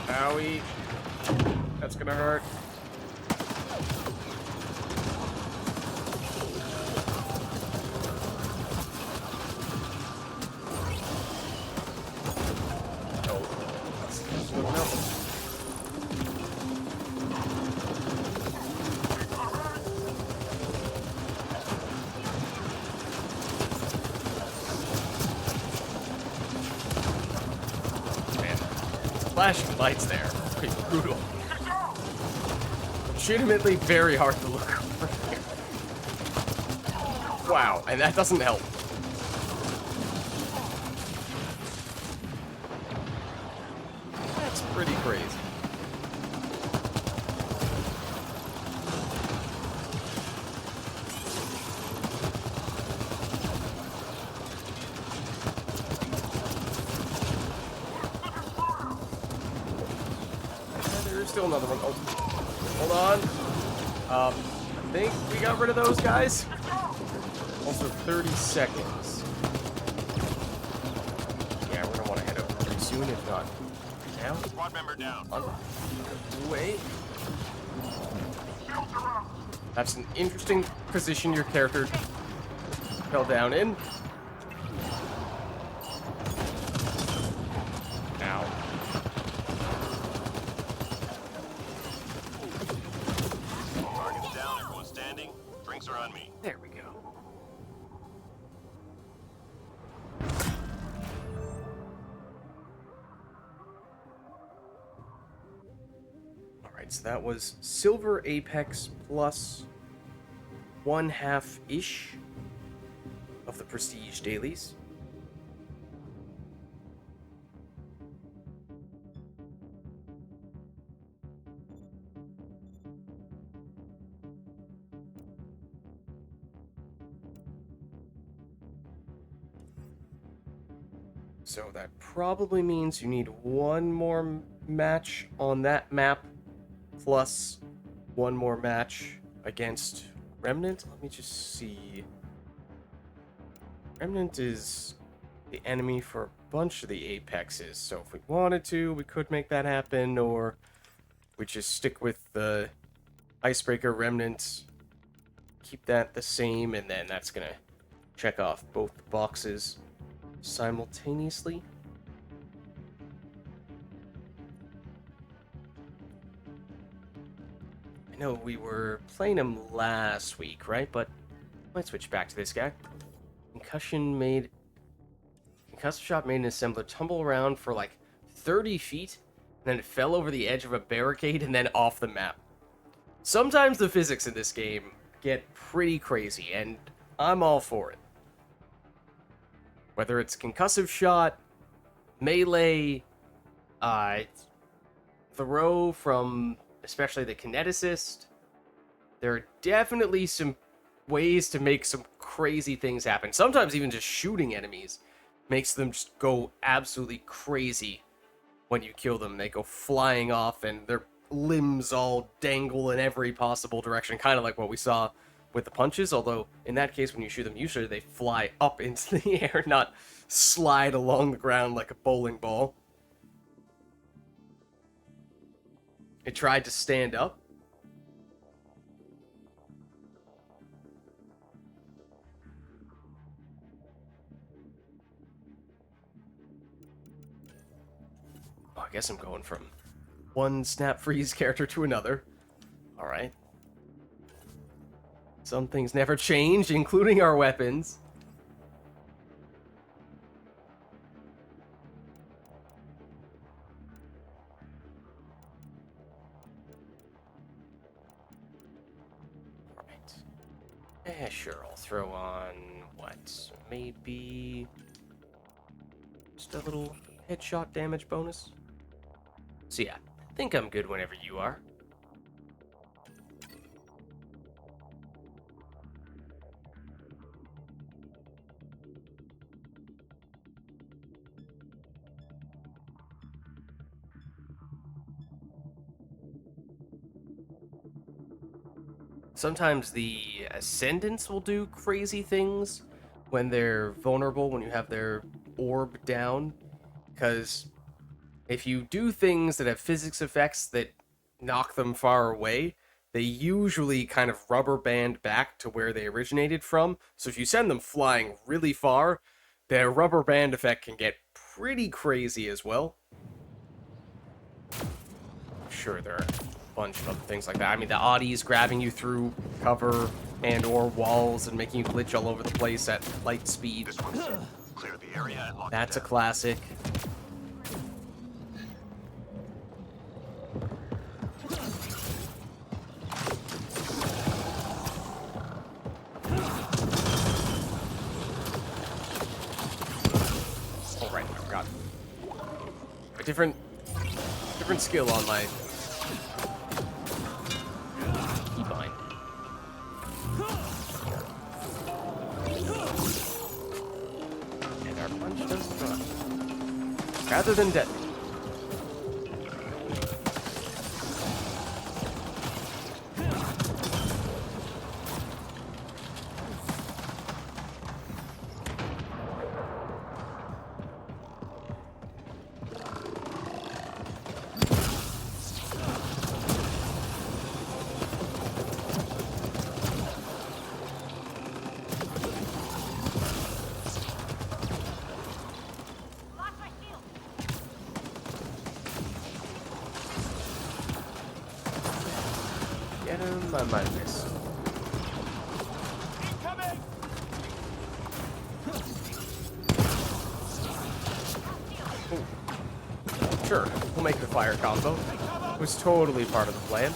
Owie. That's gonna hurt. Oh. No. Man, flashing lights there. Pretty brutal. Legitimately very hard to look over here. Wow, and that doesn't help. That's pretty crazy. There's still another one. Oh, hold on. I think we got rid of those guys. Also, 30 seconds. Yeah, we're gonna want to head over pretty soon, if not now. Squad member down. Wait. That's an interesting position your character fell down in. Ow. Target's down. Everyone standing. Drinks are on me. There we go. Alright, so that was Silver Apex plus 1/2-ish of the Prestige dailies. So that probably means you need one more match on that map, plus one more match against Remnant. Let me just see. Remnant is the enemy for a bunch of the Apexes, so if we wanted to, we could make that happen, or we just stick with the Icebreaker Remnant, keep that the same, and then that's gonna check off both the boxes simultaneously. I know we were playing him last week, right? But might switch back to this guy. Concussion shot made an assembler tumble around for like 30 feet, and then it fell over the edge of a barricade and then off the map. Sometimes the physics in this game get pretty crazy, and I'm all for it. Whether it's concussive shot, melee, throw from especially the kineticist, there are definitely some ways to make some crazy things happen. Sometimes even just shooting enemies makes them just go absolutely crazy when you kill them. They go flying off, and their limbs all dangle in every possible direction, kind of like what we saw with the punches, although in that case, when you shoot them, usually they fly up into the air, not slide along the ground like a bowling ball. It tried to stand up. Oh, I guess I'm going from one snap freeze character to another. Alright. Some things never change, including our weapons. Alright. Sure, I'll throw on, what, maybe just a little headshot damage bonus? So yeah, I think I'm good whenever you are. Sometimes the Ascendants will do crazy things when they're vulnerable, when you have their orb down, because if you do things that have physics effects that knock them far away, they usually kind of rubber band back to where they originated from. So if you send them flying really far, their rubber band effect can get pretty crazy as well. Sure, there are a bunch of other things like that. I mean, the Audis grabbing you through cover and or walls and making you glitch all over the place at light speed. This one's clear the area and lock it That's a down. classic. Oh, right, I forgot. A different skill on my keybind. And our punch does the run. Rather than detonate. Lock my shield. Get him, I might miss. Incoming! Sure, we'll make the fire combo. It was totally part of the plan.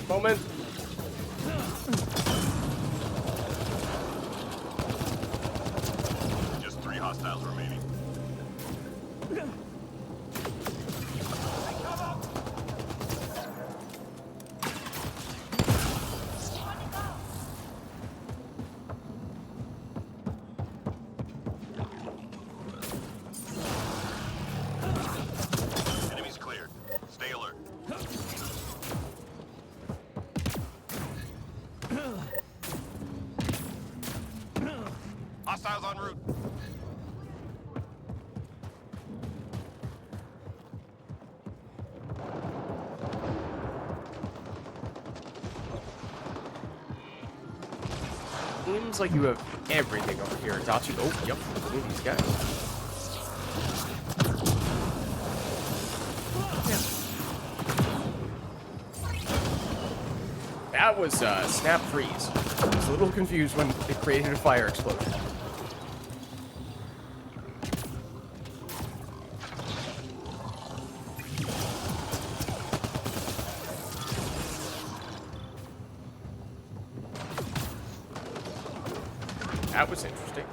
Moment. Just 3 hostiles remaining. Enemies cleared. Stay alert. Hostiles en route. Seems like you have everything over here, Itachi. Oh, yep, look at these guys. That was snap freeze. I was a little confused when it created a fire explosion. That was interesting.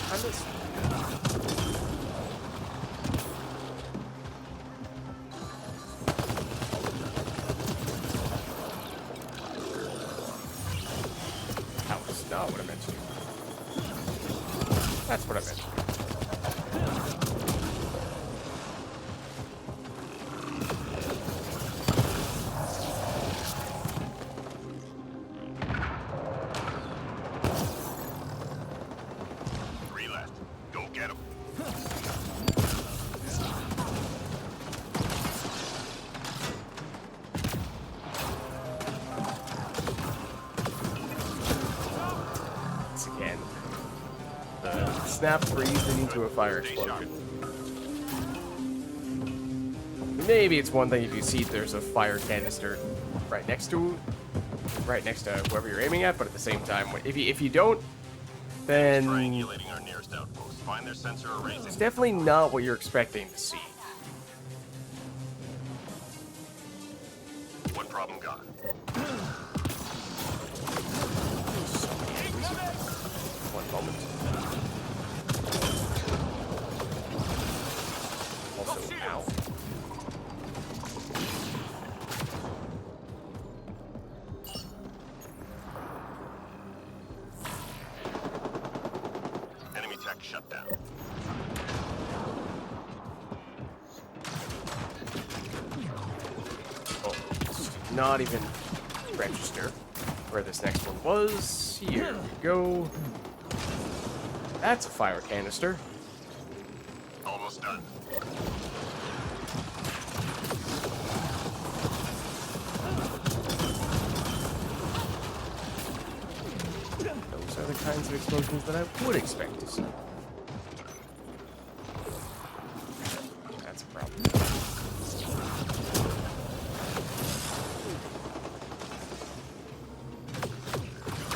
Kind That's what I meant. Three left. Go get him. Once again, the snap freeze into a fire explosion. Maybe it's one thing if you see there's a fire canister right next to whoever you're aiming at, but at the same time, if you don't, then Triangulating our nearest outpost. Find their sensor arrays. it's definitely not what you're expecting to see. One problem gone. One moment. Also, ow. Enemy tech shut down. Oh, did not even register where this next one was. Here we go. That's a fire canister. Almost done. Those are the kinds of explosions that I would expect to see. That's a problem.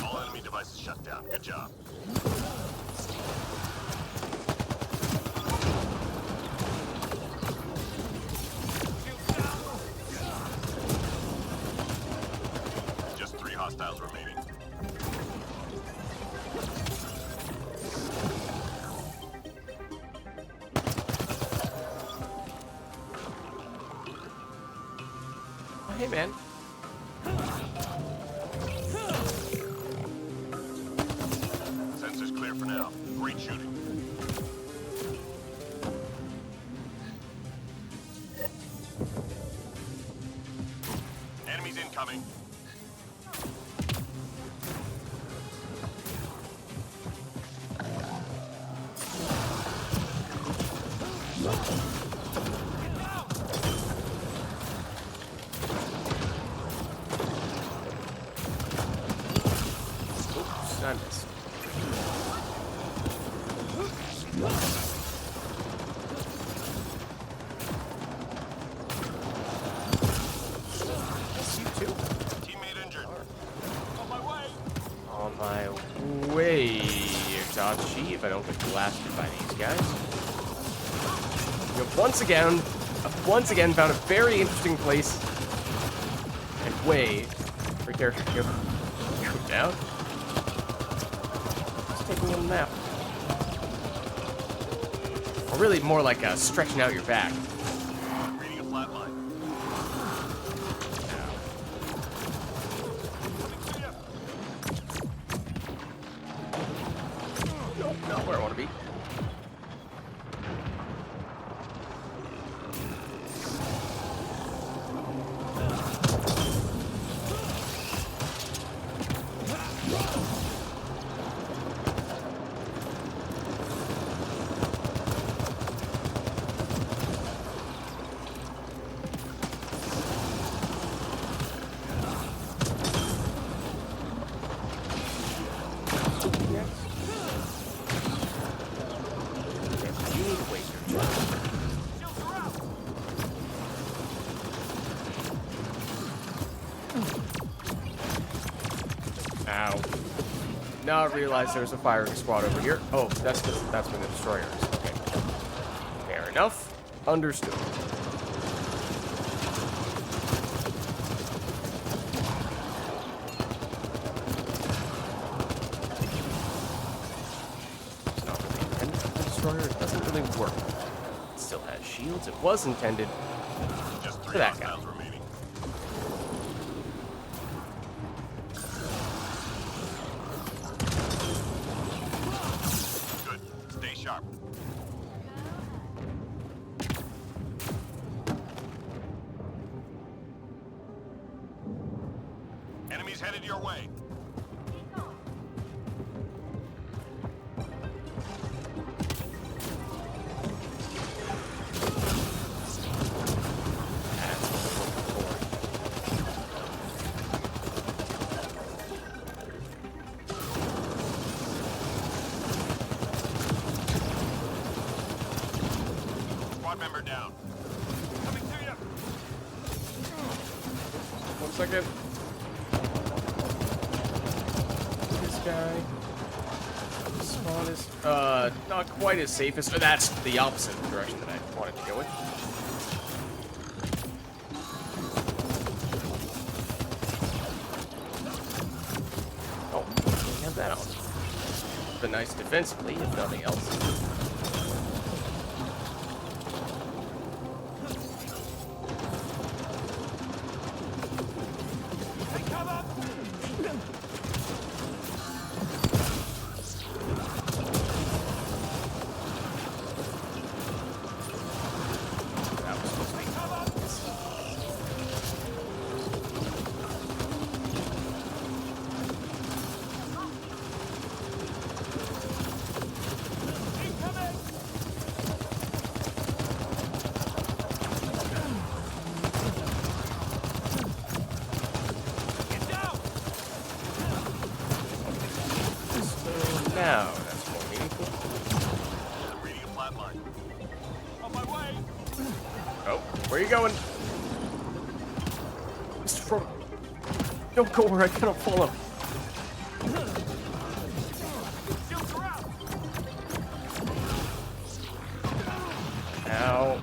All enemy devices shut down. Good job. Just 3 hostiles remaining. Oh, hey, man. Sensors clear for now. Great shooting. Enemies incoming. Oops, I missed. That's you too. Teammate injured. On my way, Itachi, if I don't get blasted by these guys. You have once again found a very interesting place and way for character to go down. Just taking a nap. Or really more like stretching out your back. Reading a flat line. Nope, not where I want to be. You need to waste your time. Ow. Now I realize there's a firing squad over here. Oh, that's when the destroyer is. Okay. Fair enough. Understood. It's not really intended for the destroyer. It doesn't really work. It still has shields. It was intended Just 3 for that guy. hostiles remaining. Good. sharp. Enemies headed your way. Keep going. Squad member down. Coming to you. 1 second. This guy. Spawn is not quite as safe as. That's the opposite direction that I wanted to go with. Oh, we have that on. The nice defensively, if nothing else. Now, that's more meaningful. I'm reading a flat line. On my way. Oh, where are you going? Mr. Frog. Don't go where I cannot follow. Shields are out. Ow.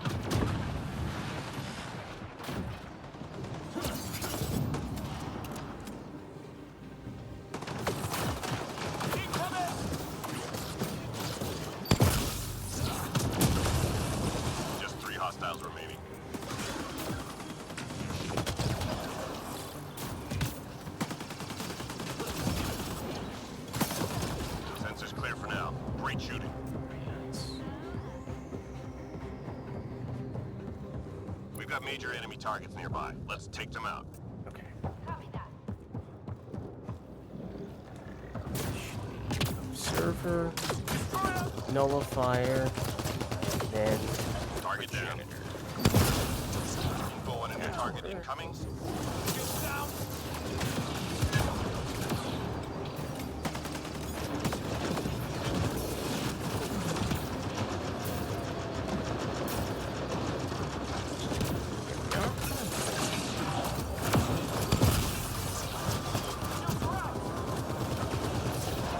Just 3 hostiles remaining. Sensors clear for now. Great shooting. We've got major enemy targets nearby. Let's take them out. Okay. Copy that. Observer, nullifier, then Target down. janitor. Info on enemy target incoming. Shields down.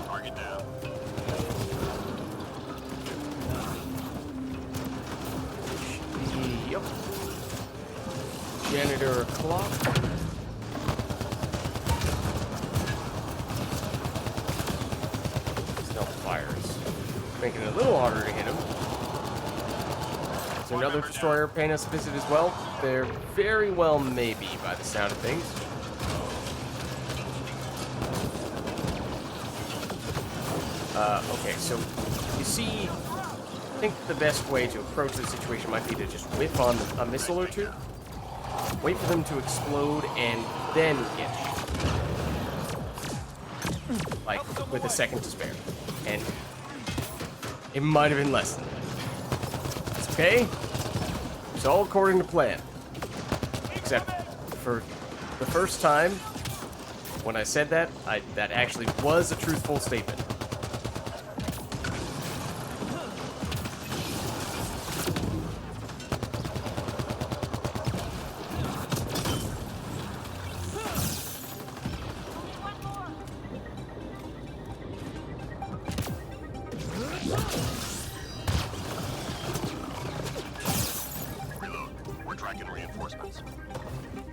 Target down. Yep. Janitor clock. Stealth fires. Making it a little harder to hit him. Is another destroyer paying us a visit as well? There very well may be by the sound of things. Okay, so you see, I think the best way to approach this situation might be to just whiff on a missile or two, wait for them to explode, and then hit. Like, with a second to spare. And it might have been less than that. That's okay. It's all according to plan. Except for the first time, when I said that, that actually was a truthful statement. Reload. We're tracking reinforcements.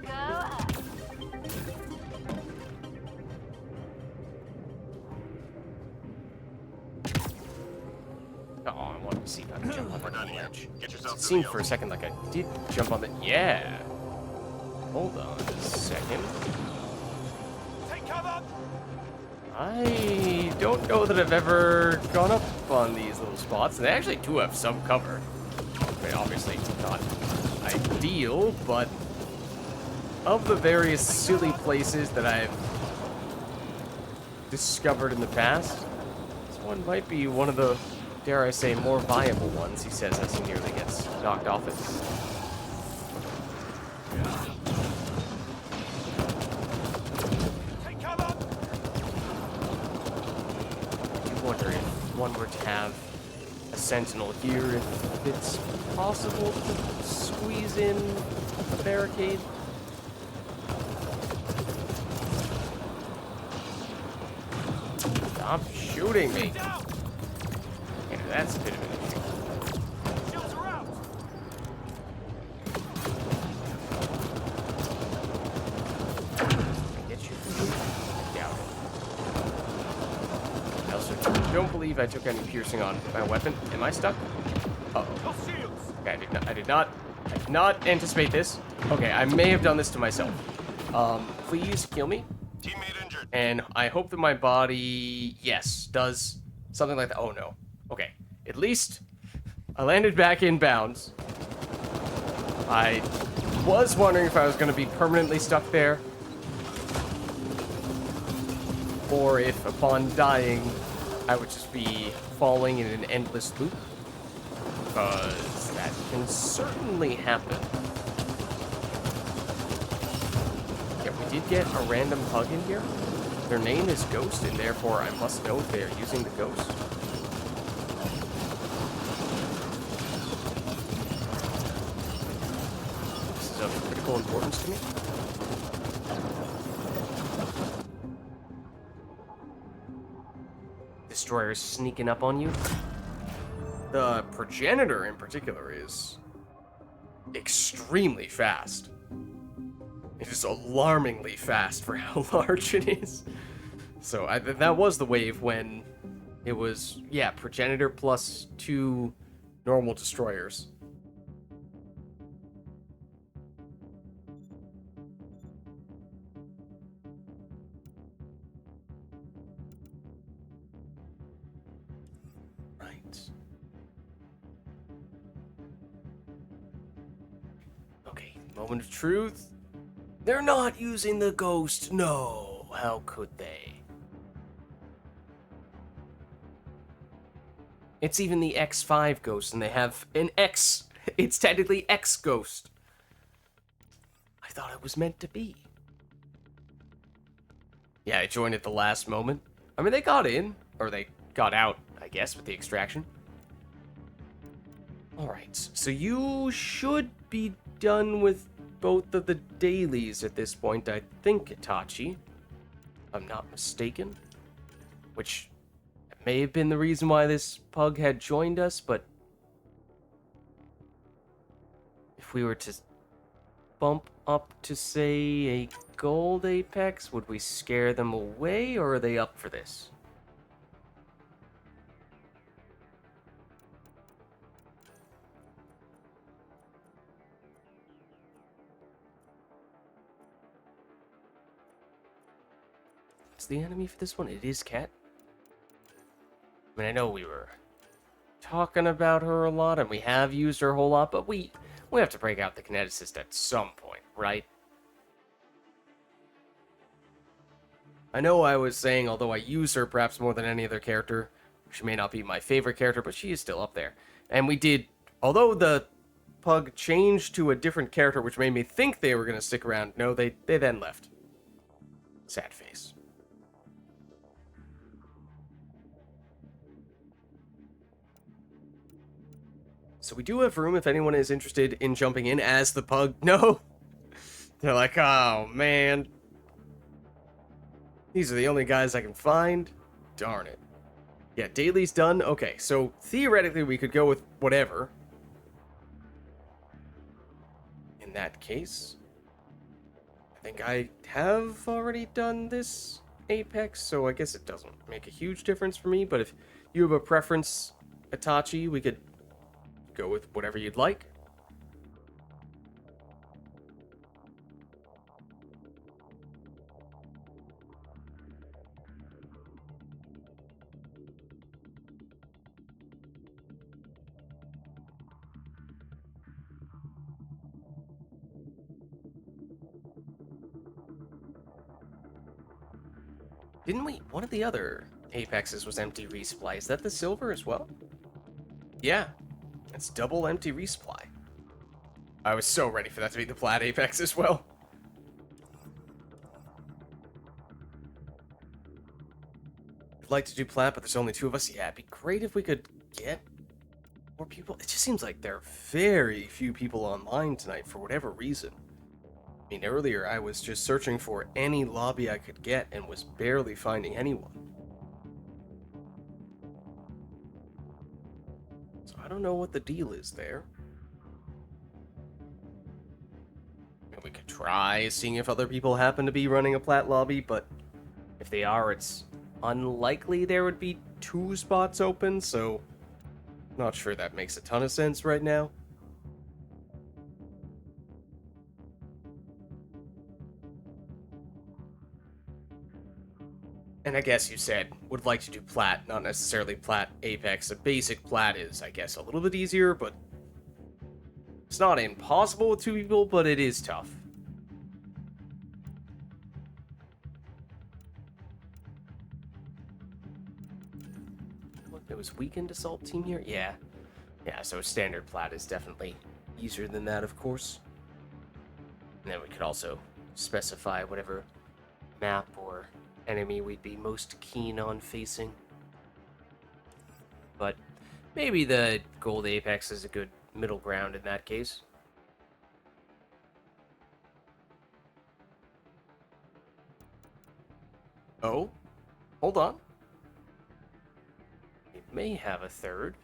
Go up. Oh, I wanted to see if I could jump on We're the done here. ledge. Get It yourself to seemed the for a second like I did jump on the... Yeah. Hold on a second. Take cover. I don't know that I've ever gone up on these little spots. They actually do have some cover. I mean, obviously not ideal, but of the various silly places that I've discovered in the past, this one might be one of the, dare I say, more viable ones, he says as he nearly gets knocked off it. Take cover! I do wonder if one were to have a sentinel here, if it's possible to squeeze in a barricade. Stop shooting me. Yeah, that's a bit of an issue. Shields are out! Can I get you from here? I doubt it. I also don't believe I took any piercing on my weapon. Am I stuck? Uh-oh. No shields! Okay, I did not anticipate this. Okay, I may have done this to myself. Please kill me. Teammate injured. And I hope that my body, yes, does something like that. Oh no. Okay. At least I landed back in bounds. I was wondering if I was going to be permanently stuck there, or if upon dying I would just be falling in an endless loop. Because that can certainly happen. Yeah, we did get a random pug in here. Their name is Ghost, and therefore I must know if they are using the Ghost. This is of critical importance to me. Destroyer is sneaking up on you. The progenitor in particular is extremely fast. It is alarmingly fast for how large it is. So that was the wave when it was, yeah, progenitor plus 2 normal destroyers. Right. Okay, moment of truth. They're not using the Ghost. No, how could they? It's even the X5 Ghost, and they have an X. It's technically X Ghost. I thought it was meant to be. Yeah, I joined at the last moment. I mean, they got in, or they got out, I guess, with the extraction. Alright, so you should be done with both of the dailies at this point, I think, Itachi. If I'm not mistaken. Which may have been the reason why this pug had joined us, but if we were to bump up to, say, a gold apex, would we scare them away, or are they up for this? Is the enemy for this one? It is Cat. I mean, I know we were talking about her a lot, and we have used her a whole lot, but we have to break out the kineticist at some point, right? I know I was saying, although I use her perhaps more than any other character, she may not be my favorite character, but she is still up there. And we did, although the pug changed to a different character, which made me think they were going to stick around, no, they then left. Sad face. So we do have room if anyone is interested in jumping in as the pug. No! They're like, oh, man. These are the only guys I can find. Darn it. Yeah, daily's done. Okay, so theoretically we could go with whatever. In that case, I think I have already done this Apex, so I guess it doesn't make a huge difference for me, but if you have a preference, Itachi, we could go with whatever you'd like. Didn't we? One of the other Apexes was empty resupply. Is that the silver as well? Yeah. It's double empty resupply. I was so ready for that to be the plat Apex as well. I'd like to do plat, but there's only 2 of us. Yeah, it'd be great if we could get more people. It just seems like there are very few people online tonight for whatever reason. I mean, earlier I was just searching for any lobby I could get and was barely finding anyone. So I don't know what the deal is there. And we could try seeing if other people happen to be running a plat lobby, but if they are, it's unlikely there would be 2 spots open, so not sure that makes a ton of sense right now. And I guess you said would like to do plat, not necessarily plat Apex. A basic plat is, I guess, a little bit easier, but it's not impossible with 2 people, but it is tough. Look, there was weekend assault team here? Yeah. Yeah, so standard plat is definitely easier than that, of course. And then we could also specify whatever map or enemy we'd be most keen on facing. But maybe the gold Apex is a good middle ground in that case. Oh, hold on. We may have a third.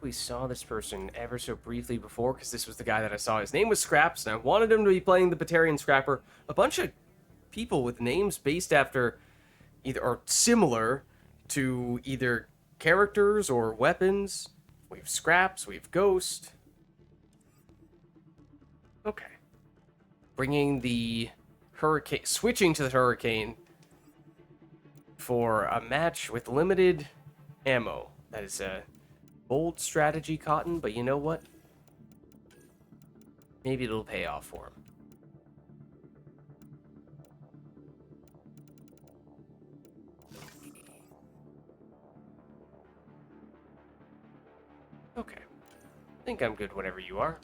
We saw this person ever so briefly before, because this was the guy that I saw. His name was Scraps, and I wanted him to be playing the Batarian Scrapper. A bunch of people with names based after either or similar to either characters or weapons. We have Scraps, we have Ghost. Okay. Bringing the Hurricane, switching to the Hurricane for a match with limited ammo. That is a bold strategy, Cotton, but you know what? Maybe it'll pay off for him. Okay. I think I'm good whenever you are.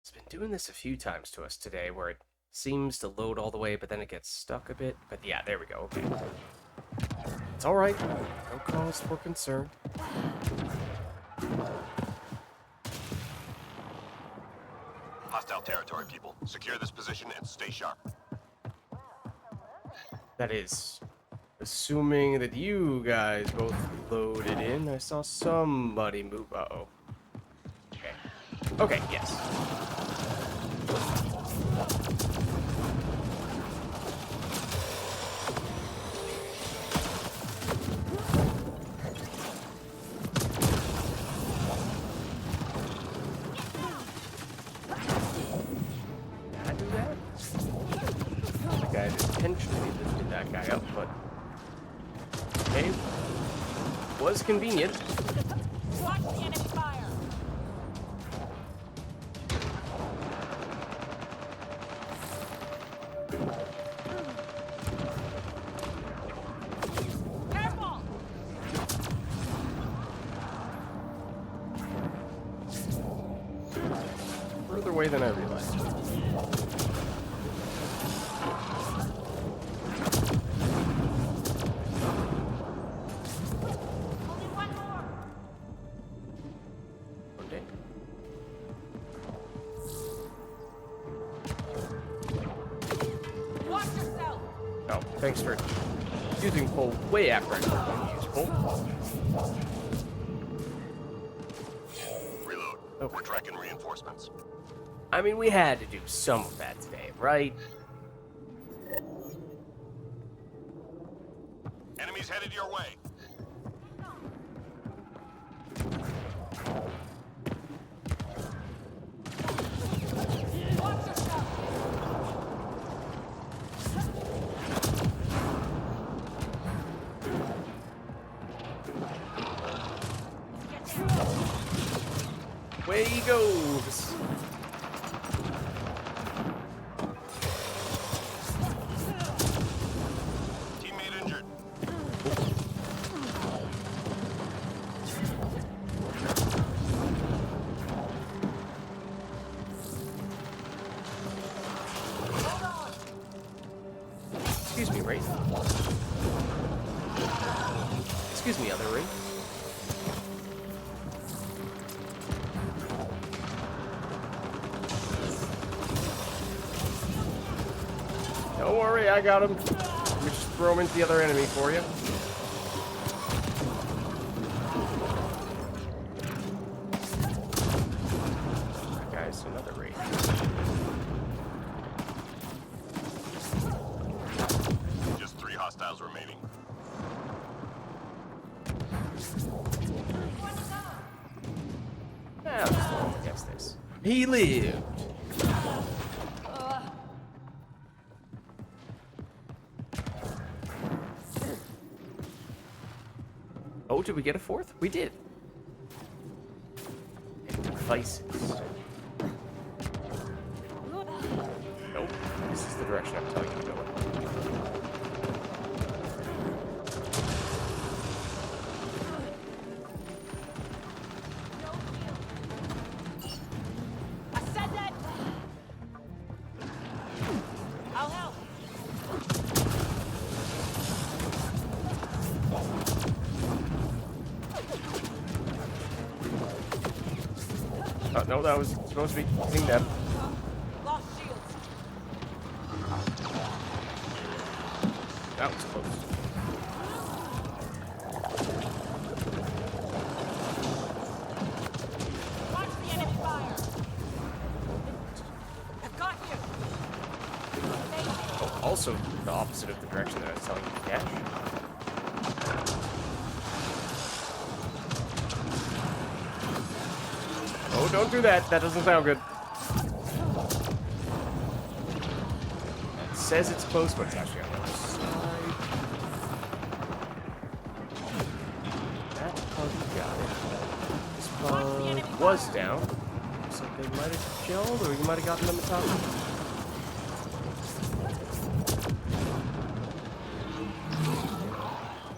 It's been doing this a few times to us today, where it seems to load all the way, but then it gets stuck a bit. But yeah, there we go. Okay. It's alright. No cause for concern. Hostile territory, people. Secure this position and stay sharp. That is assuming that you guys both loaded in. I saw somebody move. Uh-oh. Okay. Okay, yes. Did I do that? The guy intentionally lifted that guy up, but okay. Was convenient. Watch the enemy fire! Careful! Further away than I realized. Only one more! Okay. Watch yourself! Oh, thanks for using pull way after I told you to use pull. We're tracking reinforcements. I mean, we had to do some of that today, right? Enemies headed your way. Watch yourself. Away he goes. Teammate injured. Excuse me, Wraith. Excuse me, other Wraith. Don't worry, I got him. Let me just throw him into the other enemy for you. That guy's another Wraith. Just 3 hostiles remaining. Ah, let's throw him against this. He lived. Oh, did we get a fourth? We did. And devices. Nope. This is the direction I'm telling you to go. I said that. I'll help. Oh, no, that was supposed to be hitting them. Lost shields. That was close. Watch the enemy fire. I've got you. Oh, also the opposite of the direction that I was telling you to catch. Oh, don't do that. That doesn't sound good. It says it's close, but it's actually on the other side. That bug got it. This bug was down. Looks like they might have killed, or you might have gotten them at top.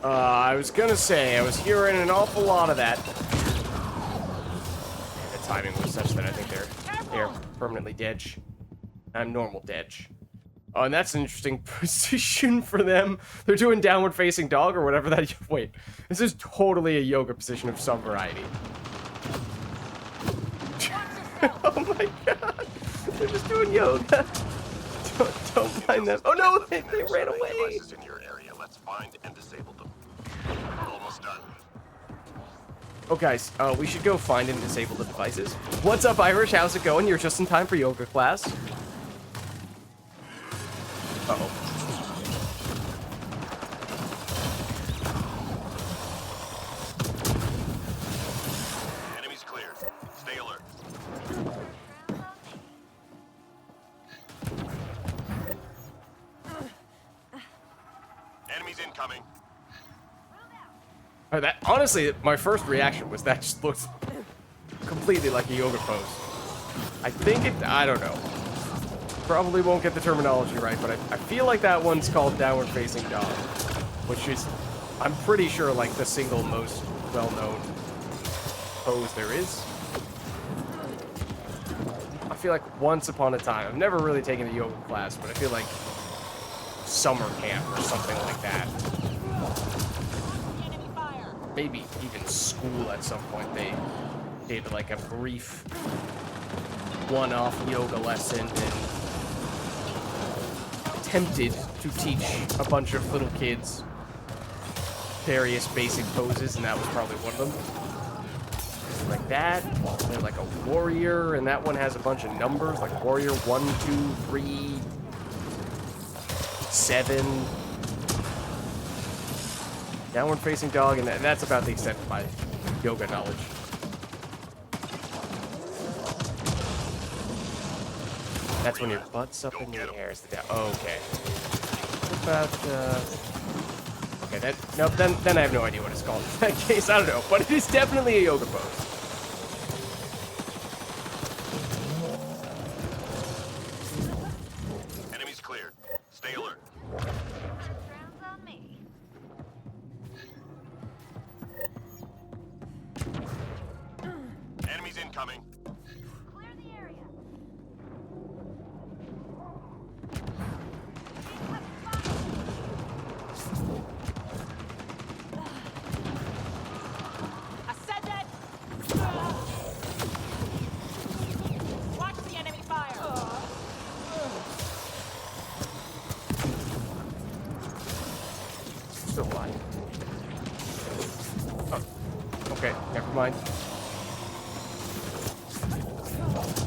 I was gonna say, I was hearing an awful lot of that. And the timing was such that I think they're permanently dead. I'm normal dead. Oh, and that's an interesting position for them. They're doing downward facing dog or whatever that. Wait, this is totally a yoga position of some variety. Oh my god, they're just doing yoga. Don't mind them. Oh no, they ran away. Devices in your area. Let's find and disable them. Almost done. Oh guys, we should go find and disable the devices. What's up, Irish? How's it going? You're just in time for yoga class. Uh-oh. Enemies cleared. Stay alert. Enemies incoming. That honestly, my first reaction was that just looks completely like a yoga pose. I think it. I don't know. Probably won't get the terminology right, but I feel like that one's called downward facing dog, which is, I'm pretty sure, like the single most well-known pose there is. I feel like once upon a time, I've never really taken a yoga class, but I feel like summer camp or something like that. Enemy fire. Maybe even school at some point, they did like a brief one-off yoga lesson and attempted to teach a bunch of little kids various basic poses, and that was probably one of them. like that. They're like a warrior, and that one has a bunch of numbers, like warrior 1, 2, 3, 7. Downward facing dog, and that's about the extent of my yoga knowledge. That's when your butt's up in the air. Is the down. Okay. What about, okay, nope, then I have no idea what it's called in that case. I don't know, but it is definitely a yoga pose. Enemies cleared. Stay alert. Rounds on me. Enemies incoming. Clear the area. I said that. Watch the enemy fire. Still alive. Oh, okay, never mind.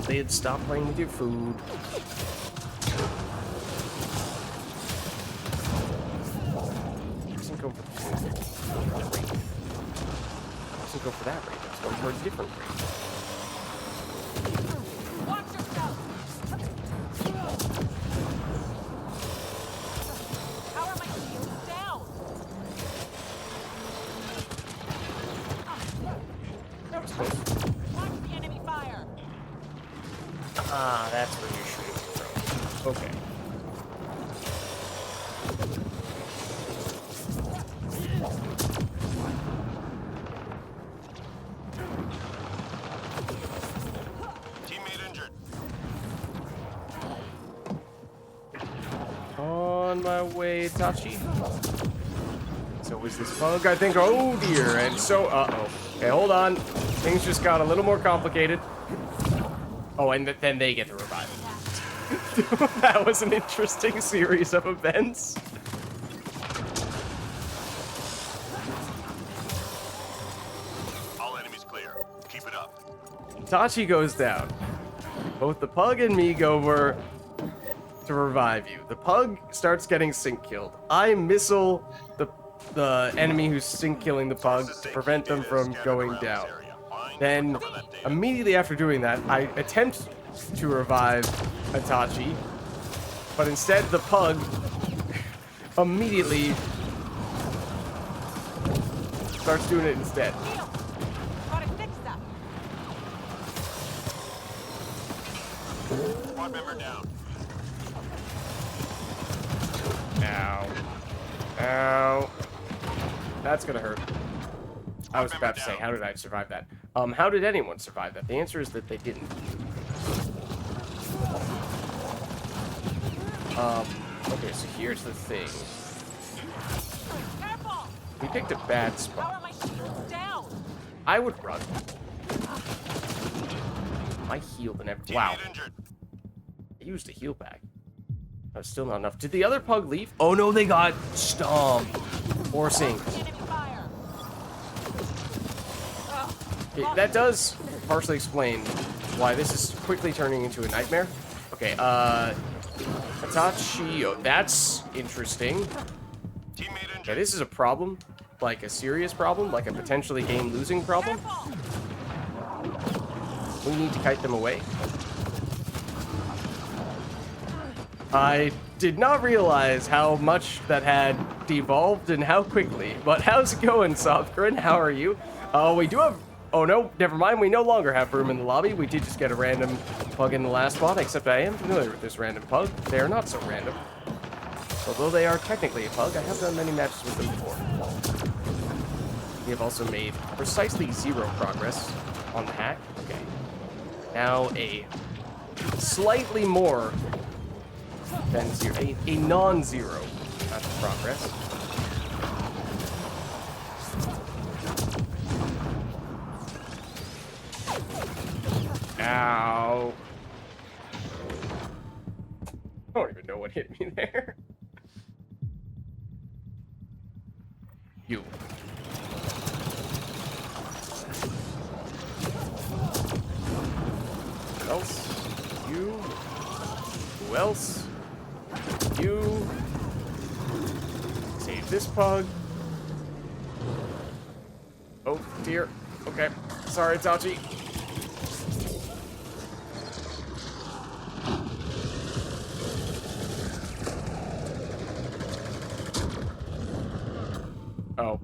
They had stopped playing with your food. Doesn't go for the food. Doesn't go for that rate. It's going for a different rate. Watch yourself. How are my shields down? That was close. Watch the enemy fire. Ah, that's where you're shooting from. Okay. Teammate injured. On my way, Tachi. So was this bug? I think. Oh dear. And so, uh-oh. Okay, hold on. Things just got a little more complicated. Oh, and then they get the revival. That was an interesting series of events. All enemies clear. Keep it up. Tachi goes down. Both the pug and me go over to revive you. The pug starts getting sync killed. I missile the enemy who's sync killing the pug to prevent them from going down. Then, immediately after doing that, I attempt to revive Itachi, but instead the pug immediately starts doing it instead. Heal. Gotta fix that. Squad member down. Ow. Ow. That's gonna hurt. I was about to say, how did I survive that? How did anyone survive that? The answer is that they didn't. Okay, so here's the thing. Careful. We picked a bad How spot. are my shields down? I would run. I healed and everything. Wow. Teammate injured. I used a heal pack. That was still not enough. Did the other pug leave? Oh no, they got stomped. Or synced. The enemy fire. Okay, that does partially explain why this is quickly turning into a nightmare. Okay, Itachi, oh, that's interesting. Teammate Okay, injured. this is a problem. Like a serious problem, like a potentially game-losing problem. Careful. We need to kite them away. I did not realize how much that had devolved and how quickly. But how's it going, Softgrin? How are you? Oh, we do have... Oh, no, never mind. We no longer have room in the lobby. We did just get a random pug in the last spot, except I am familiar with this random pug. They are not so random. Although they are technically a pug, I have done many matches with them before. We have also made precisely 0 progress on the hack. Okay. Now a slightly more than 0, a non-zero amount of progress. Ow. I don't even know what hit me there. You. else? You? Who else? You? Save this pug. Oh, dear. Okay. Sorry, Tachi. Oh.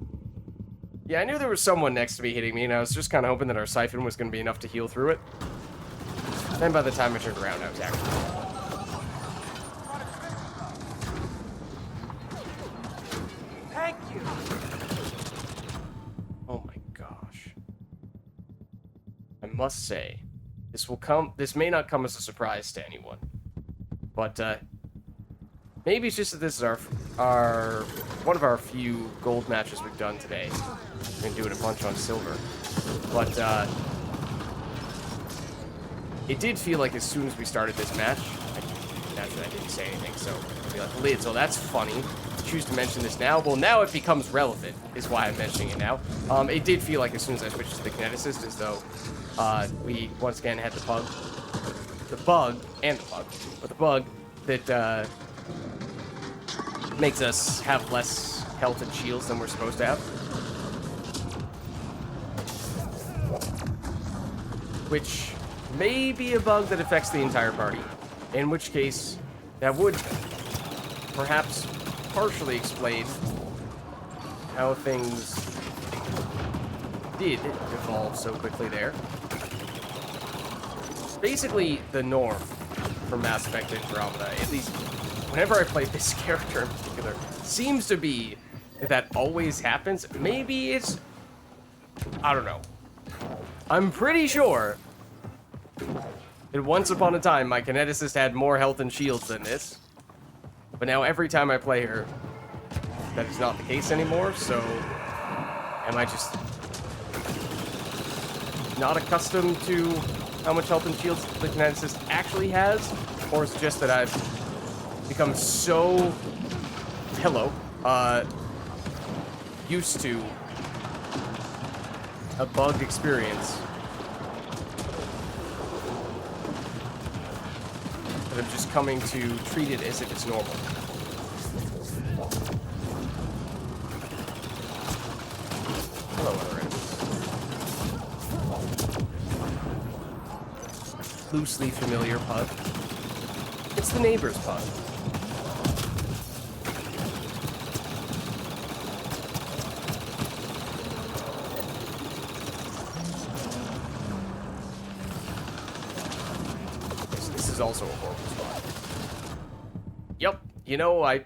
Yeah, I knew there was someone next to me hitting me, and I was just kind of hoping that our siphon was going to be enough to heal through it. Then by the time I turned around, I was actually... Thank you. Oh my gosh. I must say, this may not come as a surprise to anyone. But, maybe it's just that this is our one of our few gold matches we've done today. We've been doing a bunch on silver. But, it did feel like as soon as we started this match, naturally I didn't say anything, so I'd be like, Lids, oh, that's funny. Choose to mention this now. Well, now it becomes relevant, is why I'm mentioning it now. It did feel like as soon as I switched to the kineticist, as though we once again had the bug that makes us have less health and shields than we're supposed to have. Which may be a bug that affects the entire party. In which case, that would perhaps partially explain how things did evolve so quickly there. Basically, the norm for Mass Effect Andromeda, at least whenever I play this character in particular, seems to be that always happens. Maybe it's... I don't know. I'm pretty sure that once upon a time, my kineticist had more health and shields than this. But now every time I play her, that is not the case anymore, so... Am I just not accustomed to how much health and shields the kineticist actually has? Or is it just that I've become so... used to a bug experience that I'm just coming to treat it as if it's normal. Hello, other enemies. Loosely familiar pug. It's the neighbor's pug. This is also a horrible spot. Yep, you know, I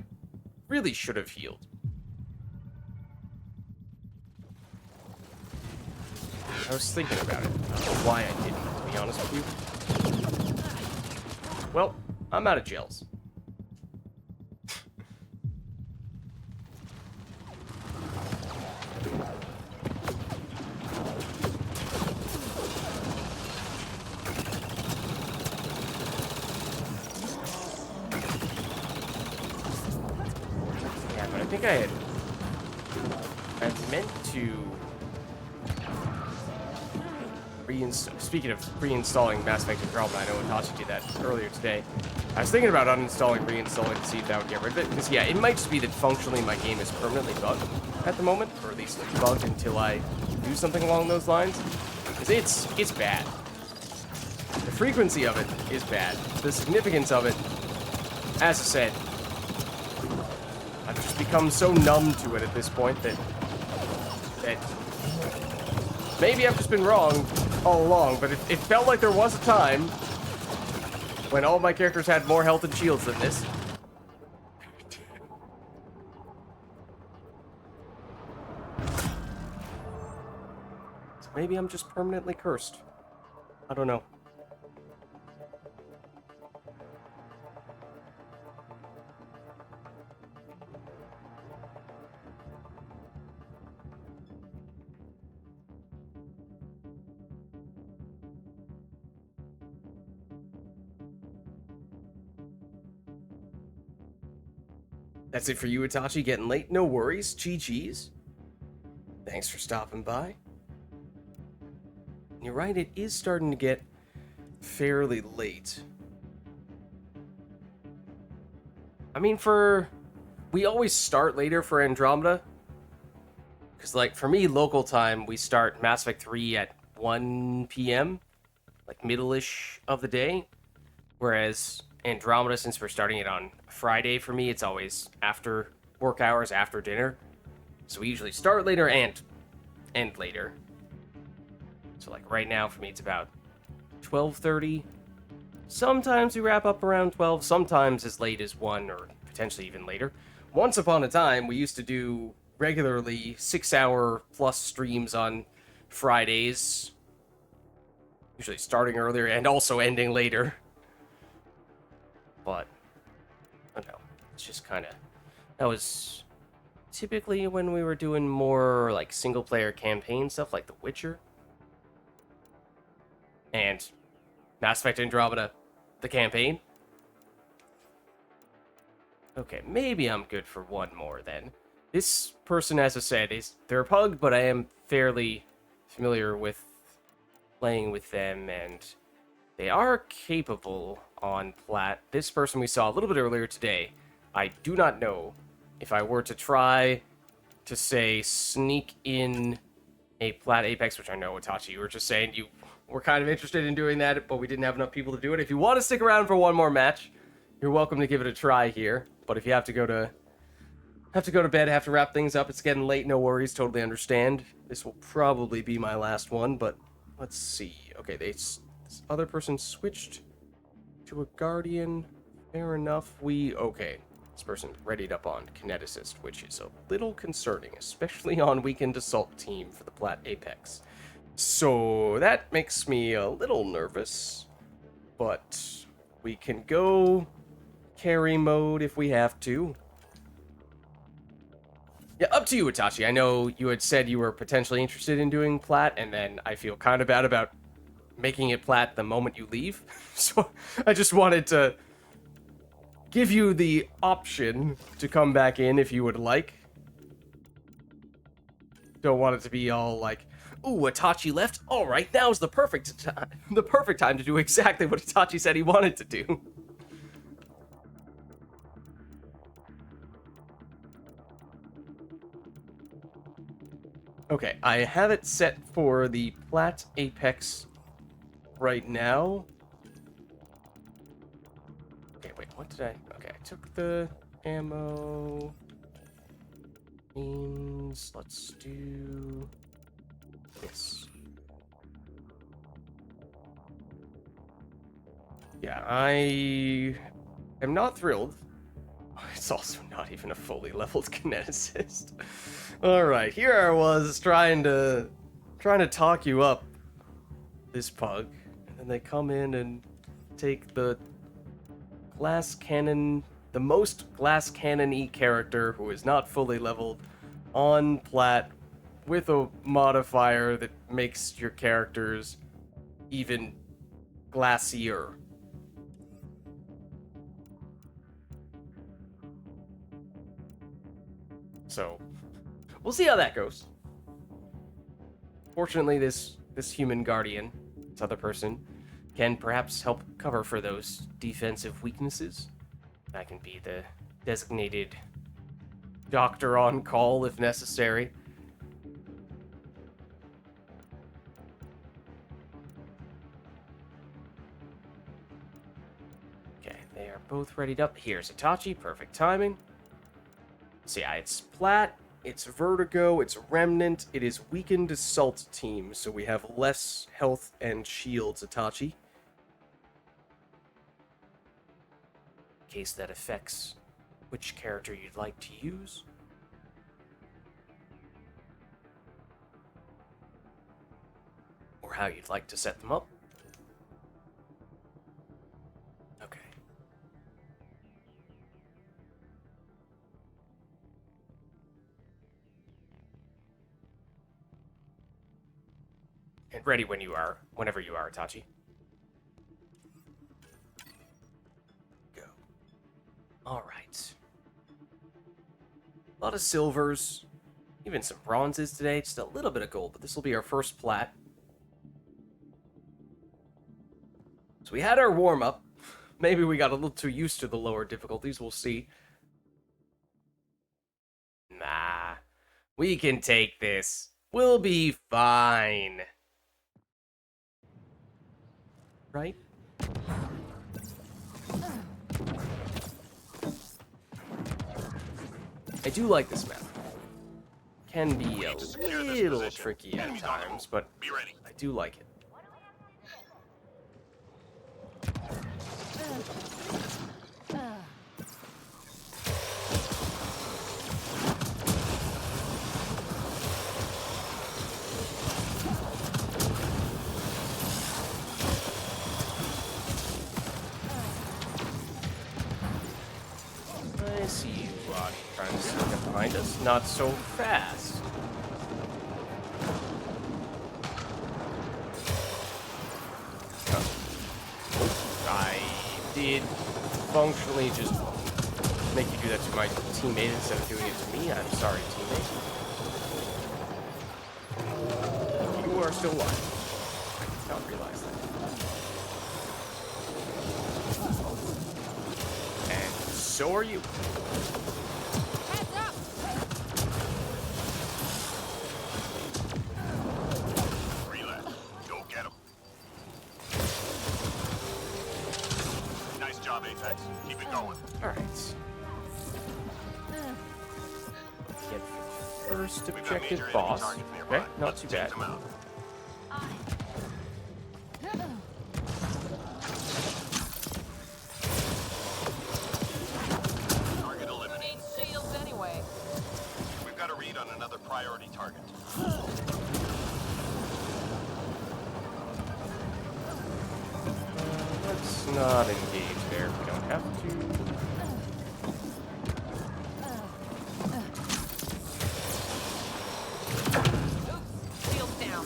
really should have healed. I was thinking about it. I don't know why I didn't, to be honest with you. Well, I'm out of gels. Yeah, but I think I meant to speaking of reinstalling Mass Effect Andromeda, I know Itachi did that earlier today. I was thinking about uninstalling, reinstalling to see if that would get rid of it. Because, yeah, it might just be that functionally my game is permanently bugged at the moment. Or at least bugged until I do something along those lines. Because it's bad. The frequency of it is bad. The significance of it, as I said, I've just become so numb to it at this point that maybe I've just been wrong all along, but it felt like there was a time when all my characters had more health and shields than this. So maybe I'm just permanently cursed. I don't know. That's it for you, Itachi. Getting late. No worries. GG's. Thanks for stopping by. You're right, it is starting to get fairly late. I mean, we always start later for Andromeda. Because, like, for me, local time, we start Mass Effect 3 at 1 p.m., like, middle-ish of the day. Whereas Andromeda, since we're starting it on Friday, for me, it's always after work hours, after dinner. So we usually start later and end later. So, like, right now, for me, it's about 12:30. Sometimes we wrap up around 12, sometimes as late as 1, or potentially even later. Once upon a time, we used to do regularly 6-hour plus streams on Fridays, usually starting earlier and also ending later. But, I don't know, it's just kind of, that was typically when we were doing more, like, single-player campaign stuff, like The Witcher. And Mass Effect Andromeda, the campaign. Okay, maybe I'm good for one more then. This person, as I said, they're a pug, but I am fairly familiar with playing with them, and they are capable on Plat. This person we saw a little bit earlier today, I do not know if I were to try to, say, sneak in a Plat Apex, which I know, Itachi, you were just saying you were kind of interested in doing that, but we didn't have enough people to do it. If you want to stick around for one more match, you're welcome to give it a try here. But if you have to go to bed, have to wrap things up, it's getting late, no worries, totally understand. This will probably be my last one, but let's see. Okay, this other person switched to a Guardian. Fair enough. Okay. This person readied up on Kineticist, which is a little concerning, especially on Weekend Assault Team for the Plat Apex. So that makes me a little nervous, but we can go carry mode if we have to. Yeah, up to you, Itachi. I know you had said you were potentially interested in doing Plat, and then I feel kind of bad about making it Plat the moment you leave. So I just wanted to give you the option to come back in if you would like. Don't want it to be all like, ooh, Itachi left? Alright, now's the perfect time to do exactly what Itachi said he wanted to do. Okay, I have it set for the Plat Apex right now. Okay, wait, what did I... Okay, I took the ammo. Let's do this. Yeah, I am not thrilled. It's also not even a fully leveled kineticist. Alright, here I was trying to talk you up, this pug, and then they come in and take the glass cannon, the most glass cannon-y character who is not fully leveled on Plat with a modifier that makes your characters even glassier. So, we'll see how that goes. Fortunately, this human guardian, this other person, can perhaps help cover for those defensive weaknesses. I can be the designated doctor on call if necessary. Okay, they are both readied up. Here's Itachi, perfect timing. So yeah, it's Plat, it's Vertigo, it's Remnant, it is Weakened Assault Team, so we have less health and shields, Itachi. In case that affects which character you'd like to use. Or how you'd like to set them up. Okay. And ready when you are, whenever you are, Itachi. Go. Alright. A lot of silvers, even some bronzes today, just a little bit of gold, but this will be our first Plat. So we had our warm-up. Maybe we got a little too used to the lower difficulties, we'll see. Nah, we can take this. We'll be fine. Right? I do like this map. Can be a little tricky at times, but I do like it. I see you, Lottie, trying to sneak up behind us. Not so fast. I did functionally just make you do that to my teammate instead of doing it to me. I'm sorry, teammate. You are still alive. I did not realize that. And so are you. Heads up! Relay. Go get him. Nice job, Apex. Keep it going. Alright. Get first We've got objective major enemy boss. targets nearby. Okay, not Let's too take bad. them out. Target eliminated. Need shields anyway. We've got a read on another priority target. Let's not engage there if we don't have to. Oops, shields down.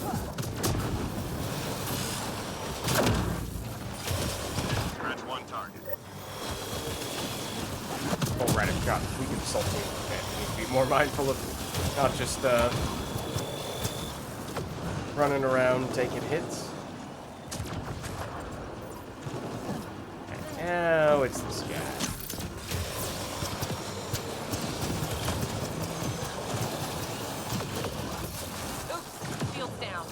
Scratch one target. Oh, right, I've got weak assaulting. Okay, we need to be more mindful of not just running around taking hits. And now it's this guy. Oops, shields down.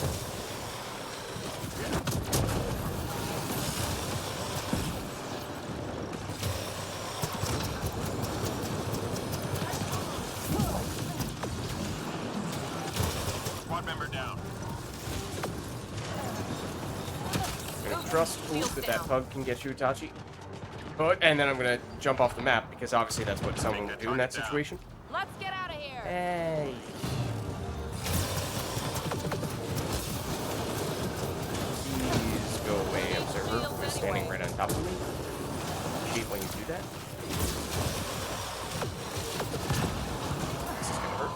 Squad member down. I'm gonna trust that that pug can get you, Itachi. But, and then I'm gonna jump off the map, because obviously that's what someone would do in that situation. Let's get out of here. Hey. Please go away, observer, who is standing right on top of me. Hate when you do that. This is gonna hurt.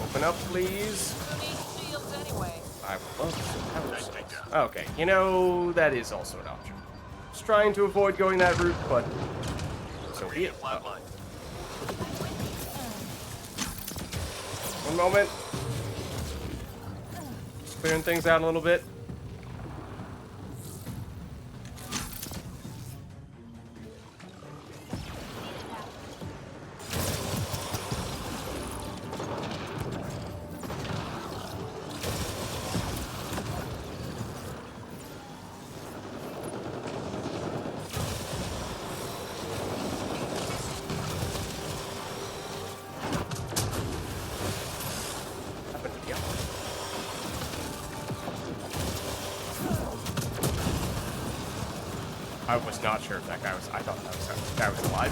Open up, please. Who needs shields anyway? I would love to have Nice those. takedown. Okay, you know, that is also an option. Just trying to avoid going that route, but so be it. Flatline. One moment. Just clearing things out a little bit. Happened to be up. I was not sure if that guy was. I thought that guy was alive.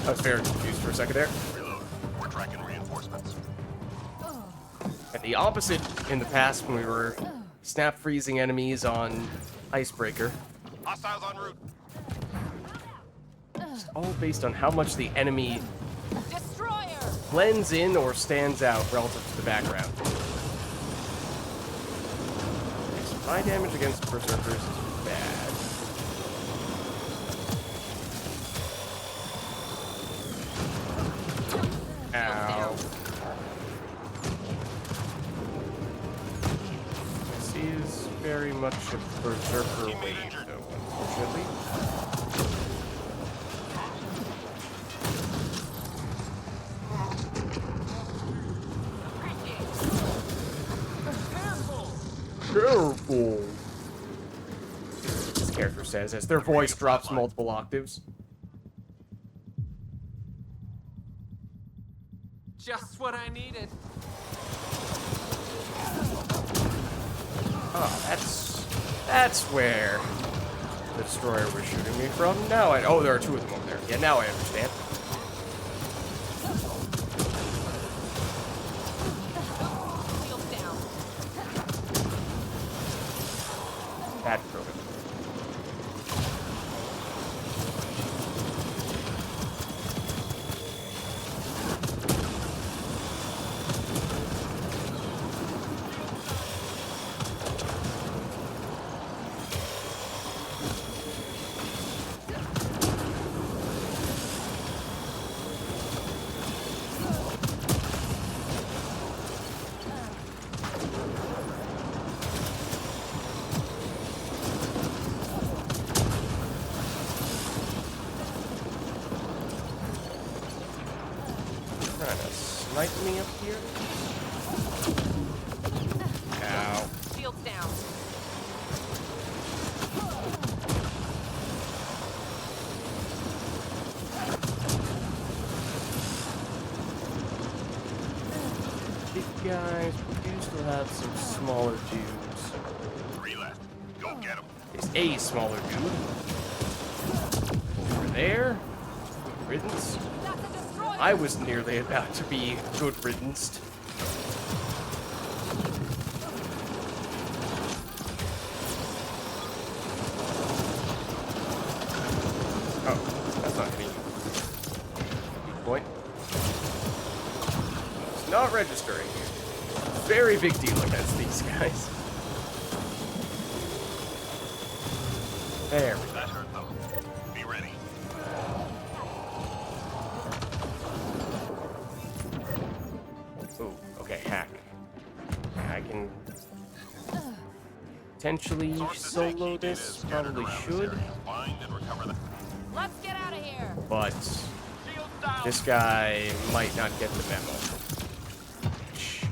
I was very confused for a second there. Reload. We're tracking reinforcements. And the opposite in the past when we were snap freezing enemies on Icebreaker. Hostiles en route. It's all based on how much the enemy Destroyer! blends in or stands out relative to the background. Okay, so my damage against Berserkers is bad. Ow. much a berserker wave, though, unfortunately. Careful! This character says as their voice drops multiple octaves. Just what I needed. Oh, that's where the destroyer was shooting me from. Now oh, there are two of them over there. Yeah, now I understand. Shields down. That broke it. Trying to snipe me up here. Ow. Shields down. These guys, we do still have some smaller dudes. 3 left. Go get them. There's a smaller dude. Over there. Riddance. That's a destroyer. I was nearly about to be good riddance. Oh, that's not hitting you. Weak point. It's not registering. Very big deal against these guys. There we go. That hurt though. Be ready. Oh, okay, hack. I can potentially solo this, probably should, Find and recover that. Let's get out of here. but this guy might not get the memo. Which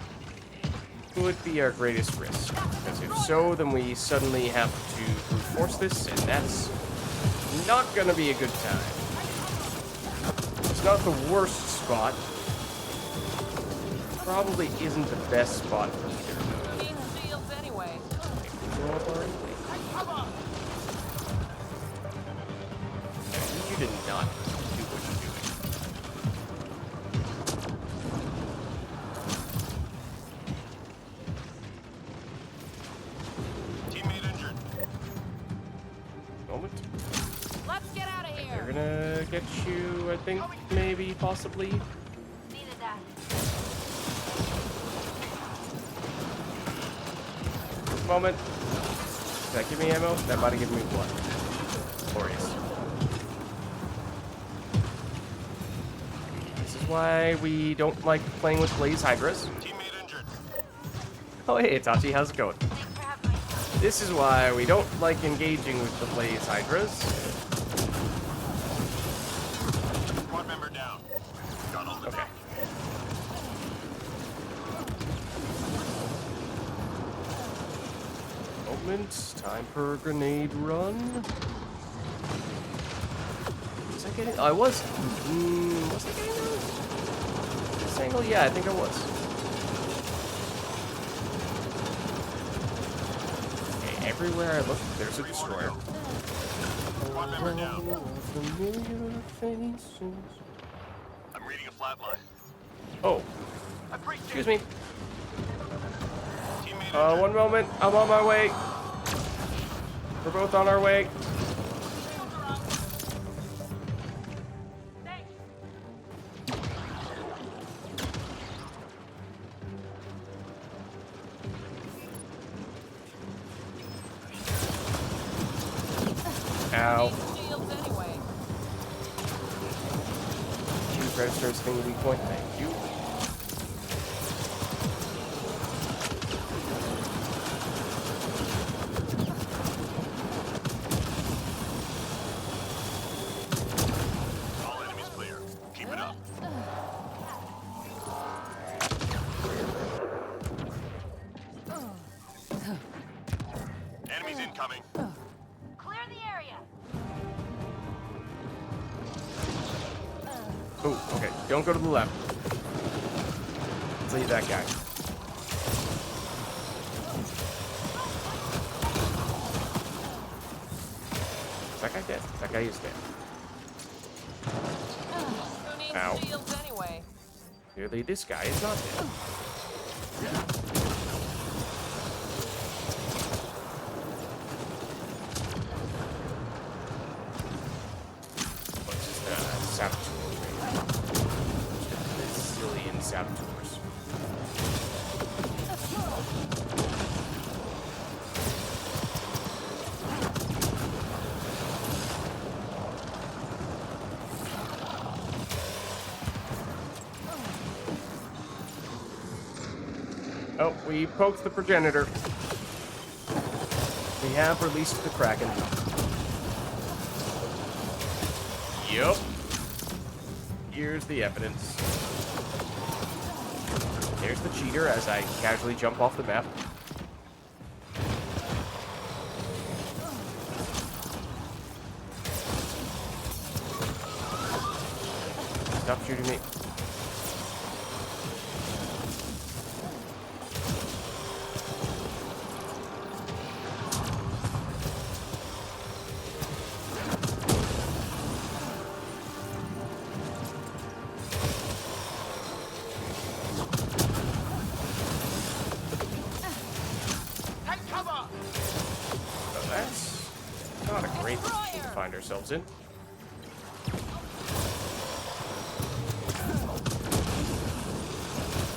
could be our greatest risk, because if so, then we suddenly have to brute force this, and that's not gonna be a good time. It's not the worst spot. Probably isn't the best spot for either of those. Need shields anyway. Go up our way. I need you to not do what you're doing. Teammate injured. Moment. Let's get out of They're here. gonna get you, I think, maybe, possibly. Needed that. Moment. Did that give me ammo? That might have given me blood. Glorious. This is why we don't like playing with Blaze Hydras. Teammate injured. Oh, hey, Itachi, how's it going? Thanks for having me. This is why we don't like engaging with the Blaze Hydras. Squad member down. Got all the Okay. Moment. Time for a grenade run. Was I getting... I was... was I getting those? This angle? Yeah, I think I was. Okay, everywhere I look, there's a destroyer. Squad member down. Familiar faces. I'm reading a flat line. Oh, Appreciate excuse me. Teammate injured. One moment. I'm on my way. We're both on our way. Ow. Need shields anyway. Choose registers thing weak point. Thank you. Oh, okay. Don't go to the left. Let's leave that guy. Is that guy dead? That guy is dead. Who needs Ow. shields anyway? Clearly, this guy is not dead. What's this? Saboteur. Brazilian saboteurs. Oh, we poked the progenitor. We have released the Kraken. Yup. Here's the evidence. There's the cheater as I casually jump off the map. Stop shooting me. So that's not a great position to find ourselves in.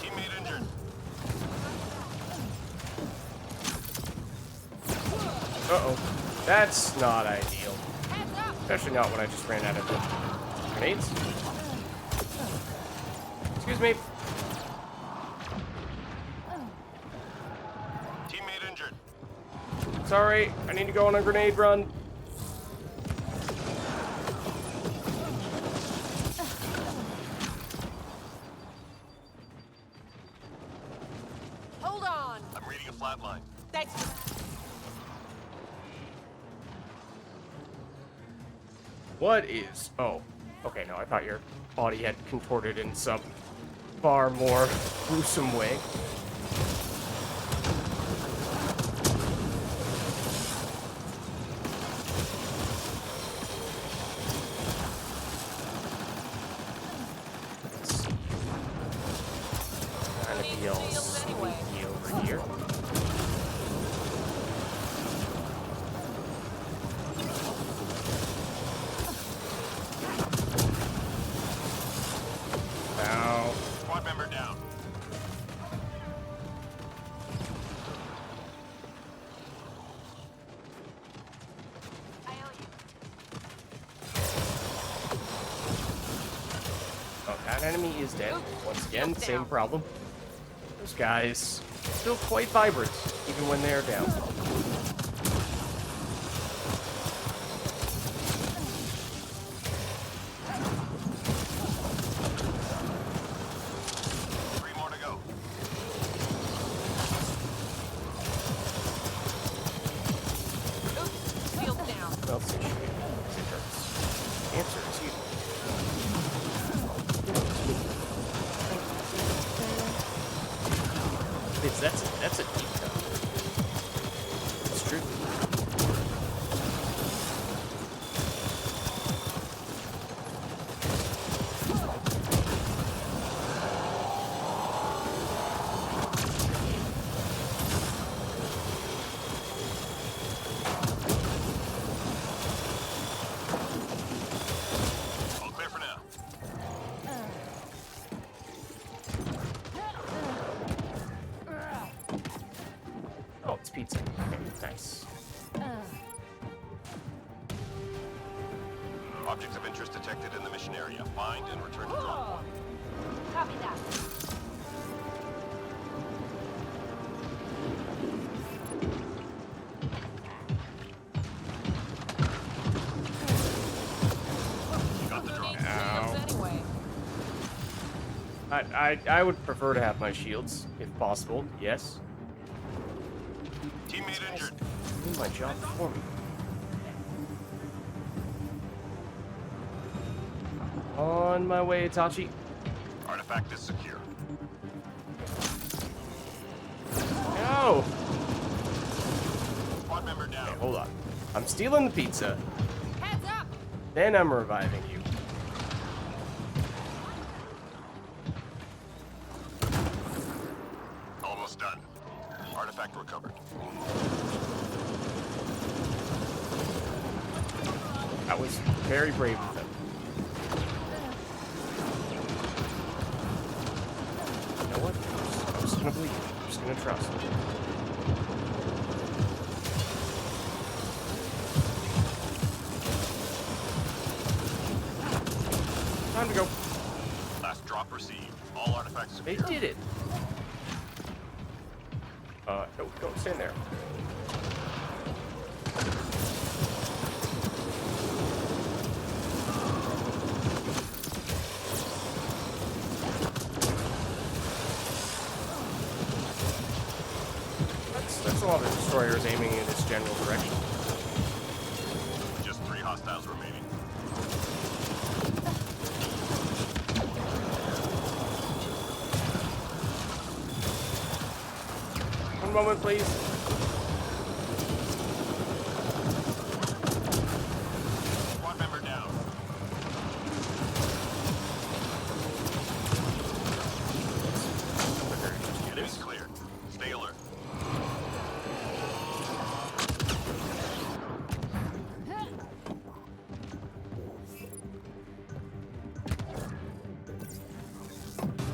Teammate injured. Uh-oh. That's not ideal. Heads up! Especially not when I just ran out of grenades. Excuse me. Teammate injured. Sorry, I need to go on a grenade run. Hold on! I'm reading a flatline. Thanks. What is... Oh. Okay, no, I thought your body had contorted in some far more gruesome way. Let's see. Kind of be all Shields anyway. sneaky over here. Now, Squad member down. I owe you. oh, that enemy is dead. Once again, same problem. Those guys still quite vibrant, even when they are down. Three more to go. Oops, shield down. What else is shooting? Is it hurts? The answer is you. That's a deep cut. It's true. All clear for now. Oh, it's pizza. Okay, nice. Objects of interest detected in the mission area. Find and return to drone. Copy that. You got the Who drone. needs shields anyway? I would prefer to have my shields, if possible, yes. Teammate injured. Do my job for me. On On my way, Itachi. Artifact is secure. No! Squad member down. Okay, hold on. I'm stealing the pizza. Heads up! Then I'm reviving you. Almost done. Artifact recovered. That was very brave of them. You know what? I'm just gonna believe. I'm just gonna trust. Time to go. Last drop received. All artifacts They secure. did it. No, don't stand there. That's a lot of destroyers aiming in this general direction. Just 3 hostiles remaining. One moment, please. Squad member down. Enemy's clear. Stay alert.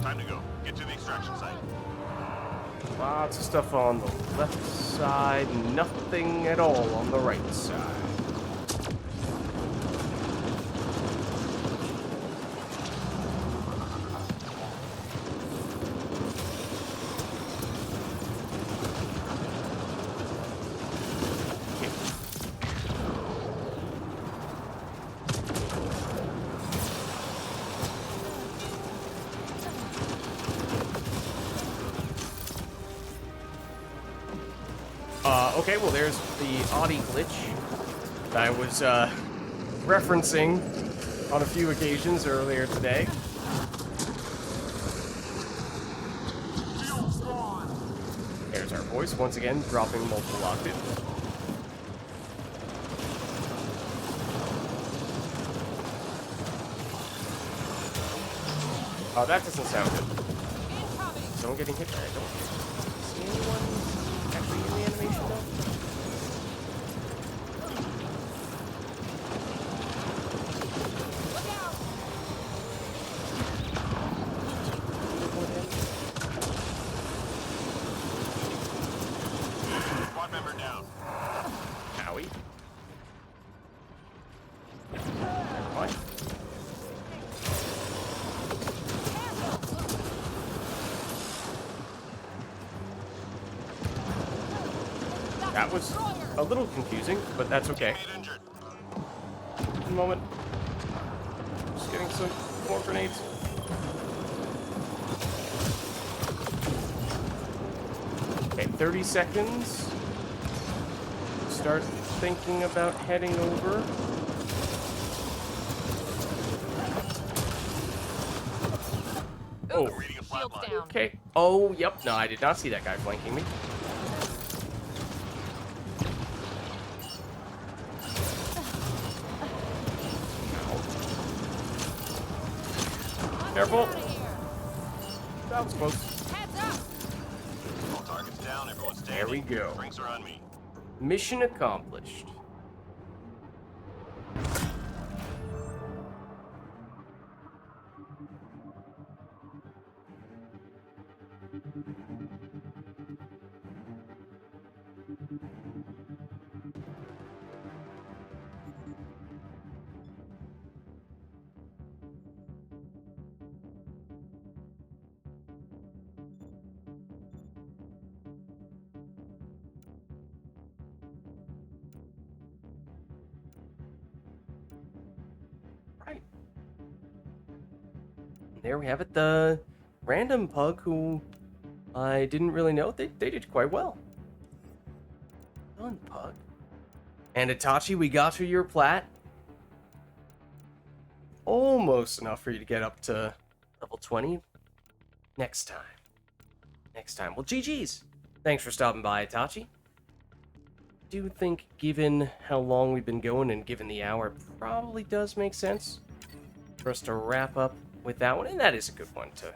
Time to go. Get to the extraction site. Lots of stuff on the left side, nothing at all on the right side. Okay, well, there's the Audi glitch that I was referencing on a few occasions earlier today. There's our voice once again, dropping multiple octaves. Oh, that doesn't sound good. Incoming! Someone getting hit? I don't see anyone actually in the animation though. Look out! Squad member down. Howie. Fine. That was a little confusing, but that's okay. Teammate injured. One moment. Just getting some more grenades. Okay, 30 seconds. Start thinking about heading over. Oh, I'm reading a flat Shields line. down. okay. Oh, yep. No, I did not see that guy flanking me. Careful. Outta here. That was close. Heads up! All targets down. Everyone standing. There we go. Drinks are on me. Mission accomplished. Right. There we have it. The random pug who I didn't really know, they did quite well. Done, pug. And Itachi, we got you your plat. Almost close enough for you to get up to level 20 next time. Next time. Well, GG's. Thanks for stopping by, Itachi. Do think, given how long we've been going and given the hour, it probably does make sense for us to wrap up with that one. And that is a good one to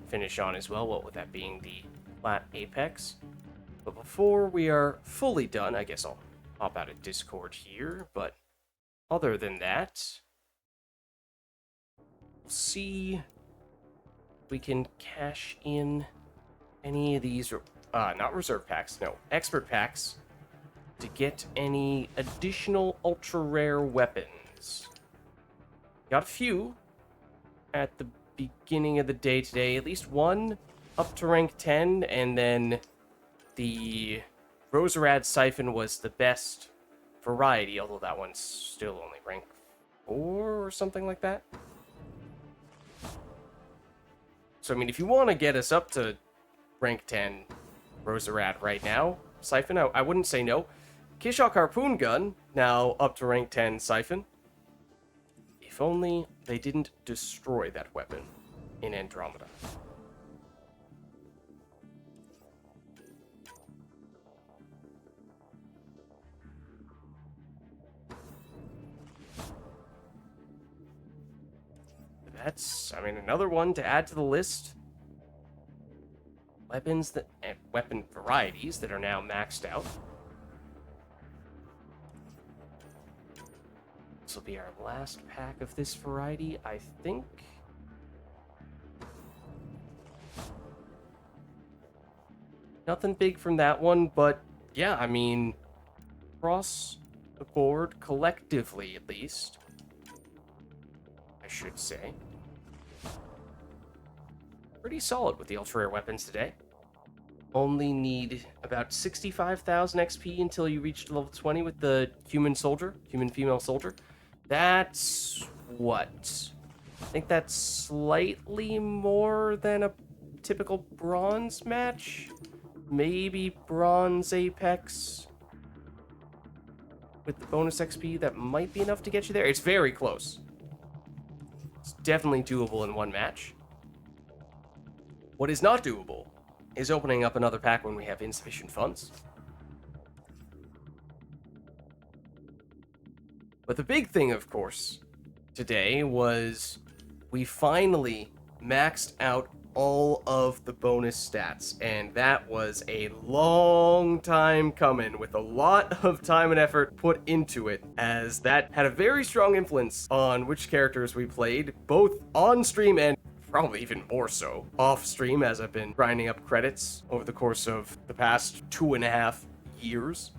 finish on as well, what with that being the flat apex. But before we are fully done, I guess I'll hop out of Discord here, but other than that, we'll see if we can cash in any of these, not reserve packs, no, expert packs, to get any additional ultra rare weapons. Got a few at the beginning of the day today, at least one up to rank 10, and then the Roserad Siphon was the best variety, although that one's still only rank 4 or something like that. So, I mean, if you want to get us up to rank 10 Roserad right now, Siphon, I wouldn't say no. Kishok Harpoon Gun, now up to rank 10 Siphon. If only they didn't destroy that weapon in Andromeda. That's, I mean, another one to add to the list. Weapons that, and weapon varieties that are now maxed out. This will be our last pack of this variety, I think. Nothing big from that one, but yeah, I mean, across the board, collectively at least, I should say, pretty solid with the ultra rare weapons today. Only need about 65,000 XP until you reach level 20 with the human female soldier. That's what? I think that's slightly more than a typical bronze match. Maybe bronze apex with the bonus XP. That might be enough to get you there. It's very close. It's definitely doable in one match. What is not doable is opening up another pack when we have insufficient funds. But the big thing, of course, today was we finally maxed out all of the bonus stats, and that was a long time coming with a lot of time and effort put into it, as that had a very strong influence on which characters we played, both on stream and probably even more so off stream, as I've been grinding up credits over the course of the past 2.5 years.